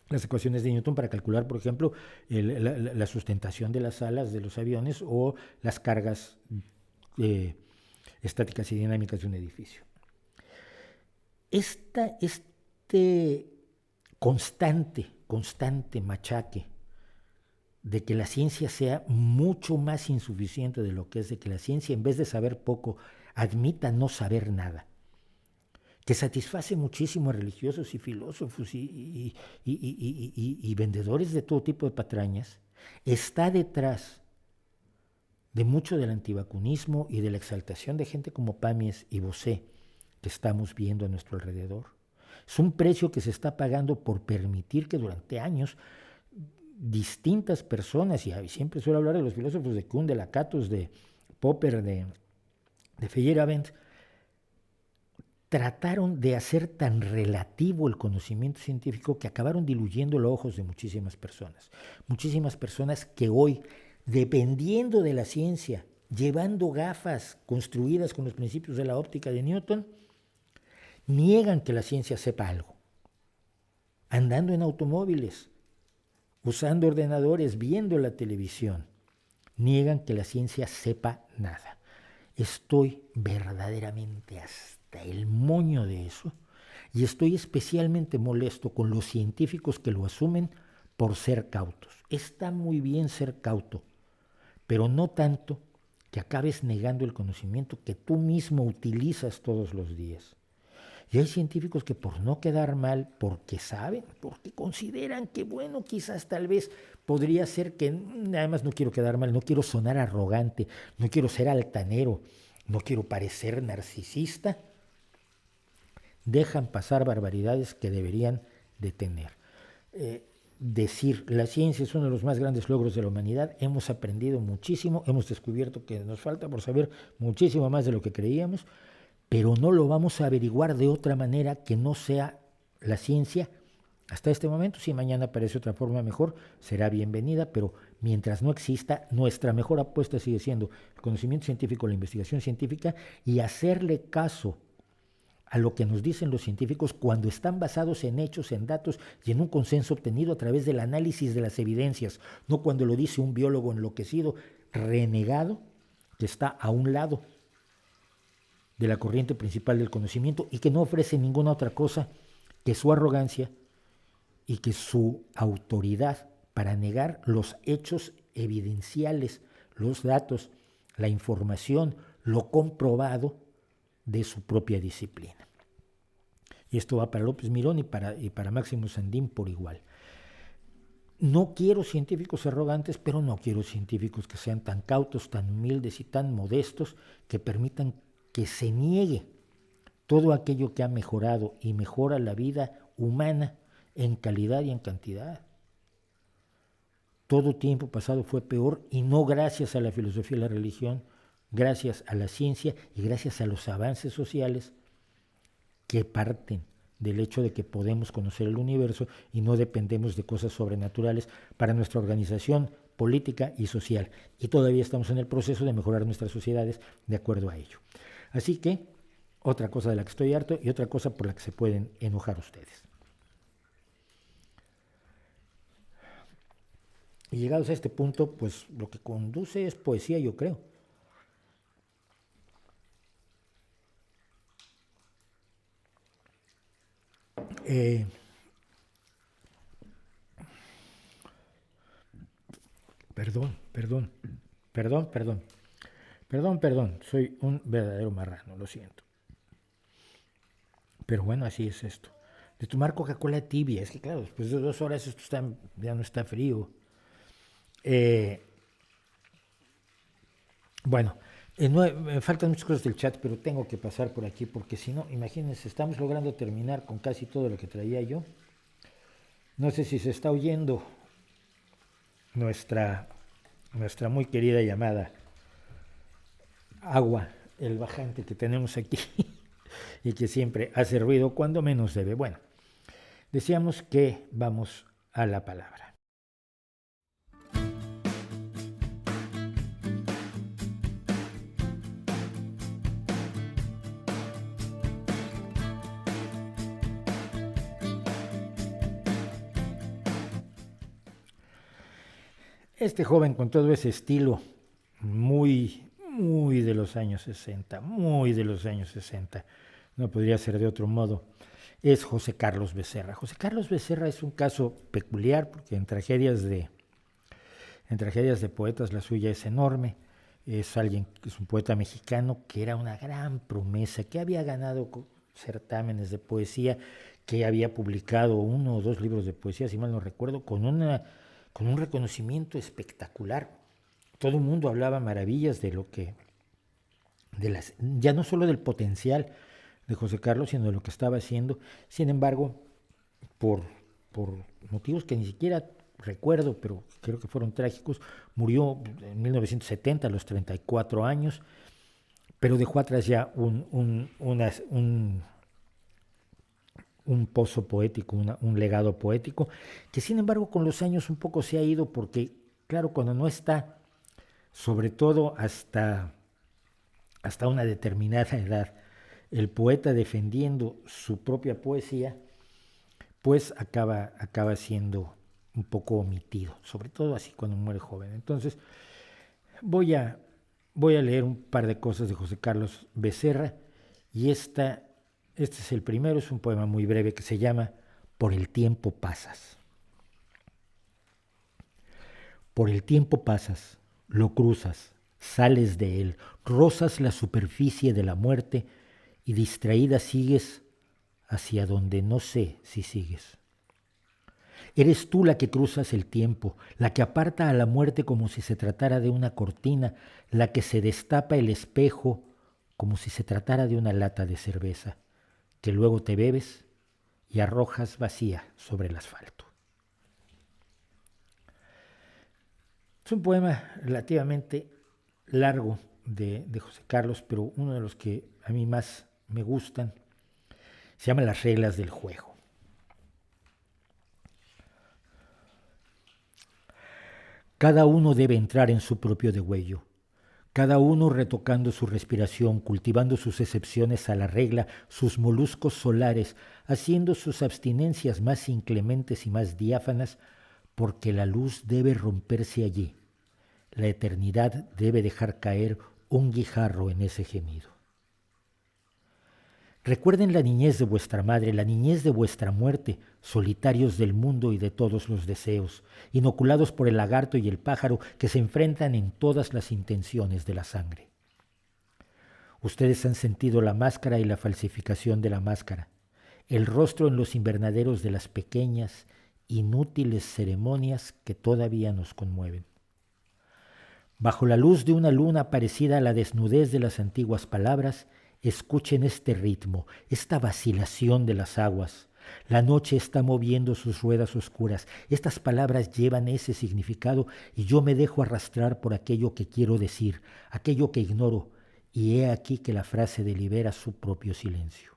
[SPEAKER 1] las ecuaciones de Newton para calcular, por ejemplo, la sustentación de las alas de los aviones o las cargas estáticas y dinámicas de un edificio. Este constante machaque de que la ciencia sea mucho más insuficiente de lo que es, de que la ciencia, en vez de saber poco, admita no saber nada, que satisface muchísimo a religiosos y filósofos y vendedores de todo tipo de patrañas, está detrás de mucho del antivacunismo y de la exaltación de gente como Pàmies y Bosé que estamos viendo a nuestro alrededor. Es un precio que se está pagando por permitir que durante años distintas personas, y siempre suelo hablar de los filósofos de Kuhn, de Lakatos, de Popper, de Feyerabend, trataron de hacer tan relativo el conocimiento científico que acabaron diluyendo los ojos de muchísimas personas que hoy, dependiendo de la ciencia, llevando gafas construidas con los principios de la óptica de Newton, niegan que la ciencia sepa algo. Andando en automóviles, usando ordenadores, viendo la televisión, niegan que la ciencia sepa nada. Estoy verdaderamente hasta el moño de eso y estoy especialmente molesto con los científicos que lo asumen por ser cautos. Está muy bien ser cauto, pero no tanto que acabes negando el conocimiento que tú mismo utilizas todos los días. Y hay científicos que por no quedar mal, porque saben, porque consideran que bueno, quizás tal vez podría ser que, además no quiero quedar mal, no quiero sonar arrogante, no quiero ser altanero, no quiero parecer narcisista, dejan pasar barbaridades que deberían detener. Decir, la ciencia es uno de los más grandes logros de la humanidad, hemos aprendido muchísimo, hemos descubierto que nos falta por saber muchísimo más de lo que creíamos, pero no lo vamos a averiguar de otra manera que no sea la ciencia. Hasta este momento, si mañana aparece otra forma mejor, será bienvenida, pero mientras no exista, nuestra mejor apuesta sigue siendo el conocimiento científico, la investigación científica y hacerle caso a lo que nos dicen los científicos cuando están basados en hechos, en datos y en un consenso obtenido a través del análisis de las evidencias, no cuando lo dice un biólogo enloquecido, renegado, que está a un lado de la corriente principal del conocimiento y que no ofrece ninguna otra cosa que su arrogancia y que su autoridad para negar los hechos evidenciales, los datos, la información, lo comprobado de su propia disciplina. Y esto va para López Mirón y para Máximo Sandín por igual. No quiero científicos arrogantes, pero no quiero científicos que sean tan cautos, tan humildes y tan modestos que permitan que se niegue todo aquello que ha mejorado y mejora la vida humana en calidad y en cantidad. Todo tiempo pasado fue peor y no gracias a la filosofía y la religión, gracias a la ciencia y gracias a los avances sociales que parten del hecho de que podemos conocer el universo y no dependemos de cosas sobrenaturales para nuestra organización política y social. Y todavía estamos en el proceso de mejorar nuestras sociedades de acuerdo a ello. Así que, otra cosa de la que estoy harto y otra cosa por la que se pueden enojar ustedes. Y llegados a este punto, pues lo que conduce es poesía, yo creo. Perdón, soy un verdadero marrano, lo siento. Pero bueno, así es esto. De tomar Coca-Cola tibia, es que claro, después de 2 horas esto ya no está frío. Bueno, me faltan muchas cosas del chat, pero tengo que pasar por aquí porque si no, imagínense, estamos logrando terminar con casi todo lo que traía yo. No sé si se está oyendo nuestra muy querida llamada agua, el bajante que tenemos aquí y que siempre hace ruido cuando menos debe. Bueno, decíamos que vamos a la palabra. Este joven con todo ese estilo muy de los años 60, no podría ser de otro modo, es José Carlos Becerra. José Carlos Becerra es un caso peculiar porque en tragedias de poetas la suya es enorme. Es un poeta mexicano que era una gran promesa, que había ganado certámenes de poesía, que había publicado 1 o 2 libros de poesía, si mal no recuerdo, con un reconocimiento espectacular. Todo el mundo hablaba maravillas ya no solo del potencial de José Carlos, sino de lo que estaba haciendo. Sin embargo, por motivos que ni siquiera recuerdo, pero creo que fueron trágicos, murió en 1970 a los 34 años, pero dejó atrás ya un pozo poético, un legado poético, que sin embargo con los años un poco se ha ido porque, claro, cuando no está, sobre todo hasta una determinada edad, el poeta defendiendo su propia poesía, pues acaba siendo un poco omitido, sobre todo así cuando muere joven. Entonces, voy a leer un par de cosas de José Carlos Becerra, y este es el primero, es un poema muy breve que se llama Por el tiempo pasas. Por el tiempo pasas, lo cruzas, sales de él, rozas la superficie de la muerte y distraída sigues hacia donde no sé si sigues. Eres tú la que cruzas el tiempo, la que aparta a la muerte como si se tratara de una cortina, la que se destapa el espejo como si se tratara de una lata de cerveza, que luego te bebes y arrojas vacía sobre el asfalto. Es un poema relativamente largo de José Carlos, pero uno de los que a mí más me gustan se llama Las reglas del juego. Cada uno debe entrar en su propio degüello, cada uno retocando su respiración, cultivando sus excepciones a la regla, sus moluscos solares, haciendo sus abstinencias más inclementes y más diáfanas, porque la luz debe romperse allí. La eternidad debe dejar caer un guijarro en ese gemido. Recuerden la niñez de vuestra madre, la niñez de vuestra muerte, solitarios del mundo y de todos los deseos, inoculados por el lagarto y el pájaro que se enfrentan en todas las intenciones de la sangre. Ustedes han sentido la máscara y la falsificación de la máscara, el rostro en los invernaderos de las pequeñas, inútiles ceremonias que todavía nos conmueven. Bajo la luz de una luna parecida a la desnudez de las antiguas palabras, escuchen este ritmo, esta vacilación de las aguas. La noche está moviendo sus ruedas oscuras. Estas palabras llevan ese significado y yo me dejo arrastrar por aquello que quiero decir, aquello que ignoro, y he aquí que la frase delibera su propio silencio.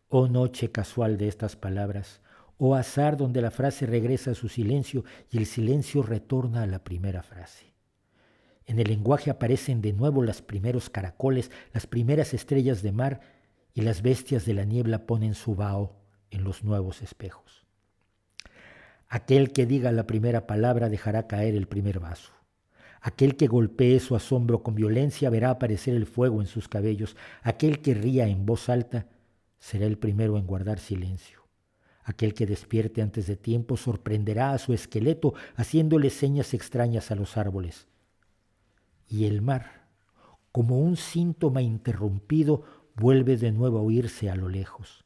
[SPEAKER 1] Oh noche casual de estas palabras, oh azar donde la frase regresa a su silencio y el silencio retorna a la primera frase. En el lenguaje aparecen de nuevo los primeros caracoles, las primeras estrellas de mar y las bestias de la niebla ponen su vaho en los nuevos espejos. Aquel que diga la primera palabra dejará caer el primer vaso. Aquel que golpee su asombro con violencia verá aparecer el fuego en sus cabellos. Aquel que ría en voz alta será el primero en guardar silencio. Aquel que despierte antes de tiempo sorprenderá a su esqueleto haciéndole señas extrañas a los árboles. Y el mar, como un síntoma interrumpido, vuelve de nuevo a oírse a lo lejos.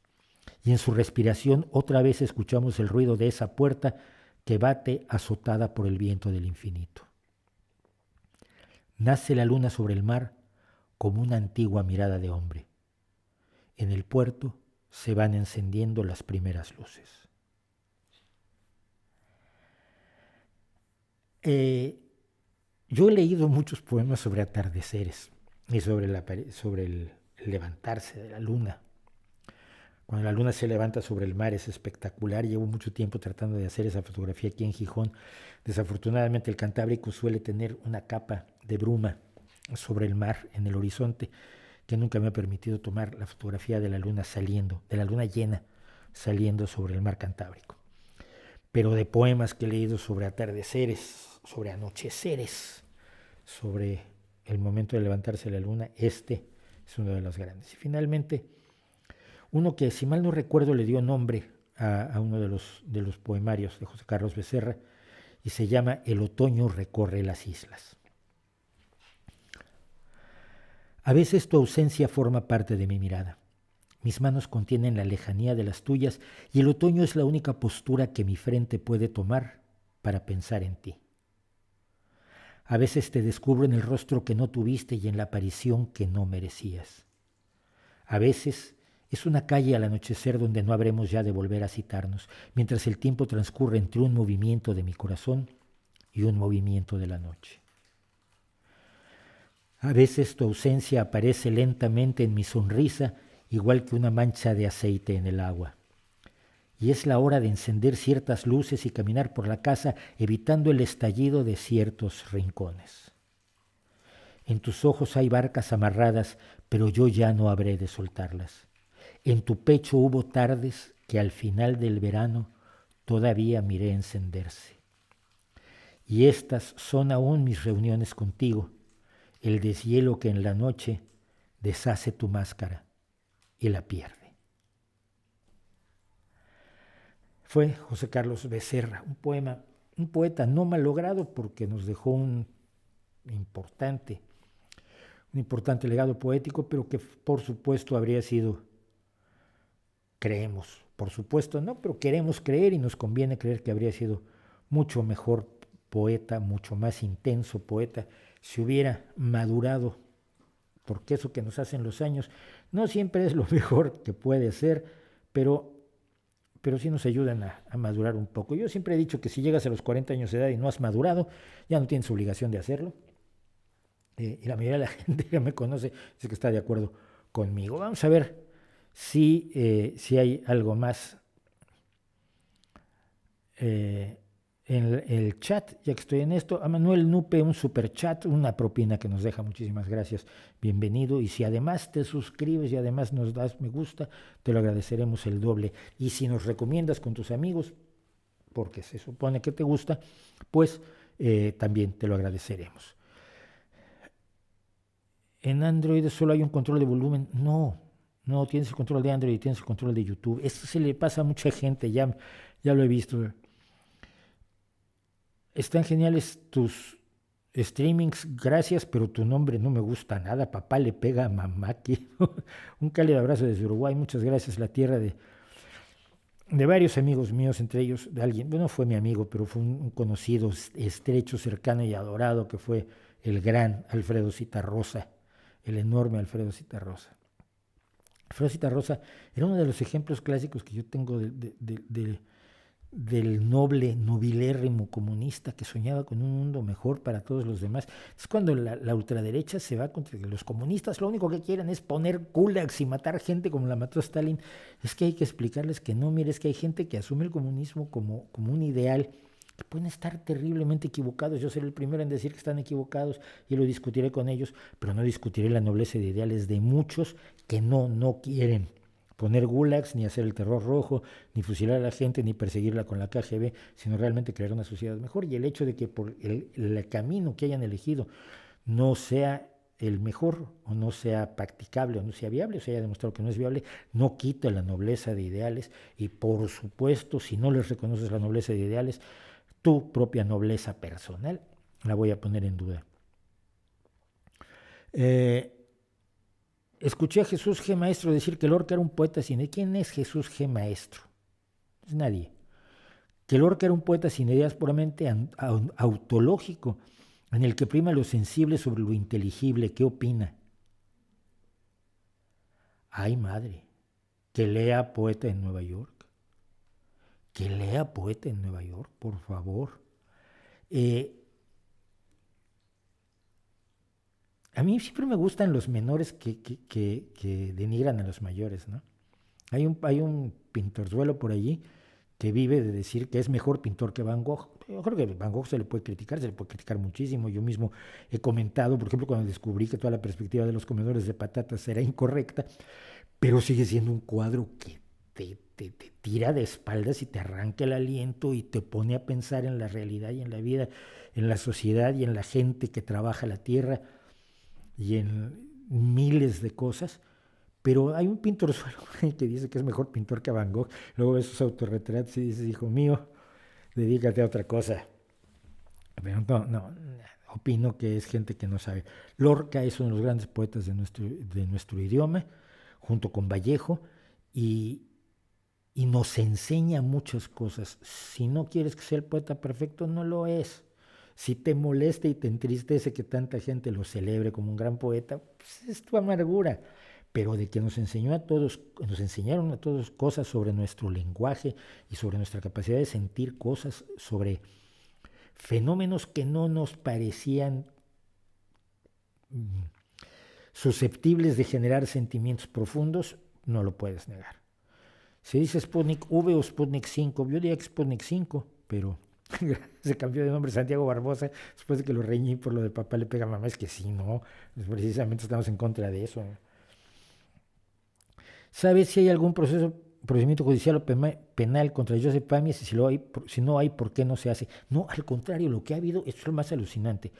[SPEAKER 1] Y en su respiración otra vez escuchamos el ruido de esa puerta que bate azotada por el viento del infinito. Nace la luna sobre el mar como una antigua mirada de hombre. En el puerto se van encendiendo las primeras luces. Yo he leído muchos poemas sobre atardeceres y sobre el levantarse de la luna. Cuando la luna se levanta sobre el mar es espectacular. Llevo mucho tiempo tratando de hacer esa fotografía aquí en Gijón. Desafortunadamente el Cantábrico suele tener una capa de bruma sobre el mar en el horizonte que nunca me ha permitido tomar la fotografía de la luna saliendo, de la luna llena saliendo sobre el mar Cantábrico. Pero de poemas que he leído sobre atardeceres, sobre anocheceres, sobre el momento de levantarse la luna, este es uno de los grandes. Y finalmente, uno que, si mal no recuerdo, le dio nombre a uno de los poemarios de José Carlos Becerra y se llama El otoño recorre las islas. A veces tu ausencia forma parte de mi mirada. Mis manos contienen la lejanía de las tuyas y el otoño es la única postura que mi frente puede tomar para pensar en ti. A veces te descubro en el rostro que no tuviste y en la aparición que no merecías. A veces es una calle al anochecer donde no habremos ya de volver a citarnos, mientras el tiempo transcurre entre un movimiento de mi corazón y un movimiento de la noche. A veces tu ausencia aparece lentamente en mi sonrisa, igual que una mancha de aceite en el agua. Y es la hora de encender ciertas luces y caminar por la casa, evitando el estallido de ciertos rincones. En tus ojos hay barcas amarradas, pero yo ya no habré de soltarlas. En tu pecho hubo tardes que al final del verano todavía miré encenderse. Y estas son aún mis reuniones contigo, el deshielo que en la noche deshace tu máscara y la pierde. Fue José Carlos Becerra, un poeta no malogrado porque nos dejó un importante legado poético, pero que por supuesto habría sido, creemos, por supuesto no, pero queremos creer y nos conviene creer que habría sido mucho mejor poeta, mucho más intenso poeta, si hubiera madurado, porque eso que nos hacen los años no siempre es lo mejor que puede ser, pero sí nos ayudan a madurar un poco. Yo siempre he dicho que si llegas a los 40 años de edad y no has madurado, ya no tienes obligación de hacerlo. Y la mayoría de la gente que me conoce dice que está de acuerdo conmigo. Vamos a ver si hay algo más en el chat, ya que estoy en esto. A Manuel Nupe, un super chat, una propina que nos deja, muchísimas gracias, bienvenido. Y si además te suscribes y además nos das me gusta, te lo agradeceremos el doble. Y si nos recomiendas con tus amigos, porque se supone que te gusta, pues también te lo agradeceremos. En Android solo hay un control de volumen. No, No, tienes el control de Android y tienes el control de YouTube. Esto se le pasa a mucha gente, ya lo he visto. Están geniales tus streamings, gracias, pero tu nombre no me gusta nada. Papá le pega a mamá. Un cálido abrazo desde Uruguay, muchas gracias. La tierra de varios amigos míos, entre ellos de alguien, bueno, fue mi amigo, pero fue un conocido, estrecho, cercano y adorado, que fue el gran Alfredo Zitarrosa, el enorme Alfredo Zitarrosa. Alfredo Zitarrosa era uno de los ejemplos clásicos que yo tengo del noble, nobilérrimo comunista que soñaba con un mundo mejor para todos los demás. Es cuando la ultraderecha se va contra los comunistas, lo único que quieren es poner gulags y matar gente como la mató Stalin. Es que hay que explicarles que no, mire, es que hay gente que asume el comunismo como un ideal, que pueden estar terriblemente equivocados. Yo seré el primero en decir que están equivocados y lo discutiré con ellos, pero no discutiré la nobleza de ideales de muchos que no quieren poner gulags, ni hacer el terror rojo, ni fusilar a la gente, ni perseguirla con la KGB, sino realmente crear una sociedad mejor. Y el hecho de que por el camino que hayan elegido no sea el mejor, o no sea practicable, o no sea viable, o se haya demostrado que no es viable, no quita la nobleza de ideales. Y por supuesto, si no les reconoces la nobleza de ideales, tu propia nobleza personal la voy a poner en duda. Escuché a Jesús G. Maestro decir que Lorca era un poeta sin ideas. ¿Quién es Jesús G. Maestro? Es nadie. Que Lorca era un poeta sin ideas puramente autológico, en el que prima lo sensible sobre lo inteligible. ¿Qué opina? Ay, madre, que lea Poeta en Nueva York. Que lea Poeta en Nueva York, por favor. A mí siempre me gustan los menores que denigran a los mayores, ¿no? Hay un pintorzuelo por allí que vive de decir que es mejor pintor que Van Gogh. Yo creo que Van Gogh se le puede criticar muchísimo. Yo mismo he comentado, por ejemplo, cuando descubrí que toda la perspectiva de los comedores de patatas era incorrecta, pero sigue siendo un cuadro que te tira de espaldas y te arranca el aliento y te pone a pensar en la realidad y en la vida, en la sociedad y en la gente que trabaja la tierra y en miles de cosas. Pero hay un pintorzuelo que dice que es mejor pintor que Van Gogh. Luego ves sus autorretratos y dices, hijo mío, dedícate a otra cosa. Pero no, opino que es gente que no sabe. Lorca es uno de los grandes poetas de nuestro idioma, junto con Vallejo, y nos enseña muchas cosas. Si no quieres que sea el poeta perfecto, no lo es. Si te molesta y te entristece que tanta gente lo celebre como un gran poeta, pues es tu amargura. Pero de que nos enseñaron a todos cosas sobre nuestro lenguaje y sobre nuestra capacidad de sentir cosas, sobre fenómenos que no nos parecían susceptibles de generar sentimientos profundos, no lo puedes negar. Se dice Sputnik V o Sputnik 5, yo diría que Sputnik 5, pero se cambió de nombre Santiago Barbosa después de que lo reñí por lo de papá le pega a mamá. Es que sí, no, precisamente estamos en contra de eso. ¿Sabes si hay algún procedimiento judicial o penal contra Joseph Pamias? Si no hay, ¿por qué no se hace? No, al contrario, lo que ha habido, esto es lo más alucinante.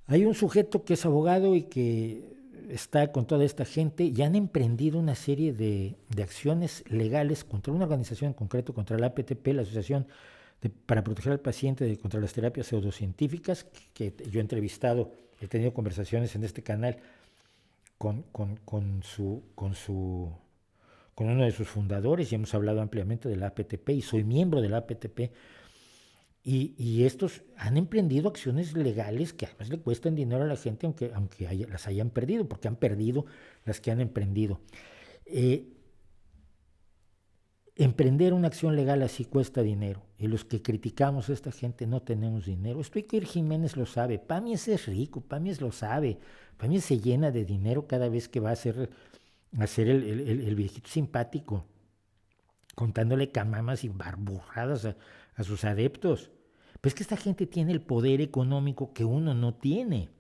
[SPEAKER 1] Hay un sujeto que es abogado y que está con toda esta gente y han emprendido una serie de acciones legales contra una organización en concreto, contra la APTP, la Asociación para Proteger al Paciente contra las Terapias Pseudocientíficas, que yo he entrevistado, he tenido conversaciones en este canal con uno de sus fundadores y hemos hablado ampliamente de la APTP y soy miembro de la APTP. Y estos han emprendido acciones legales que además le cuestan dinero a la gente, aunque las hayan perdido, porque han perdido las que han emprendido. Emprender una acción legal así cuesta dinero, y los que criticamos a esta gente no tenemos dinero. Esto Iker Jiménez lo sabe, Pamies es rico, Pamies lo sabe, Pamies se llena de dinero cada vez que va a hacer el viejito simpático, contándole camamas y barburradas a sus adeptos. Pues que esta gente tiene el poder económico que uno no tiene.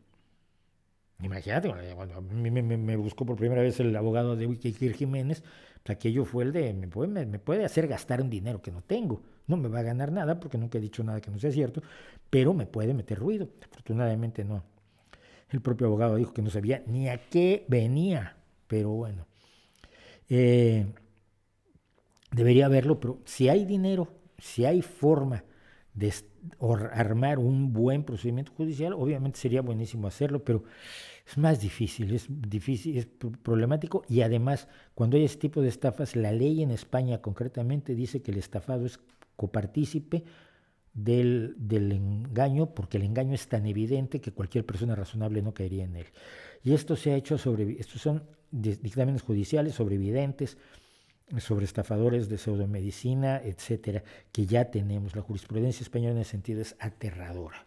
[SPEAKER 1] Imagínate, cuando a mí me buscó por primera vez el abogado de Iker Jiménez, aquello fue el de, me puede hacer gastar un dinero que no tengo. No me va a ganar nada porque nunca he dicho nada que no sea cierto, pero me puede meter ruido. Afortunadamente no. El propio abogado dijo que no sabía ni a qué venía, pero bueno. Eh, Debería haberlo, pero si hay dinero, si hay forma de armar un buen procedimiento judicial, obviamente sería buenísimo hacerlo, pero es más difícil, es problemático y además cuando hay ese tipo de estafas, la ley en España concretamente dice que el estafado es copartícipe del engaño, porque el engaño es tan evidente que cualquier persona razonable no caería en él. Y esto se ha hecho estos son dictámenes judiciales sobre videntes, sobre estafadores de pseudomedicina, etcétera, que ya tenemos. La jurisprudencia española en ese sentido es aterradora.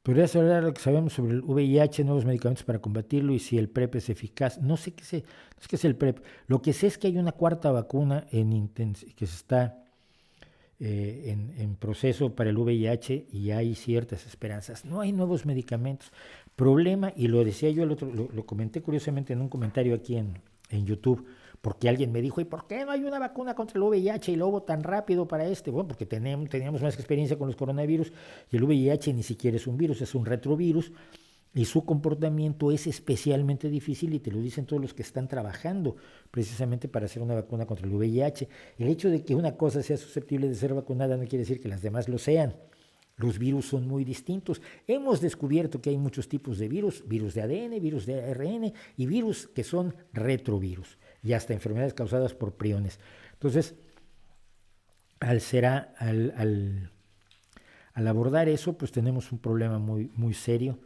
[SPEAKER 1] ¿Podrías hablar de lo que sabemos sobre el VIH, nuevos medicamentos para combatirlo y si el PrEP es eficaz? No sé qué es el PrEP. Lo que sé es que hay una cuarta vacuna que se está en proceso para el VIH y hay ciertas esperanzas. No hay nuevos medicamentos. Problema, y lo decía yo lo comenté curiosamente en un comentario aquí en YouTube, porque alguien me dijo, ¿y por qué no hay una vacuna contra el VIH y lo hubo tan rápido para este? Bueno, porque teníamos más experiencia con los coronavirus y el VIH ni siquiera es un virus, es un retrovirus y su comportamiento es especialmente difícil y te lo dicen todos los que están trabajando precisamente para hacer una vacuna contra el VIH. El hecho de que una cosa sea susceptible de ser vacunada no quiere decir que las demás lo sean. Los virus son muy distintos. Hemos descubierto que hay muchos tipos de virus, virus de ADN, virus de ARN y virus que son retrovirus y hasta enfermedades causadas por priones. Entonces, al abordar eso, pues tenemos un problema muy, muy serio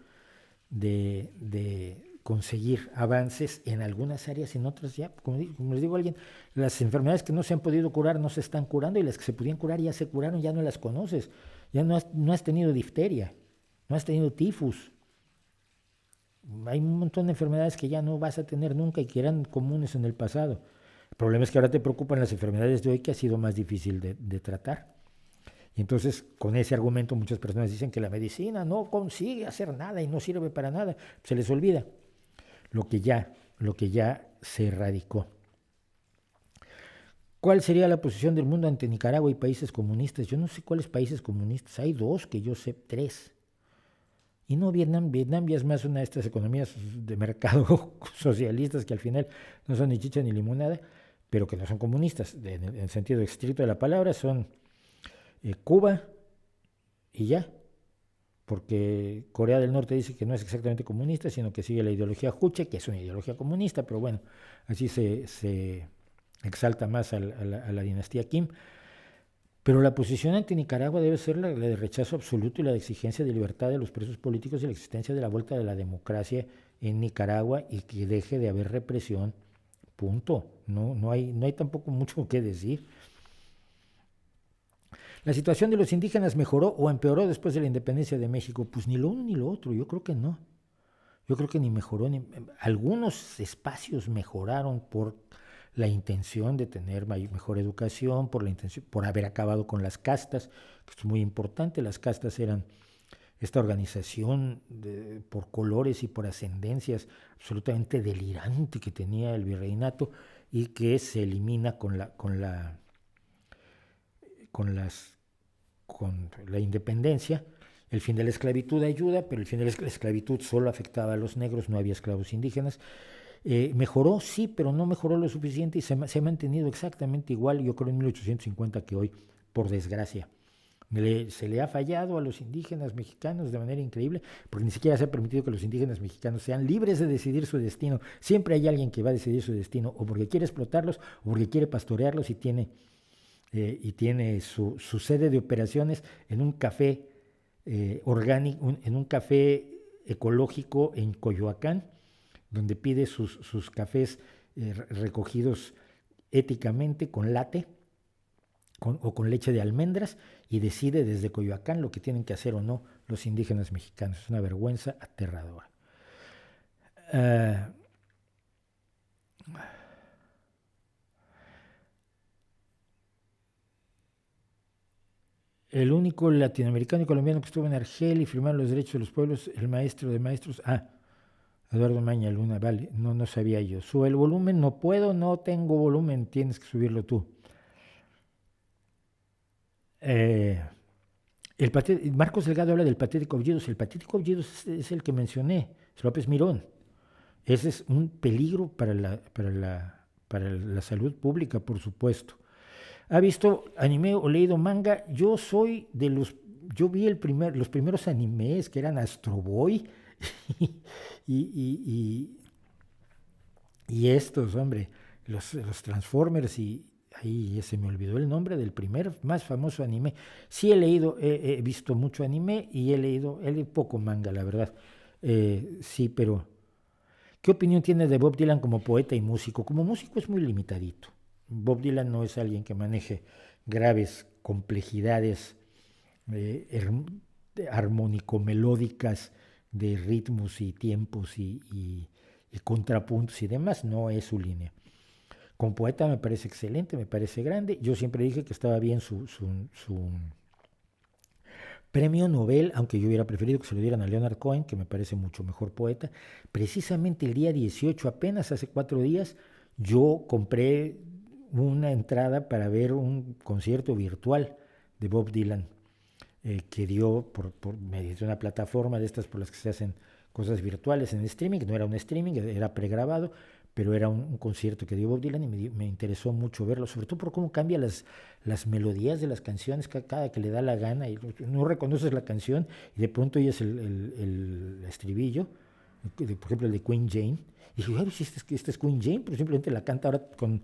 [SPEAKER 1] de conseguir avances en algunas áreas, en otras ya, como les digo a alguien, las enfermedades que no se han podido curar no se están curando y las que se podían curar ya se curaron, ya no las conoces, ya no has tenido difteria, no has tenido tifus. Hay un montón de enfermedades que ya no vas a tener nunca y que eran comunes en el pasado. El problema es que ahora te preocupan las enfermedades de hoy que ha sido más difícil de tratar. Y entonces, con ese argumento, muchas personas dicen que la medicina no consigue hacer nada y no sirve para nada. Se les olvida lo que ya se erradicó. ¿Cuál sería la posición del mundo ante Nicaragua y países comunistas? Yo no sé cuáles países comunistas. Hay dos, que yo sé, tres. Y no Vietnam. Vietnam ya es más una de estas economías de mercado socialistas que al final no son ni chicha ni limonada, pero que no son comunistas. En el sentido estricto de la palabra son Cuba y ya, porque Corea del Norte dice que no es exactamente comunista, sino que sigue la ideología Juche, que es una ideología comunista, pero bueno, así se exalta más a la dinastía Kim. Pero la posición ante Nicaragua debe ser la de rechazo absoluto y la de exigencia de libertad de los presos políticos y la existencia de la vuelta de la democracia en Nicaragua y que deje de haber represión, punto. No hay tampoco mucho que decir. ¿La situación de los indígenas mejoró o empeoró después de la independencia de México? Pues ni lo uno ni lo otro, yo creo que no. Yo creo que ni mejoró, algunos espacios mejoraron por la intención de tener mejor educación, por haber acabado con las castas, que es muy importante. Las castas eran esta organización por colores y por ascendencias absolutamente delirante que tenía el virreinato y que se elimina con la independencia. El fin de la esclavitud ayuda, pero el fin de la esclavitud solo afectaba a los negros, no había esclavos indígenas. Mejoró, sí, pero no mejoró lo suficiente y se ha mantenido exactamente igual, yo creo, en 1850 que hoy, por desgracia. Se le ha fallado a los indígenas mexicanos de manera increíble, porque ni siquiera se ha permitido que los indígenas mexicanos sean libres de decidir su destino. Siempre hay alguien que va a decidir su destino, o porque quiere explotarlos, o porque quiere pastorearlos y tiene su sede de operaciones en un café orgánico, en un café ecológico en Coyoacán, donde pide sus cafés recogidos éticamente con latte o con leche de almendras y decide desde Coyoacán lo que tienen que hacer o no los indígenas mexicanos. Es una vergüenza aterradora. El único latinoamericano y colombiano que estuvo en Argel y firmaron los derechos de los pueblos, el maestro de maestros. Eduardo Maña Luna, vale, no sabía yo. Sube el volumen, no puedo, no tengo volumen, tienes que subirlo tú. Marcos Delgado habla del patético Aullidos. El patético Aullidos es el que mencioné, López Mirón. Ese es un peligro para la salud pública, por supuesto. ¿Ha visto anime o leído manga? Yo vi los primeros animes que eran Astro Boy y estos, hombre, los Transformers y ahí se me olvidó el nombre del primer más famoso anime. Sí he visto mucho anime y he leído poco manga, la verdad. Sí, pero ¿qué opinión tiene de Bob Dylan como poeta y músico? Como músico es muy limitadito. Bob Dylan no es alguien que maneje graves complejidades armónico-melódicas de ritmos y tiempos y contrapuntos y demás, no es su línea. Como poeta me parece excelente, me parece grande. Yo siempre dije que estaba bien su premio Nobel, aunque yo hubiera preferido que se lo dieran a Leonard Cohen, que me parece mucho mejor poeta. Precisamente el día 18, apenas hace 4 días, yo compré una entrada para ver un concierto virtual de Bob Dylan que dio mediante una plataforma de estas por las que se hacen cosas virtuales en streaming. No era un streaming, era pregrabado, pero era un concierto que dio Bob Dylan y me interesó mucho verlo, sobre todo por cómo cambia las melodías de las canciones cada que le da la gana, y no reconoces la canción y de pronto oyes el estribillo, por ejemplo el de Queen Jane, y dije, si este es Queen Jane, pero simplemente la canta ahora con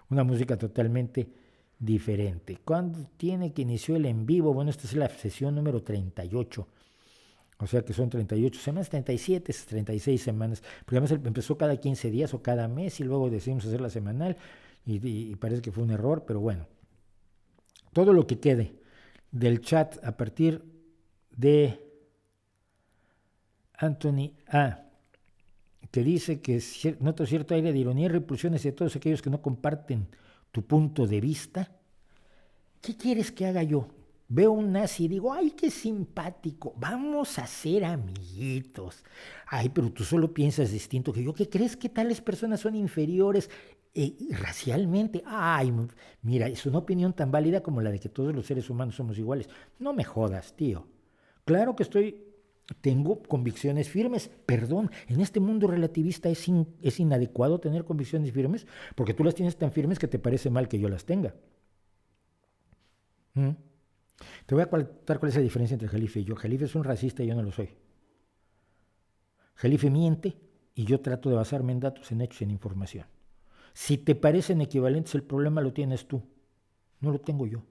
[SPEAKER 1] una música totalmente diferente. ¿Cuándo tiene que inició el en vivo? Bueno, esta es la sesión número 38. O sea que son 38 semanas, 37, 36 semanas, porque además empezó cada 15 días o cada mes y luego decidimos hacerla semanal y parece que fue un error, pero bueno. Todo lo que quede del chat a partir de Anthony A., que dice que noto cierto aire de ironía y repulsión hacia todos aquellos que no comparten tu punto de vista. ¿Qué quieres que haga yo? Veo un nazi y digo, ¡ay, qué simpático! Vamos a ser amiguitos. Ay, pero tú solo piensas distinto que yo. ¿Qué crees que tales personas son inferiores racialmente? Ay, mira, es una opinión tan válida como la de que todos los seres humanos somos iguales. No me jodas, tío. Claro que tengo convicciones firmes. Perdón, en este mundo relativista es inadecuado tener convicciones firmes porque tú las tienes tan firmes que te parece mal que yo las tenga. Te voy a contar cuál es la diferencia entre Jalife y yo. Jalife es un racista y yo no lo soy. Jalife miente y yo trato de basarme en datos, en hechos, en información. Si te parecen equivalentes, el problema lo tienes tú, no lo tengo yo.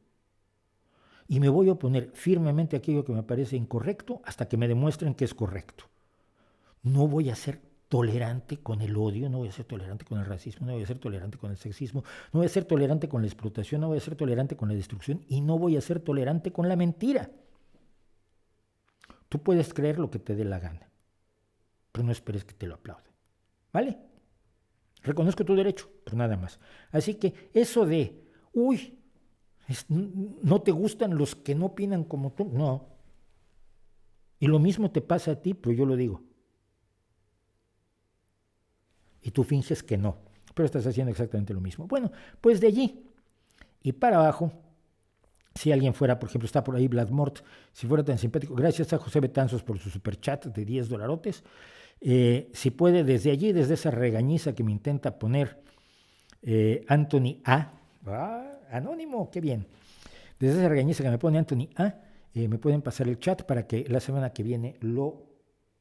[SPEAKER 1] Y me voy a oponer firmemente a aquello que me parece incorrecto hasta que me demuestren que es correcto. No voy a ser tolerante con el odio, no voy a ser tolerante con el racismo, no voy a ser tolerante con el sexismo, no voy a ser tolerante con la explotación, no voy a ser tolerante con la destrucción y no voy a ser tolerante con la mentira. Tú puedes creer lo que te dé la gana, pero no esperes que te lo aplaudan. ¿Vale? Reconozco tu derecho, pero nada más. Así que eso de, no te gustan los que no opinan como tú, no. Y lo mismo te pasa a ti, pero yo lo digo. Y tú finges que no, pero estás haciendo exactamente lo mismo. Bueno, pues de allí y para abajo, si alguien fuera, por ejemplo, está por ahí Vladmort, si fuera tan simpático, gracias a José Betanzos por su superchat de $10, si puede desde allí, desde esa regañiza que me intenta poner Anthony A., anónimo, qué bien, desde esa regañiza que me pone Anthony A., me pueden pasar el chat para que la semana que viene lo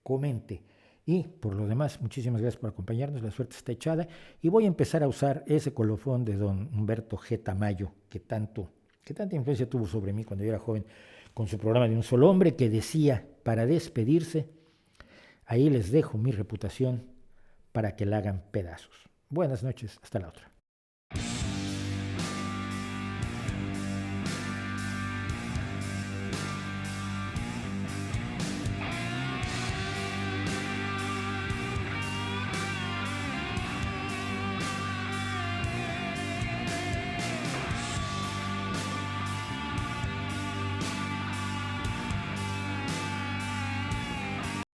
[SPEAKER 1] comente. Y por lo demás, muchísimas gracias por acompañarnos, la suerte está echada y voy a empezar a usar ese colofón de don Humberto G. Tamayo que tanta influencia tuvo sobre mí cuando yo era joven con su programa de Un Solo Hombre, que decía, para despedirse, ahí les dejo mi reputación para que la hagan pedazos. Buenas noches, hasta la otra.